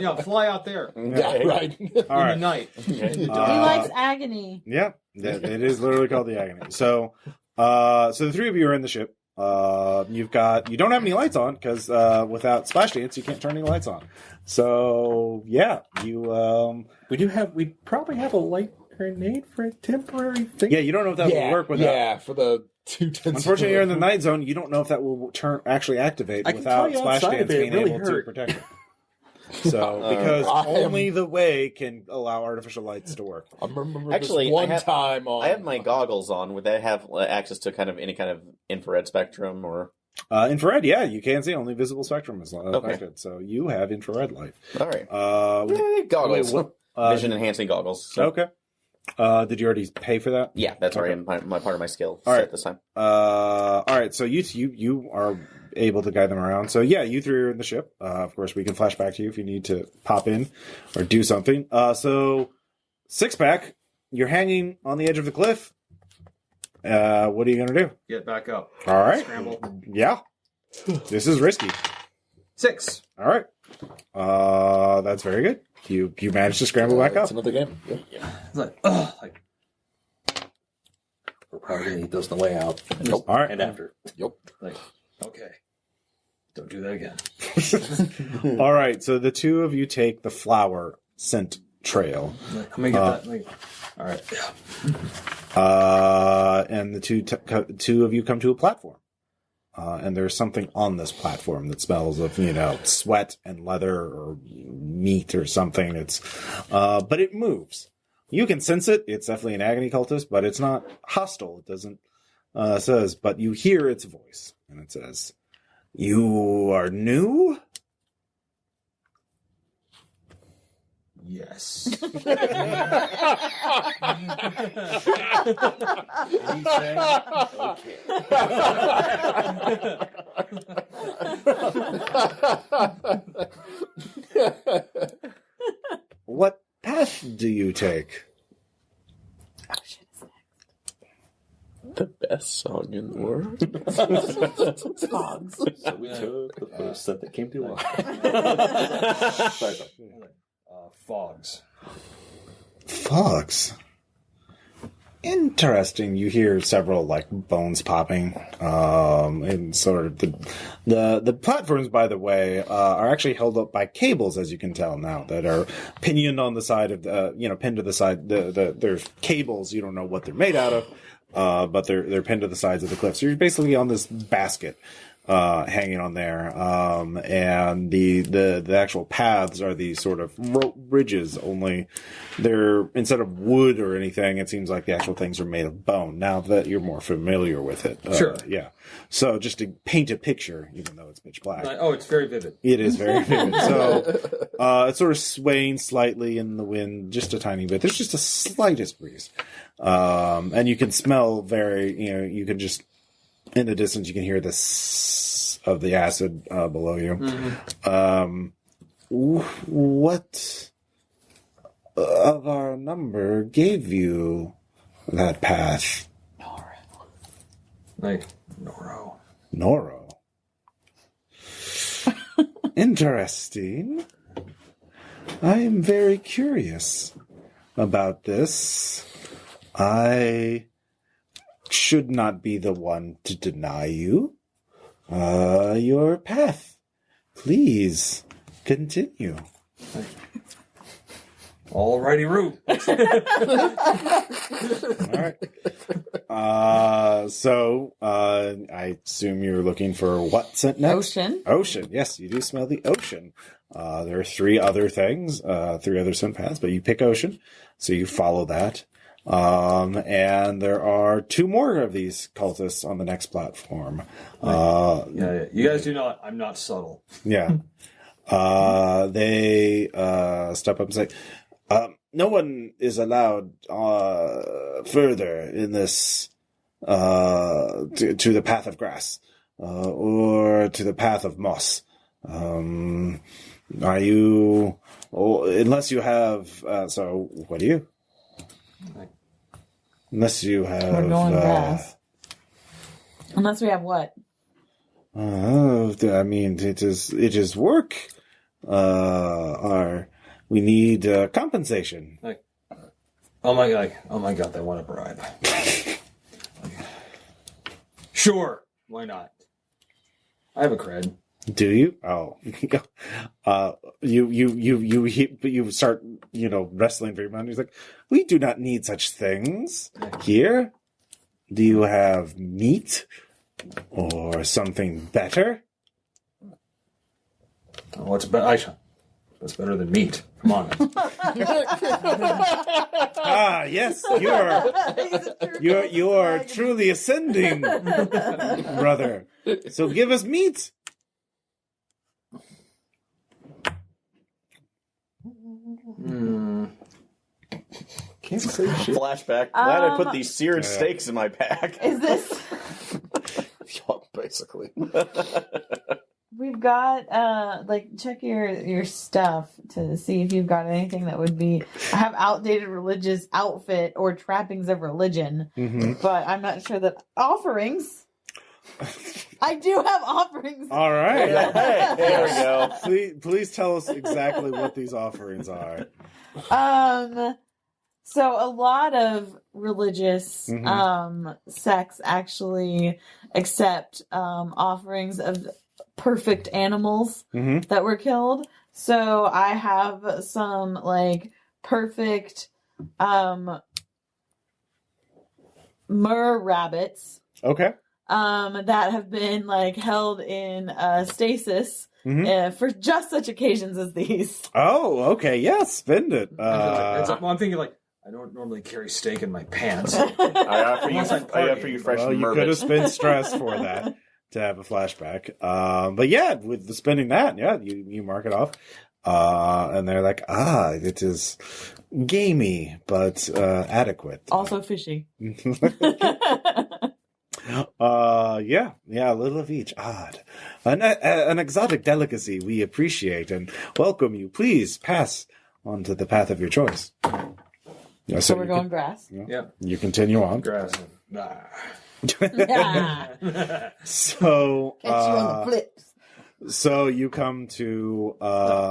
Yeah, fly out there Yeah, right. All in right. the night. He likes agony. Yeah, it is literally called the agony. So the 3 of you are in the ship. You don't have any lights on because without Splash Dance you can't turn any lights on. So yeah, we probably have a light grenade for a temporary thing. you don't know if that will work without. Yeah, for the 2 tenths. Unfortunately, you're in the night zone. You don't know if that will actually activate I can without tell you Splash outside Dance of it, it being really able to hurt. protect it. So, because only the way can allow artificial lights to work. I remember Actually, this one I have- time on. I have my goggles on. Would that have access to kind of any kind of infrared spectrum or? Infrared, yeah, you can see only visible spectrum is affected. So you have infrared light. All right, Yay, goggles, wait, vision enhancing goggles. So, Okay. Did you already pay for that? Yeah, that's Okay. already my part of my skill All set right. this time. All right. So you are able to guide them around. So yeah, you 3 are in the ship. Of course, we can flash back to you if you need to pop in or do something. So Six-Pack, you're hanging on the edge of the cliff. What are you gonna do? Get back up. All right. Scramble. Yeah. This is risky. 6. All right. That's very good. You managed to scramble back up. It's another game. Yeah. It's like, ugh, like We're probably going to eat those on the way out. Nope. All right. And after. like, okay, don't do that again. All right. So the 2 of you take the flower scent trail. Let me get that. All right. Yeah. And the two of you come to a platform. And there's something on this platform that smells of, sweat and leather or meat or something. But it moves. You can sense it. It's definitely an agony cultist, but it's not hostile. It doesn't, but you hear its voice and it says, "You are new?" Yes. What path do you take? The best song in the world. Fogs. So we took the first step that came to us. Fogs. Fogs. Interesting. You hear several bones popping, and sort of the platforms. By the way, are actually held up by cables, as you can tell now, that are pinioned on the side of pinned to the side. There's cables. You don't know what they're made out of, but they're pinned to the sides of the cliff. So you're basically on this basket. Hanging on there, and the actual paths are these sort of rope bridges. Only they're instead of wood or anything, it seems like the actual things are made of bone. Now that you're more familiar with it, Sure, yeah. So just to paint a picture, even though it's pitch black, it's very vivid. it is very vivid. So it's sort of swaying slightly in the wind, just a tiny bit. There's just the slightest breeze, and you can smell you can just. In the distance, you can hear the sss of the acid below you. Mm-hmm. What of our number gave you that path? Noro. Noro. Interesting. I am very curious about this. I should not be the one to deny you your path. Please continue. Alrighty, Roo. All right. So I assume you're looking for what scent next? Ocean. Ocean. Yes, you do smell the ocean. There are three other things, three other scent paths, but you pick ocean, so you follow that. And there are two more of these cultists on the next platform. Yeah. You guys do not. I'm not subtle. Yeah. They step up and say, "No one is allowed further in this to the path of grass or to the path of moss. Are you? Unless you have. So, what do you?" Unless you have... We're going grass. Unless we have what? I mean, it is work. We need compensation. Oh my god, they want a bribe. Sure, why not? I have a cred. Do you? Oh, you start, wrestling for your money. He's like, we do not need such things here. Do you have meat or something better? Oh, what's better? What's better than meat? Come on. Yes, you are truly ascending, brother. So give us meat. Can't say shit. Flashback. Glad I put these seared steaks in my pack. Is this? Basically. We've got check your stuff to see if you've got anything that would be. I have outdated religious outfit or trappings of religion, but I'm not sure that offerings. I do have offerings. All right. Hey, there we go. Please tell us exactly what these offerings are. So a lot of religious sects actually accept offerings of perfect animals that were killed. So I have some perfect mer rabbits Okay. that have been like held in stasis Mhm. for just such occasions as these. Oh, okay. Yeah, spend it. I'm thinking like, I don't normally carry steak in my pants. I offer you, Unless I'm I offer you fresh Well, you could have mermit. spent stress for that to have a flashback. But yeah, with the spending that, yeah, you mark it off. And they're like, it is gamey, but adequate. Also fishy. Yeah, a little of each. Odd. An exotic delicacy we appreciate and welcome you. Please pass on to the path of your choice. Yeah, So we're you going grass. Yeah. You continue on. Grass. Nah. Yeah. So, Catch you on the flips. so you come to,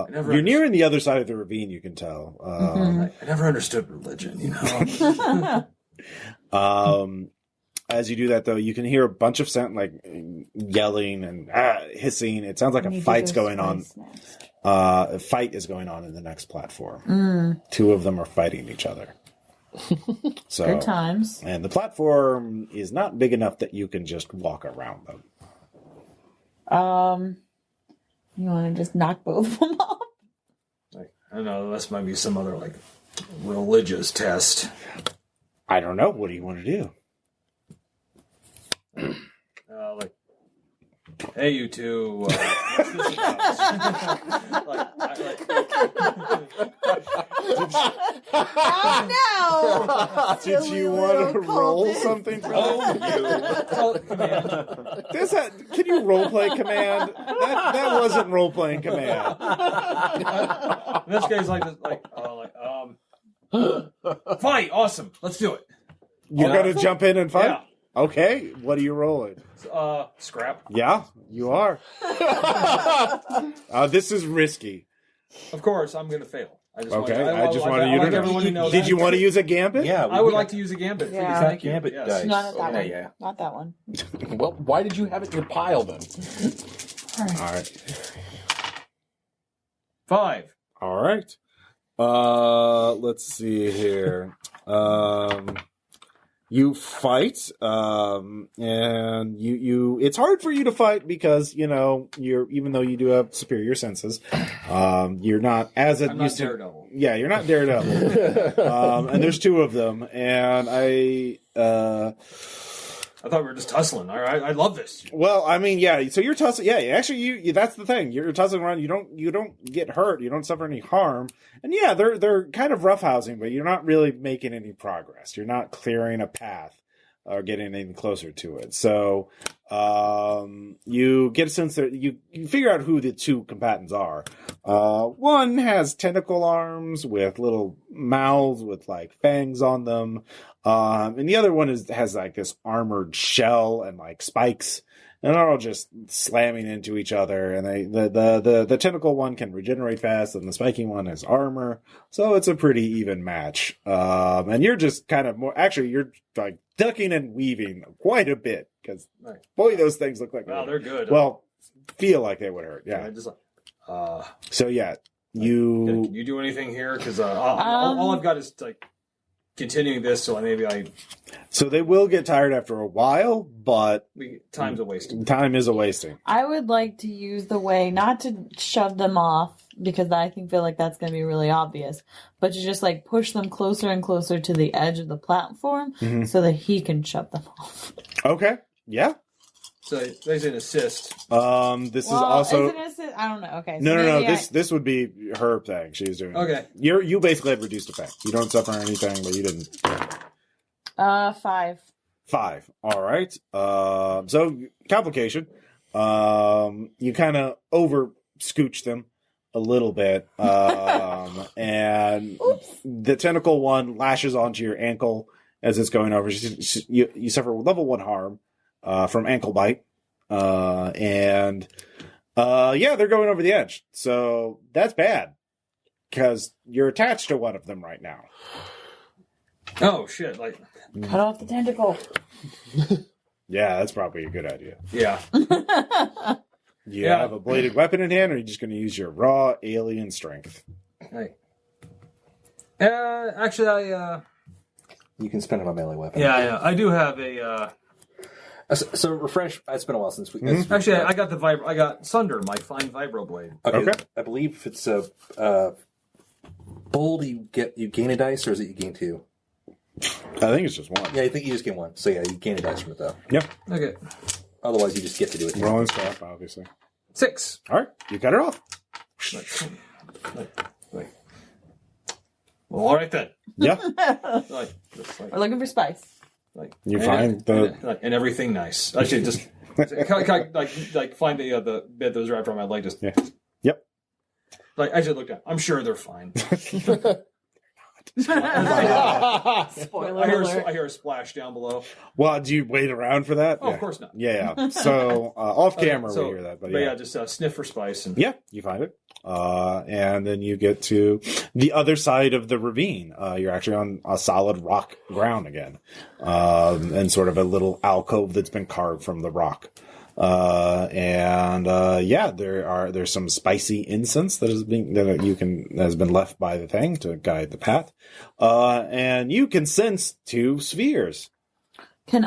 never you're nearing the other side of the ravine, you can tell. I never understood religion, you know. As you do that, though, you can hear a bunch of sound, like yelling and hissing. It sounds like a fight's going on. A fight is going on in the next platform. Two of them are fighting each other. So, Good times. and the platform is not big enough that you can just walk around them. You want to just knock both of them off? Like, I don't know, this might be some other like religious test. I don't know. What do you want to do? Like, hey, you two. What's this about? Oh no! Did you want to roll something for that? Command. Can you role play command? That wasn't role playing command. This guy's fight, awesome, let's do it. You're gonna jump in and fight? Yeah. Okay. What are you rolling? Scrap. Yeah, you are. This is risky. Of course, I'm gonna fail. I just Okay, want, I just wanted you to know. everyone to know. Did that. you want to use a gambit? Yeah, I would like to use a gambit. Yeah. Please. Thank you. Gambit Yes. dice. No, not that one. Yeah. Not that one. Well, why did you have it in your pile then? All right. 5. All right. Let's see here. You fight, and you. It's hard for you to fight because even though you do have superior senses, you're not as I'm not used to. Daredevil. Yeah, you're not Daredevil. And there's two of them, and I thought we were just tussling. All right, I love this. Well, I mean, yeah. So you're tussling. Yeah, actually, you that's the thing. You're tussling around. You don't get hurt. You don't suffer any harm. And yeah, they're kind of roughhousing, but you're not really making any progress. You're not clearing a path or getting any closer to it. So you get a sense that you figure out who the two combatants are. One has tentacle arms with little mouths with like fangs on them. And the other one has like this armored shell and like spikes, and they're all just slamming into each other. And the tentacle one can regenerate fast, and the spiking one has armor, so it's a pretty even match. And you're just kind of you're like ducking and weaving quite a bit because boy, those things look like Wow, they're good. Well, feel like they would hurt. Yeah. I just So yeah, can you do anything here? Because all I've got is like continuing this, so So they will get tired after a while, but time's a waste. time is a wasting. I would like to use the way not to shove them off because I feel like that's going to be really obvious, but to just like push them closer and closer to the edge of the platform so that he can shove them off. Okay. Yeah. So there's an assist. This is also Is it assist? I don't know. Okay. no. maybe This would be her thing. She's doing. Okay. You basically had reduced effect. You don't suffer anything, but you didn't. 5. 5. All right. So complication. You kind of over scooch them a little bit, and the tentacle one lashes onto your ankle as it's going over. You suffer level 1 harm. From ankle bite, and they're going over the edge. So that's bad because you're attached to one of them right now. Oh shit! Like Cut off the tentacle. Yeah, that's probably a good idea. yeah. You have a bladed weapon in hand, or are you just going to use your raw alien strength? Hey. Actually, You can spend it on melee weapon. Yeah. I do have a. So refresh. It's been a while since we. Actually, I got I got Sunder, my fine vibro blade. Okay. I believe if it's a bold, you gain a dice, or is it you gain 2? I think it's just one. Yeah, I think you just gain 1. So yeah, you gain a dice from it though. Yep. Okay. Otherwise, you just get to do it. Rolling scrap, obviously. 6. All right, you cut it off. Wait. Well, all right then. Yeah. We're looking for spice. You find and everything nice. Actually, just like find the bed that was wrapped around my leg. Just Yep. Like I just looked at. I'm sure they're fine. Spoiler alert. I hear a splash down below. Well, do you wait around for that? Oh, of course not. Yeah. So off camera we hear that, but yeah. Just sniff for spice and you find it, and then you get to the other side of the ravine. You're actually on a solid rock ground again, and sort of a little alcove that's been carved from the rock. There's some spicy incense that has been left by the thing to guide the path. And you can sense 2 spheres. Can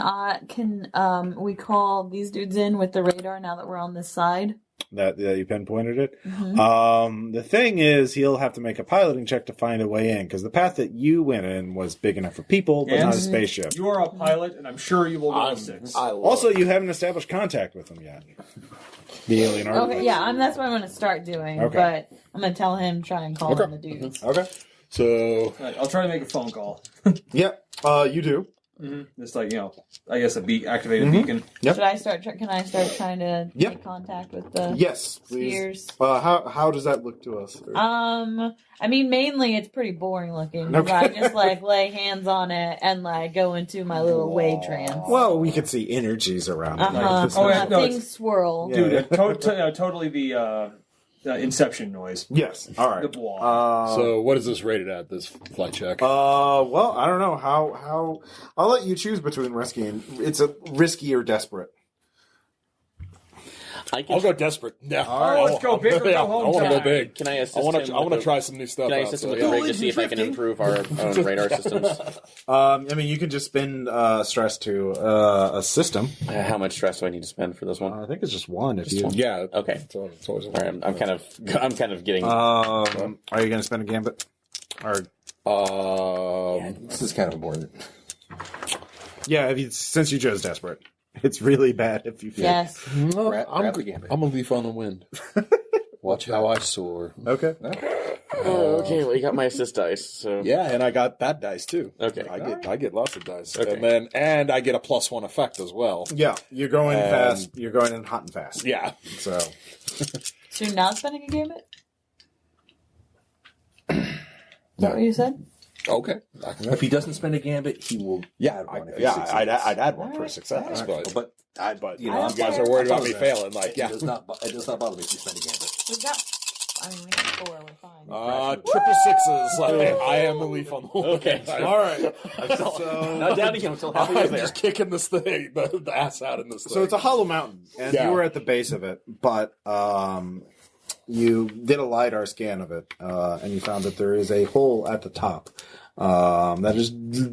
we call these dudes in with the radar now that we're on this side? That you pinpointed it. Mm-hmm. The thing is, he'll have to make a piloting check to find a way in, because the path that you went in was big enough for people, but not a spaceship. You are a pilot, and I'm sure you will go to 6. Also, you haven't established contact with them yet. The alien artifact. Okay, yeah, that's what I'm going to start doing. Okay. But I'm going to tell him, try and call in the dudes. Okay. So Right, I'll try to make a phone call. Yeah, you do. Just I guess activated beacon. Yep. Should I start? Can I start trying to make contact with the Yes, spheres? please. How does that look to us? I mean, mainly it's pretty boring looking. Okay. I just lay hands on it and go into my little wave trance. Well, we could see energies around it. Things swirl. Dude, totally the Inception noise. Yes. All right. The blah. so what is this rated at, this flight check? Well, I don't know how. I'll let you choose between risky and it's a risky or desperate. I'll go desperate. Yeah. All right, let's go big or go home. I want to go big. Can I assist I want him to with try some new stuff. Can I out, assist him so, with the rig to see if I can improve our own radar systems? I mean, you can just spend stress to a system. How much stress do I need to spend for this one? I think it's just one. Yeah. Okay. It's always All right, I'm kind of getting. Are you going to spend a gambit? Or This is kind of important. yeah, since you chose desperate, it's really bad if you. Yes. No, Grab the gambit. I'm a leaf on the wind. Watch how I soar. Okay. Okay, well, you got my assist dice, so Yeah, and I got that dice too. Okay. I get lots of dice, Okay. and I get a +1 effect as well. Yeah, you're going fast. You're going in hot and fast. Yeah. So So you're not spending a gambit? Is that what you said? Okay. If he doesn't spend a gambit, he will add one. If he succeeds. I'd add one for success, but you know, you guys are worried about me failing. Like, it does not bother me if you spend a gambit. We got 4. We're fine. 666s. Like, I am a leaf on the wind. Okay. all right. not doubting him until halfway I'm there. just kicking this thing, the ass out in this thing. So it's a hollow mountain, and Yeah. you were at the base of it, but you did a LiDAR scan of it, and you found that there is a hole at the top that is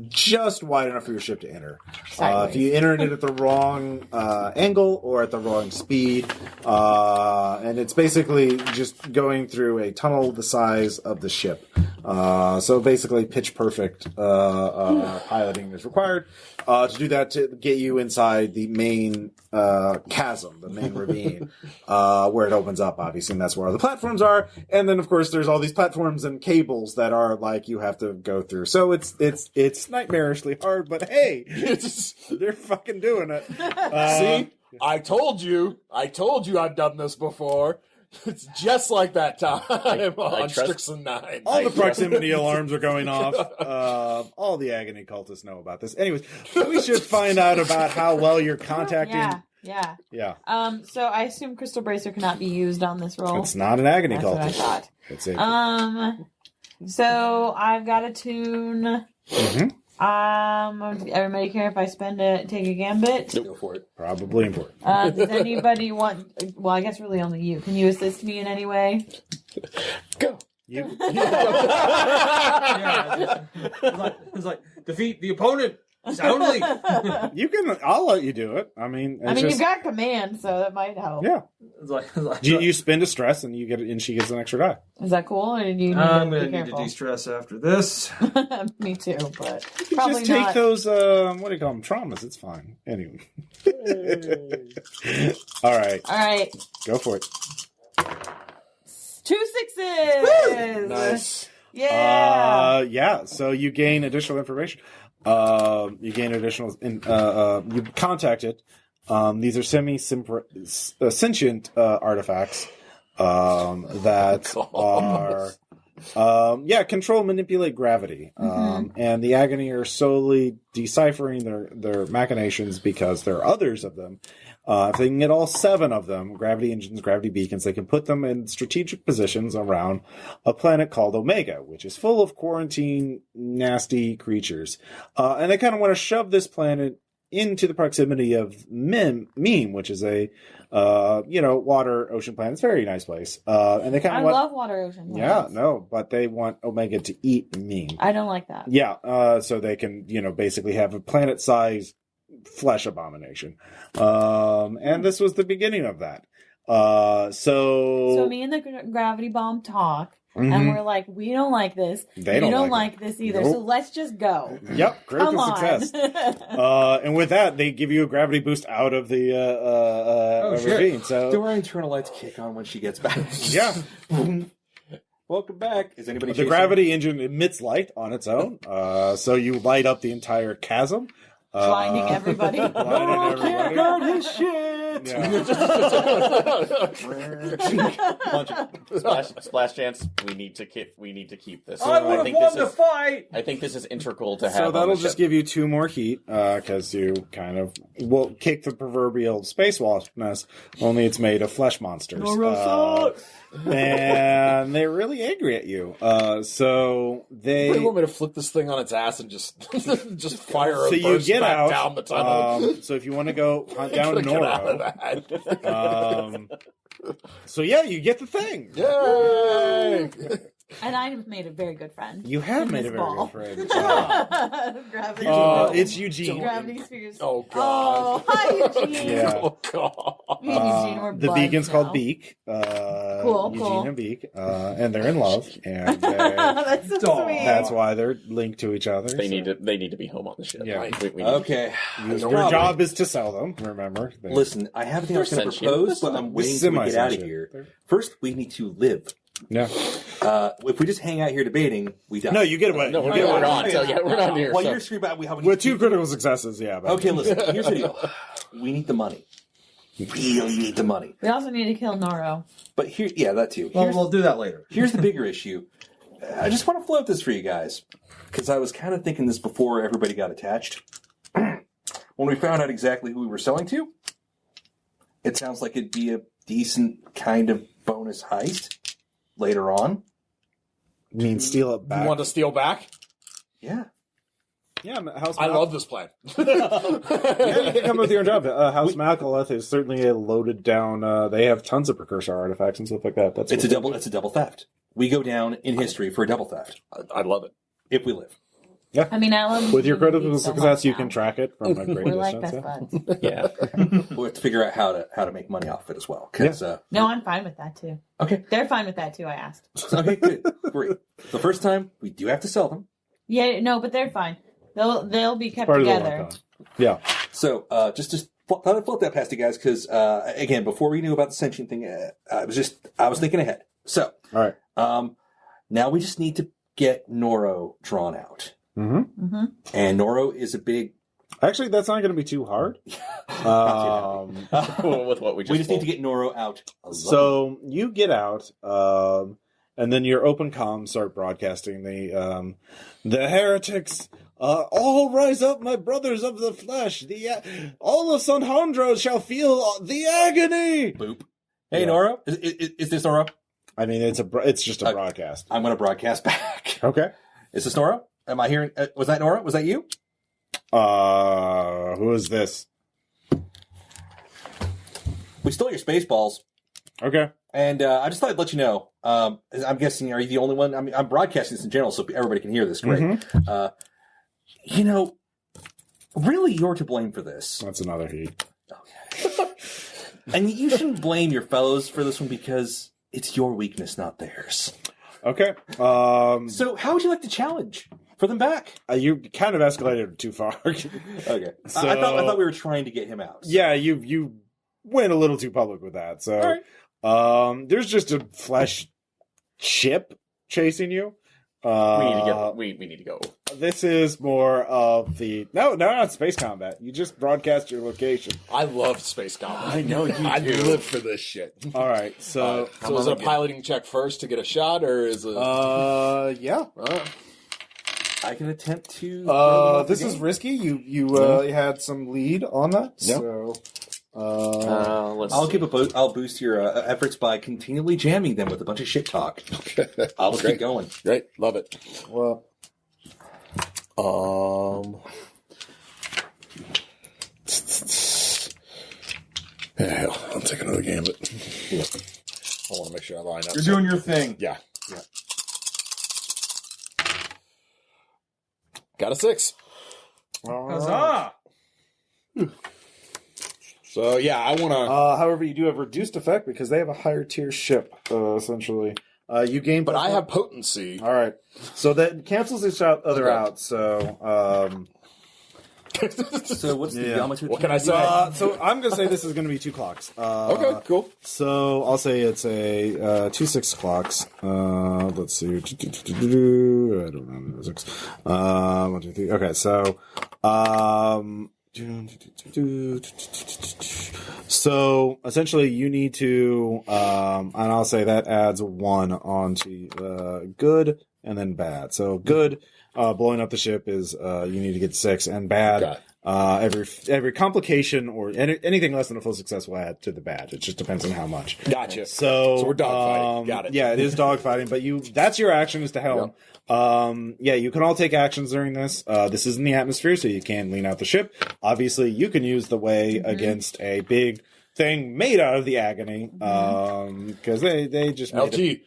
just wide enough for your ship to enter. If you entered it at the wrong angle or at the wrong speed, and it's basically just going through a tunnel the size of the ship. So basically pitch perfect piloting is required to do that, to get you inside the main chasm, the main ravine, where it opens up, obviously, and that's where all the platforms are. And then, of course, there's all these platforms and cables that are like you have to go through. So it's nightmarishly hard, but hey, they're fucking doing it. See, I told you I've done this before. It's just like that time on Strixon 9. All the proximity alarms are going off. All the agony cultists know about this. Anyways, we should find out about how well you're contacting. Yeah. So I assume Crystal Bracer cannot be used on this roll. It's not an agony That's what I cultist. thought. It's a So I've got a tune. Everybody care if I take a gambit? Go for it. probably important. Does anybody want? Well, I guess really only you. Can you assist me in any way? Go. You, Yeah, it's like defeat the opponent soundly. you can. I'll let you do it. I mean, it's you've just, got command, so that might help. yeah. It's like, You spend a stress and you get, and she gets an extra die. Is that cool, or do you need I'm to gonna be need to careful? de-stress after this. Me too, but You probably just take not. those. What do you call them? Traumas. It's fine. Anyway. All right, All right, go for it. 2 6s. Nice. Yeah. Yeah. So you gain additional information. You gain additional. You contact it. These are sentient artifacts that are control, manipulate gravity. And the Agony are solely deciphering their machinations because there are others of them. If they can get all 7 of them, gravity engines, gravity beacons, they can put them in strategic positions around a planet called Omega, which is full of quarantine, nasty creatures. And they kind of want to shove this planet into the proximity of Meme, which is a, water ocean planet. It's a very nice place. And they kind I of love water ocean. yeah, planets. no, but they want Omega to eat Meme. I don't like that. Yeah, so they can, basically have a planet-sized flesh abomination. And this was the beginning of that. So me and the gravity bomb talk, and we're like, we don't like this. They you don't don't like like this either. Nope. So let's just go. Yep, Come critical on. success. And with that, they give you a gravity boost out of the shit. ravine. So Do our internal lights kick on when she gets back? yeah, Welcome back. Is anybody the chasing? gravity engine emits light on its own. So you light up the entire chasm. Blinding everybody. Blinding everybody. Guard his shit. Yeah. Splash chance. We need to keep this. I would have won the fight. I think this is integral to have. So on that'll the just ship. give you 2 more heat, because you kind of will kick the proverbial space wasp nest, only it's made of flesh monsters. And they're really angry at you. So They they... want me to flip this thing on its ass and just fire So a you burst get back out. down the tunnel. So if you want to go hunt down Get out of Noro... that. So yeah, you get the thing. Yay! And I made a very good friend. You have in made a this very ball. good friend. Gravity. It's Eugene. Gravity spheres. Oh, God. Oh, hi, Eugene. Yeah. Oh, God. Me and Eugene were The buds beacon's now. called Beak. Cool, Eugene cool. and Beak. And they're in love. And That's so Aw. sweet. that's why they're linked to each other. They need to be home on the ship. Yeah. Right? We need Okay. Your job is to sell them, remember? Listen, I have a thing I was going to They're sentient. propose, but I'm waiting till we get out of here. First, we need to live. Yeah. If we just hang out here debating, we die. No, you get away. No, You we're, get we're away. gone. So yeah, we're not here. Well, so. you're screaming about how we With 2 critical successes, yeah. But Okay, listen. Here's the deal. We need the money. We really need the money. We also need to kill Noro. But here, yeah, that too. Well, Here's, we'll do that later. here's the bigger issue. I just want to float this for you guys because I was kind of thinking this before everybody got attached. When we found out exactly who we were selling to, it sounds like it'd be a decent kind of bonus heist later on. mean steal it You back. want to steal back? Yeah. Yeah, House I love this plan. Yeah, you can come with your own job. House Malcoleth is certainly a loaded down. They have tons of precursor artifacts and stuff like that. That's It's a double theft. We go down in history for a double theft I love it. if we live. I mean, I love With your Eugene critical so success, much you now. can track it from a great We're like distance. best buds. Yeah. We have to figure out how to make money off it as well. 'Cause, No, I'm fine with that too. okay. They're fine with that too. I asked. Okay, good. Great. The first time, we do have to sell them. Yeah, no, but they're fine. They'll be kept Part of the together. lock-on. Yeah. So, just thought I'd float that past you guys because, again, before we knew about the sentient thing, I was thinking ahead. So, All right. now we just need to get Noro drawn out. Mm-hmm. And Noro is a big... Actually, that's not going to be too hard. With what we just We just need to pulled. get Noro out alone. So you get out, and then your open comms start broadcasting the heretics. All rise up, my brothers of the flesh. All of Sanhandro shall feel the agony. Boop. Hey, Yeah. Noro. Is this Noro? I mean, it's just a broadcast. I'm going to broadcast back. Okay. Is this Noro? Am I hearing... was that Noro? Was that you? Who is this? We stole your space balls. Okay. And I just thought I'd let you know. I'm guessing, are you the only one? I mean, I'm broadcasting this in general, so everybody can hear this. Great. Really, you're to blame for this. That's another heat. Okay. And you shouldn't blame your fellows for this one because it's your weakness, not theirs. Okay. So how would you like to challenge for them back? You kind of escalated too far. Okay. So, I thought we were trying to get him out. So. Yeah, you went a little too public with that. So, All right. there's just a flesh ship chasing you. We need to go. This is more of the not space combat. You just broadcast your location. I love space combat. I know you I do. live for this shit. All right, so So is it a piloting check first to get a shot, or is it? yeah. I can attempt to. This is risky. You had some lead on that. Yeah. So I'll boost your efforts by continually jamming them with a bunch of shit talk. I'll just keep going. Great, love it. well, Yeah, hell, I'll take another gambit. I want to make sure I line up. You're doing your thing. Yeah. Got a 6. Huzzah! So yeah, I want to. however, you do have reduced effect because they have a higher tier ship. Essentially, you gain. But I have potency. All right, so that cancels each other out. So. So what's the What can I say? So I'm going to say this is going to be 2 clocks. Okay, cool. So I'll say it's a 2 6 clocks. Let's see. I don't know. 6. 1, 2, 3. Okay, so so essentially you need to and I'll say that adds 1 onto good and then bad. So good, blowing up the ship is you need to get 6, and bad every complication or anything less than a full success will add to the bad. It just depends on how much. Gotcha. So we're dogfighting. Got it. Yeah, it is dogfighting, but that's your action is to helm. Yep. You can all take actions during this. This is in the atmosphere, so you can lean out the ship. Obviously, you can use the way against a big thing made out of the agony, because they just made LG.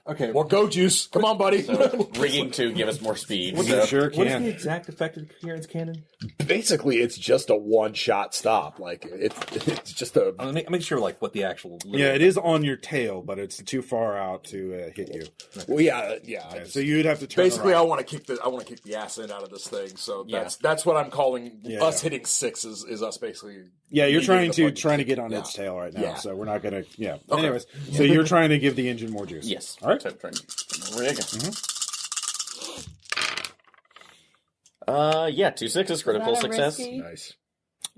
Okay. More go juice. Come on, buddy. So, rigging to give us more speed. You So. sure What is can. the exact effect of the coherence cannon? Basically, it's just a one-shot stop. Like it's just a. I'll make sure like what the actual. Yeah, it is on your tail, but it's too far out to hit you. Well, yeah. So you'd have to turn Basically, around. I want to kick the ass end out of this thing. So that's what I'm calling us hitting 6 is us basically. Yeah, you're negating trying to the get on yeah. its tail right now. Yeah. So we're not gonna. Yeah. Okay. Anyways, so you're trying to give the engine more juice. Yes. All right. So trying to rig. Yeah, 2 6 critical Is that a success. risky? Nice.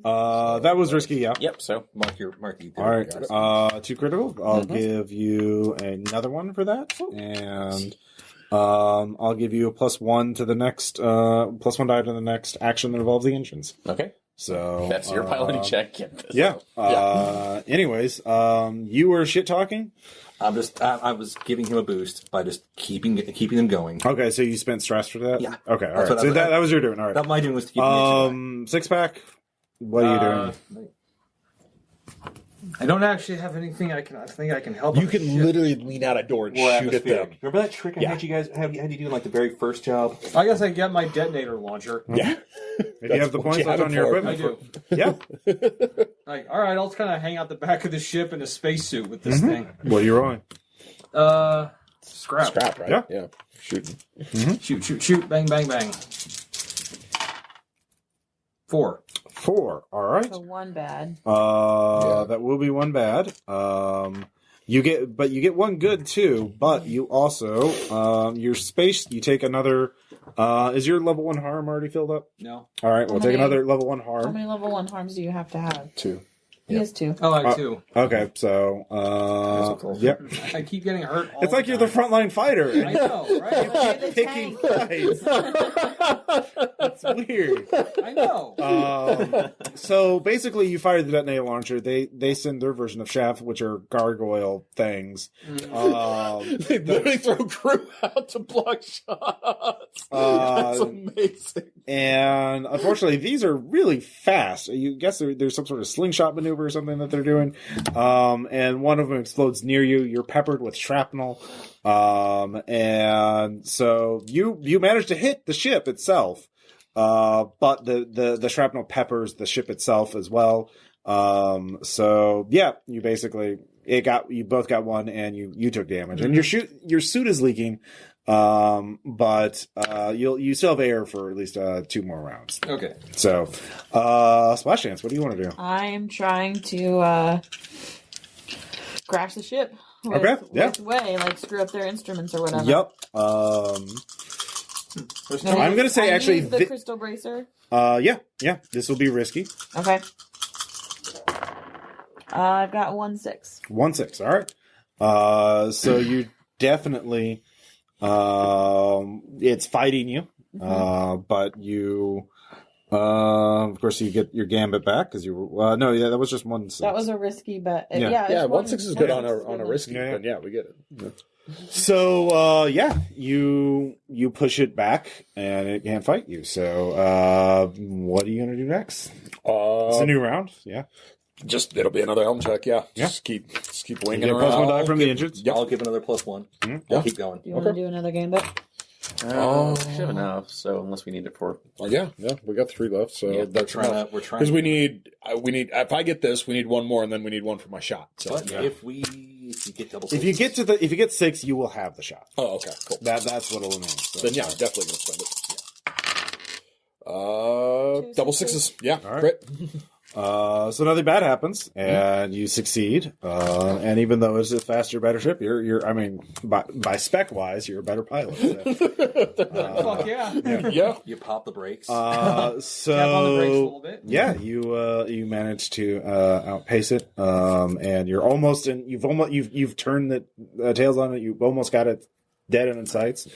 That was risky. Yeah. Yep. So Mark you. All right. 2 critical. I'll give you another one for that, and I'll give you a +1 to the next +1 die to the next action that involves the engines. okay, So that's your piloting check. Get this. Yeah. Anyways, you were shit talking. I was giving him a boost by just keeping them going. Okay, so you spent stress for that. Yeah. Okay. All That's right. what So that was your doing. All right. That my doing was to keep him 6-pack. What are you doing? I don't actually have anything I think I can help. You on can the ship. literally lean out a door and more shoot at them. atmospheric. Remember that trick I had you guys had you do in like the very first job? I guess I get my detonator launcher. Yeah. If you have the what points you left have on it your for. I equipment. do. Yeah. Like, all right, I'll kind of hang out the back of the ship in a spacesuit with this thing. What are you rolling? Scrap. Scrap, right? Yeah. Shooting. Shoot. Bang, bang, bang. 4. 4. All right. So 1 bad. That will be 1 bad. You get 1 good too, but you also your space. You take another. Is your level 1 harm already filled up? No. All right, we'll How take many- another level 1 How harm. many level 1 harms do you have to have? 2. He has 2. Oh, I have 2. Okay, so yep. I keep getting hurt. All It's like you're the frontline fighter. I know, right? You're the Picking tank. fights. It's weird. I know. So basically, you fire the detonator launcher. They send their version of chaff, which are gargoyle things. They literally throw crew out to block shots. That's amazing. And unfortunately, these are really fast. You guess there's some sort of slingshot maneuver or something that they're doing. And one of them explodes near you. You're peppered with shrapnel. And so you manage to hit the ship itself. But the shrapnel peppers the ship itself as well. So yeah, you both got one and you took damage. And your suit is leaking. But you still have air for at least 2 more rounds. Okay. So, Splash Dance, what do you want to do? I am trying to crash the ship. With way, like screw up their instruments or whatever. Yep. I'm going to say I actually use the crystal bracer. Yeah. This will be risky. Okay. I've got 1-6. 1-6. All right. So you definitely, it's fighting you. But you, of course, you get your gambit back because you were. No, yeah, that was just 1-6. That was a risky bet. Yeah. Yeah, 1-6 is good on a risky, Yeah. but yeah, we get it. So, you push it back and it can't fight you. So, what are you going to do next? It's a new round. Yeah. It'll be another helm check. Yeah. Yeah. Just keep You winging get a around. +1 die from the injured. I'll give another +1. I'll keep going. Do you want to do another gambit? Should have enough. So unless we need it for. Yeah, we got 3 left. So Yeah, that's We're trying. because we need. If I get this, we need 1 more, and then we need 1 for my shot. So But if you get double, If you get 6, you will have the shot. oh, okay, cool. That's what it'll mean. So. Then yeah, I'm definitely gonna spend it. Double sixes. Yeah, All right. great. So nothing bad happens, and you succeed. And even though it's a faster, better ship, you're I mean, by spec wise, you're a better pilot. So, Fuck yeah. Yeah. you pop the brakes. so Tap on the brakes a little bit. yeah, you manage to outpace it, and you're almost you've turned the tails on it. You've almost got it dead in its sights.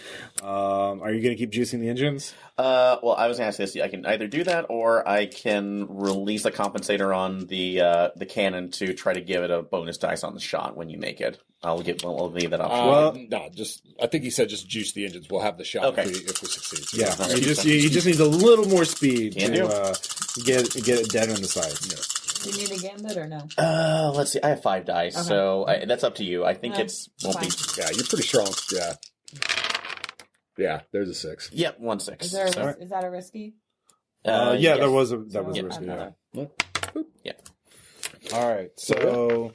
Are you going to keep juicing the engines? Well, I was going to ask this. I can either do that, or I can release a compensator on the cannon to try to give it a bonus dice on the shot when you make it. I'll leave that option. No, I think he said just juice the engines. We'll have the shot Okay. if we succeed. So Yeah, you just need a little more speed Can to get it dead in the sights. Do you need a gambit or no? Let's see. I have 5 dice, Okay. so that's up to you. I think won't be. Yeah, you're pretty strong. Yeah. Yeah, there's a 6. Yep, 1-6. Is there So, is that a risky? Yeah, yes. that was a So, risky. another. Yeah. All right, so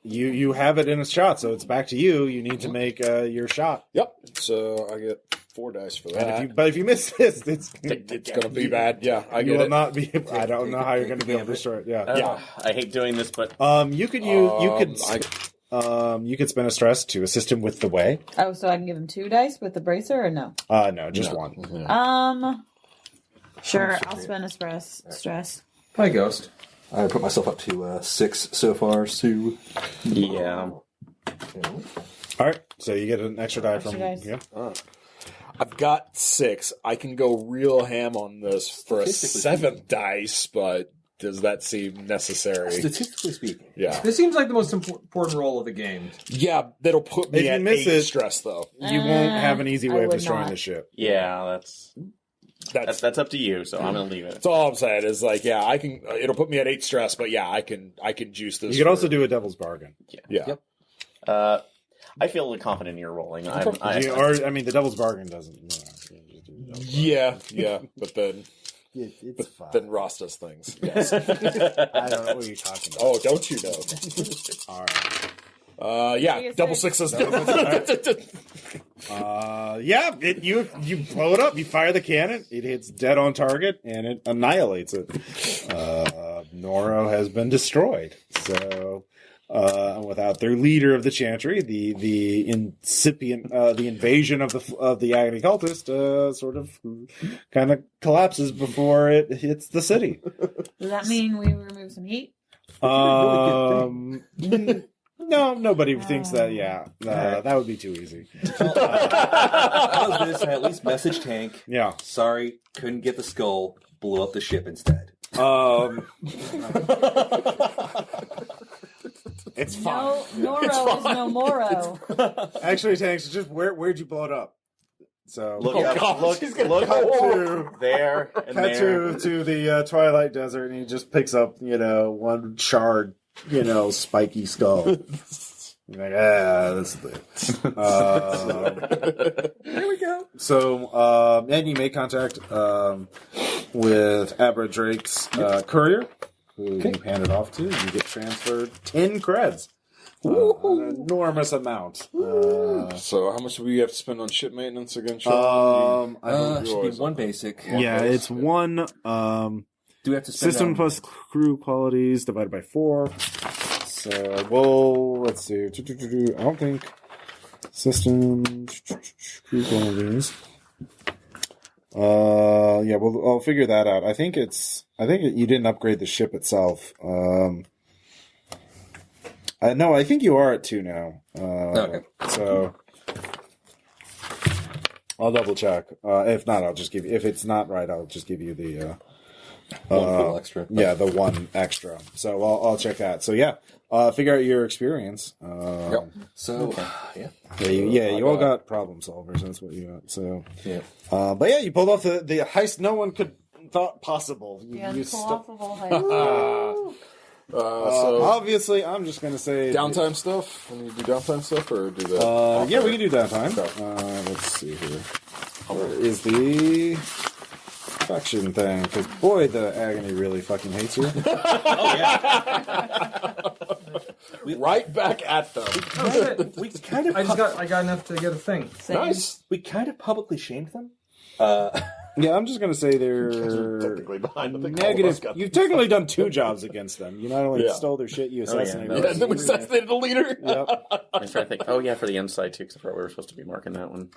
you have it in a shot, so it's back to you. You need to make your shot. Yep. So I get 4 dice for that. And if you miss this, it's It's gonna be bad. Yeah, I you get will it. not be. I don't know how you're going to be able to destroy it. Yeah. Yeah. I hate doing this, but You could spend a stress to assist him with the way. Oh, so I can give him 2 dice with the bracer or no? No, just one. Sure, I'll spend a stress. Hi, Ghost. I put myself up to 6 so far. So yeah. All right, so you get an extra die from. dice. Yeah. I've got 6. I can go real ham on this for a Statistically 7th dice, but does that seem necessary? statistically speaking, Yeah. This seems like the most important role of the game. Yeah, that'll put If me you at miss 8 it- stress, though. You won't have an easy I way of would destroying not. the ship. Yeah, That's that's up to you. So I'm gonna leave it. That's all I'm saying is like, yeah, I can. It'll put me at 8 stress, but yeah, I can juice this. You could also for- do a devil's bargain. Yeah. Yep. I feel confident in your rolling. The devil's bargain doesn't. Yeah, but then It's fine. then Ross does things. Yes. I don't know what you're talking about. Oh, don't you know? All right. Yeah, double sixes. You blow it up. You fire the cannon. It hits dead on target, and it annihilates it. Noro has been destroyed. So, without their leader of the Chantry, the incipient, the invasion of the Agony Cultist, sort of kind of collapses before it hits the city. Does that mean we remove some heat? No, nobody thinks that. Yeah, that would be too easy. How's this? At least message Tank. Yeah. Sorry, couldn't get the skull. Blew up the ship instead. It's fine. No, Noro is no Moro. Actually, Tanks, just where'd you blow it up? So Look Oh, up, God, look she's gonna cut to there and cut there. to the Twilight Desert, and he just picks up, one charred, spiky skull. You're like, that's it. There we go. So, and you make contact with Abra Drake's courier, who you hand it off to. You get transferred 10 creds. An enormous amount. So how much do we have to spend on ship maintenance again, Sean? Should be one basic. It's one Do we have to spend system on- plus crew qualities divided by 4. So, well, let's see. I don't think system crew qualities. I'll figure that out. I think you didn't upgrade the ship itself. No, I think you are at 2 now. Okay. So I'll double check. If not, I'll just give you. If it's not right, I'll just give you the one full extra. Yeah, the one extra. So I'll check that. So yeah, figure out your experience. Yep. So You all got problem solvers. That's what you got. So yeah. But yeah, you pulled off the heist no one could thought possible. The You unsolvable heist. So obviously, I'm just gonna say downtime stuff. When you do downtime stuff, or do that? Yeah, we can do downtime. Let's see here. Where is the faction thing? Because boy, the agony really fucking hates you. Right back at them. We kind of I got enough to get a thing. Same. Nice. we kind of publicly shamed them. Yeah, I'm just gonna say they're Technically behind. I think all of us negative. got You've technically done 2 jobs against them. You not only Yeah. stole their shit, you yeah. assassinated. Yeah, and then we assassinated the leader. Yep. I'm trying to think. Oh yeah, for the inside too, because I forgot we were supposed to be marking that one.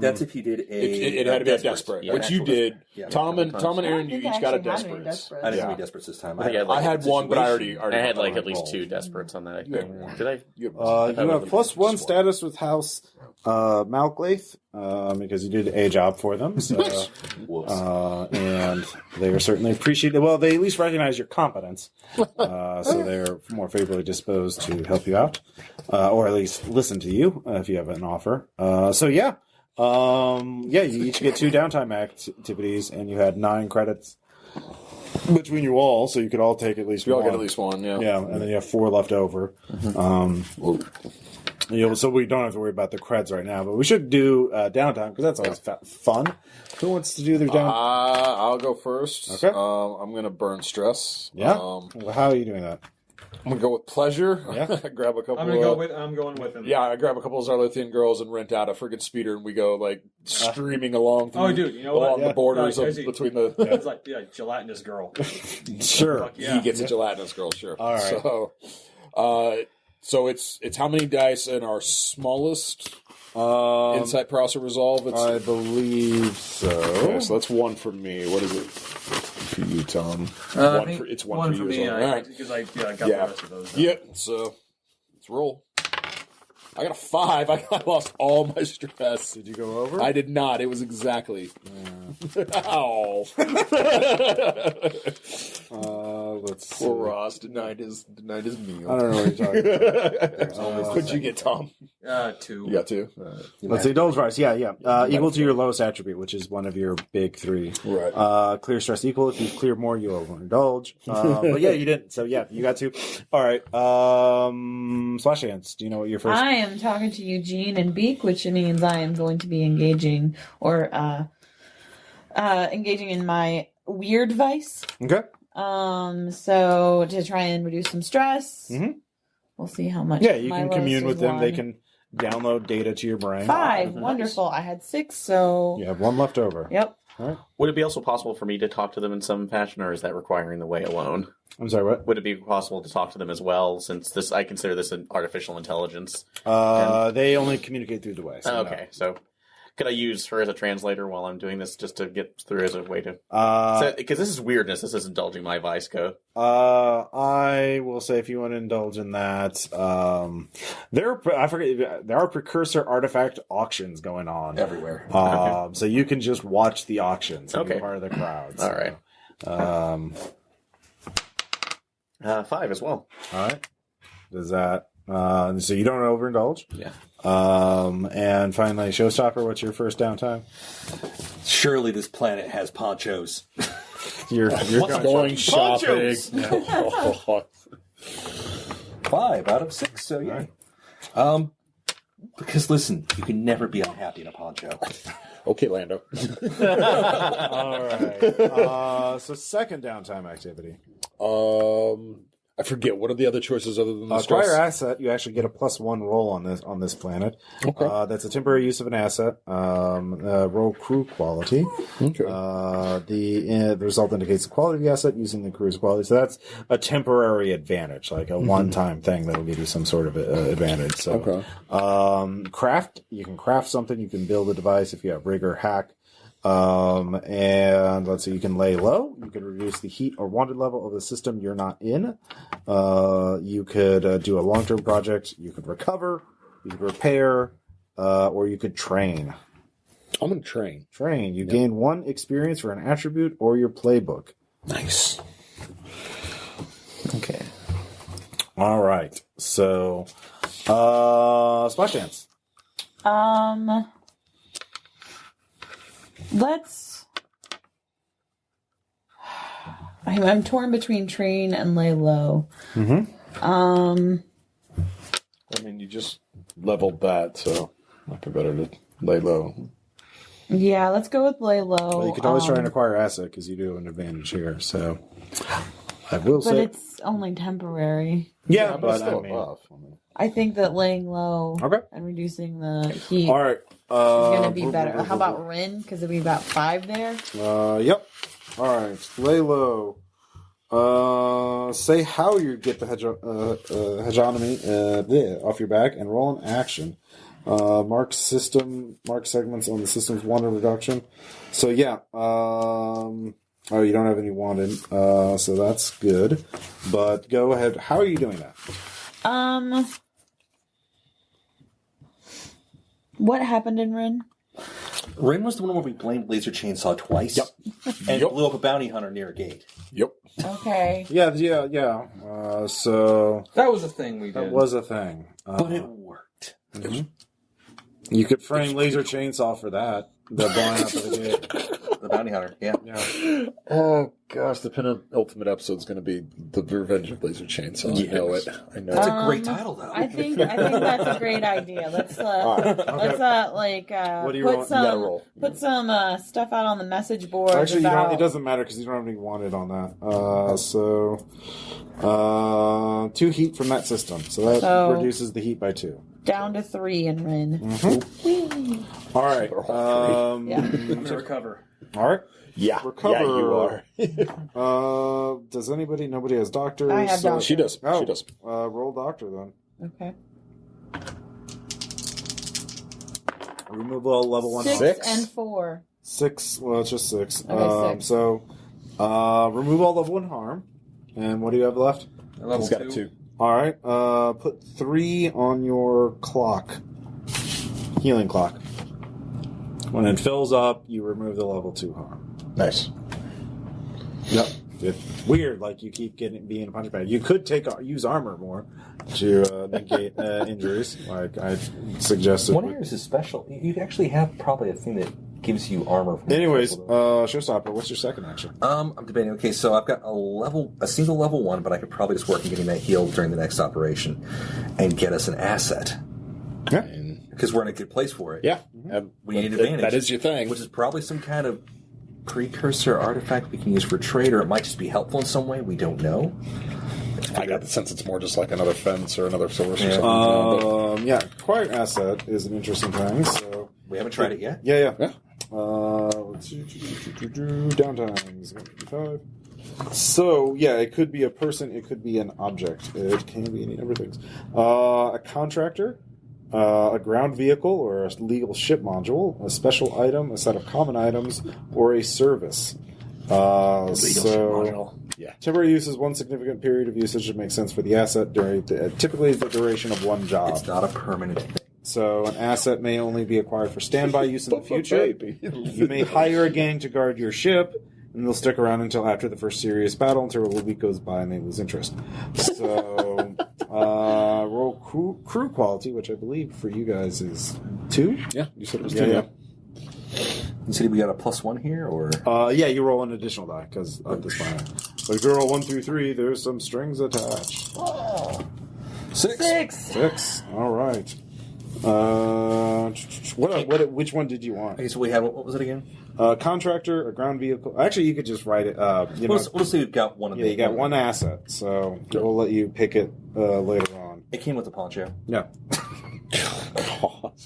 That's if you did a. It had to be a desperate, Yeah. which you did. Yeah. Tom and Aaron, you I think each I got a actually had any desperate. desperates. I didn't Yeah. have any desperates this time. I think I had one, but I already I had like got at least rolled. 2 desperates on that. I think. Yeah. Did I? You You have plus 1 status with House Malglaith, because you did a job for them. So, Whoops. and they are certainly appreciated. Well, they at least recognize your competence, so they're more favorably disposed to help you out, or at least listen to you if you have an offer. You each get 2 downtime activities, and you had 9 credits between you all, so you could all take at least We all one. get at least one. Yeah. Yeah, and then you have 4 left over. So we don't have to worry about the creds right now, but we should do downtime because that's always fun. Who wants to do their downtime? I'll go first. Okay. I'm gonna burn stress. Yeah. Well, How are you doing that? I'm gonna go with pleasure. Yeah. Grab a couple. I'm going with him. Yeah, I grab a couple of Zarlithian girls and rent out a friggin' speeder, and we go like streaming along. Oh, dude, you know along what? the borders Yeah, of, crazy. between the. It's like gelatinous girl. Sure. Fuck yeah. He gets a gelatinous girl, sure. All right. So it's how many dice in our smallest insight process resolve? It's, I believe so. okay, so that's 1 for me. What is it for you, Tom? It's one for you. me. as well. All right. Because I got the Yeah. rest of those. Yep. So let's roll. I got a 5. I lost all my stress. Did you go over? I did not. It was exactly. Ow. Let's see. Poor Ross denied his meal. I don't know what you're talking about. What'd you get, Tom? 2. You got 2. Let's see. Indulge price. Yeah. Equal to your lowest attribute, which is one of your big 3. Right. Clear stress equal. If you clear more, you overindulge. But yeah, you didn't. So yeah, you got 2. All right. Slash hands. Do you know what your first? I am talking to Eugene and Beak, which means I am going to be engaging in my weird vice. Okay. So to try and reduce some stress. Mhm. We'll see how much. Yeah, you my can lowest commune was with them. They 1. can download data to your brain. 5. Wonderful. I had 6, so You have 1 left over. yep. Would it be also possible for me to talk to them in some fashion, or is that requiring the way alone? I'm sorry, what? Would it be possible to talk to them as well, since I consider this an artificial intelligence? They only communicate through the way. So Okay, so Could I use her as a translator while I'm doing this, just to get through as a way to? Uh, Because this is weirdness. This is indulging my vice code. I will say if you want to indulge in that, there are precursor artifact auctions going on Everywhere. So you can just watch the auctions and be Okay. part of the crowd. All right. 5 as well. All right. Does that? So you don't overindulge. Yeah. And finally, Showstopper. What's your first downtime? Surely this planet has ponchos. You're Going shopping. 5 out of 6, so yeah. Because listen, you can never be unhappy in a poncho. Okay, Lando. All right. So second downtime activity. I forget, what are the other choices other than the Acquire stress? asset. You actually get a +1 roll on this planet. Okay. That's a temporary use of an asset. Roll crew quality. Okay. The result indicates the quality of the asset using the crew's quality. So that's a temporary advantage, like a one-time thing that'll give you some sort of advantage. So, craft. You can craft something. You can build a device if you have rig or hack. And let's see, you can lay low. You can reduce the heat or wanted level of the system you're not in. You could do a long-term project. You could recover. You could repair, or you could train. I'm going to train. Train. You gain 1 experience for an attribute or your playbook. Nice. Okay. All right. So, splash dance. Let's. I'm torn between train and lay low. I mean, you just leveled that, so might be better to lay low. Yeah, let's go with lay low. Well, you could always try and acquire asset because you do have an advantage here. So, I will but say, it's only temporary. yeah, but it's still I mean, above. I mean, I think that laying low Okay. and reducing the heat all right. is going to be better. How about Rin? Because it'd be about 5 there. Yep. All right. Lay low. Say how you get the hegemony off your back and roll an action. Mark segments on the system's wanted reduction. So yeah. Oh, you don't have any wanted. So that's good. But go ahead. How are you doing that? What happened in Rin? Rin was the one where we blamed Laser Chainsaw twice. Yep. And Yep. blew up a bounty hunter near a gate. Yep. Okay. Yeah. So That was a thing we did. that was a thing. But it worked. You could frame Laser Chainsaw for that. The blowing up of the gate. The bounty hunter, yeah. Yeah. Oh, gosh, the penultimate episode is going to be The Revenge of Laser Chainsaw. I know it. I know That's it. a great title, though. I think that's a great idea. Let's What do you put want? some You gotta roll. put some stuff out on the message board. Actually, you about... don't, it doesn't matter because you don't have any wanted on that. 2 heat from that system. So that reduces the heat by 2. down to 3 in Rin. All right. Yeah. I'm gonna recover. All right. Yeah. Recover. Yeah, you are. Does anybody? Nobody has doctor. I have doctor. She does. Oh, She does. roll doctor then. Okay. Removal level 1. 6 and 4. 6. Well, it's just 6. Okay, 6. So, remove all level 1 harm. And what do you have left? Level He's got 2. a 2. All right. Put 3 on your clock. Healing clock. When it fills up, you remove the level 2 harm. Nice. Yep. It's weird, like you keep being a punch bag. You could use armor more to negate injuries, like I suggested. One area is special. You actually have probably a thing that gives you armor. Anyways, Showstopper, what's your second action? I'm debating. Okay, so I've got a single level 1, but I could probably just work on getting that healed during the next operation and get us an asset. Yeah. Because we're in a good place for it. Yeah. We need advantage. That is your thing. Which is probably some kind of precursor artifact we can use for trade, or it might just be helpful in some way. We don't know. I got the sense it's more just like another fence or another source or something. Acquired asset is an interesting thing. So We haven't tried it yet. yeah. Yeah. Let's see. Downtimes 155. So yeah, it could be a person. It could be an object. It can be any number of things. A contractor. a ground vehicle or a legal ship module, a special item, a set of common items, or a service. Temporary use is one significant period of usage that makes sense for the asset during typically the duration of one job. It's not a permanent thing. So an asset may only be acquired for standby use in the future. You may hire a gang to guard your ship, and they'll stick around until after the first serious battle, until a week goes by and they lose interest. So roll crew quality, which I believe for you guys is 2. Yeah, you said it was Yeah, 2. yeah. You said we got a +1 here, or Yeah, you roll an additional die because of this plan. But if you roll 1 through 3, there's some strings attached. 6. 6. All right. Which one did you want? Okay, so we had what was it again? Contractor, a ground vehicle. Actually, you could just write it. We'll say we've got one of Yeah, you got one asset, so we'll let you pick it later on. It came with the poncho. Yeah.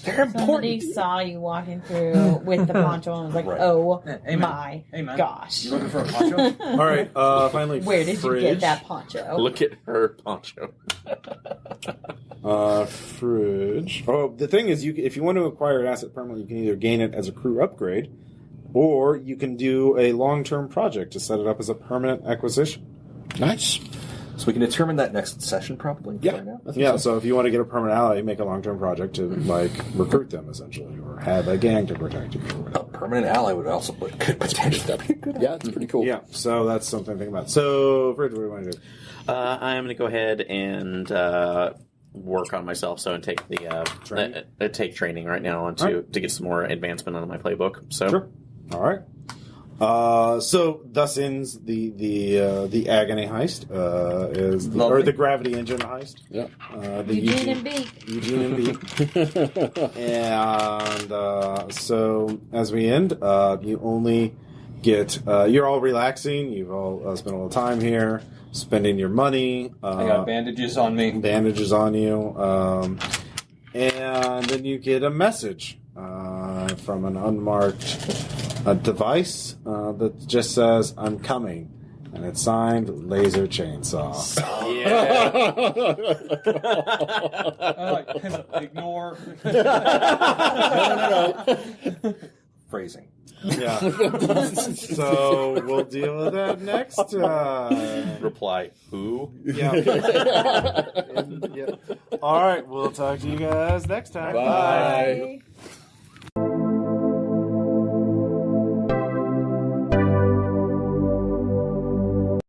They're Somebody saw you walking through with the poncho and was like, Right. "Oh Hey, man. my Hey, man. gosh, You looking for a poncho? All right. Finally, where did fridge. you get that poncho?" Look at her poncho. Fridge. Oh, the thing is, if you want to acquire an asset permanently, you can either gain it as a crew upgrade, or you can do a long-term project to set it up as a permanent acquisition. Nice. So we can determine that next session, probably. Yeah, yeah. So if you want to get a permanent ally, make a long-term project to recruit them essentially, or have a gang to protect you. A permanent ally could potentially be a good. Yeah, it's pretty cool. Yeah, so that's something to think about. So, Fridge, what do you want to do? I'm going to go ahead and work on myself. So and take the Training? take training right now on to get some more advancement on my playbook. So Sure. All right. So thus ends the agony heist. Or the gravity engine heist. Yeah. The Eugene and B. Eugene and B. And so as we end, you only get you're all relaxing. You've all spent a little time here, spending your money. I got bandages on me. Bandages on you, and then you get a message from an unmarked device that just says, "I'm coming," and it's signed Laser Chainsaw. yeah. Ignore. No. Phrasing. Yeah. So we'll deal with that next time. Reply who? Yeah. Yeah. All right. We'll talk to you guys next time. Bye. Bye.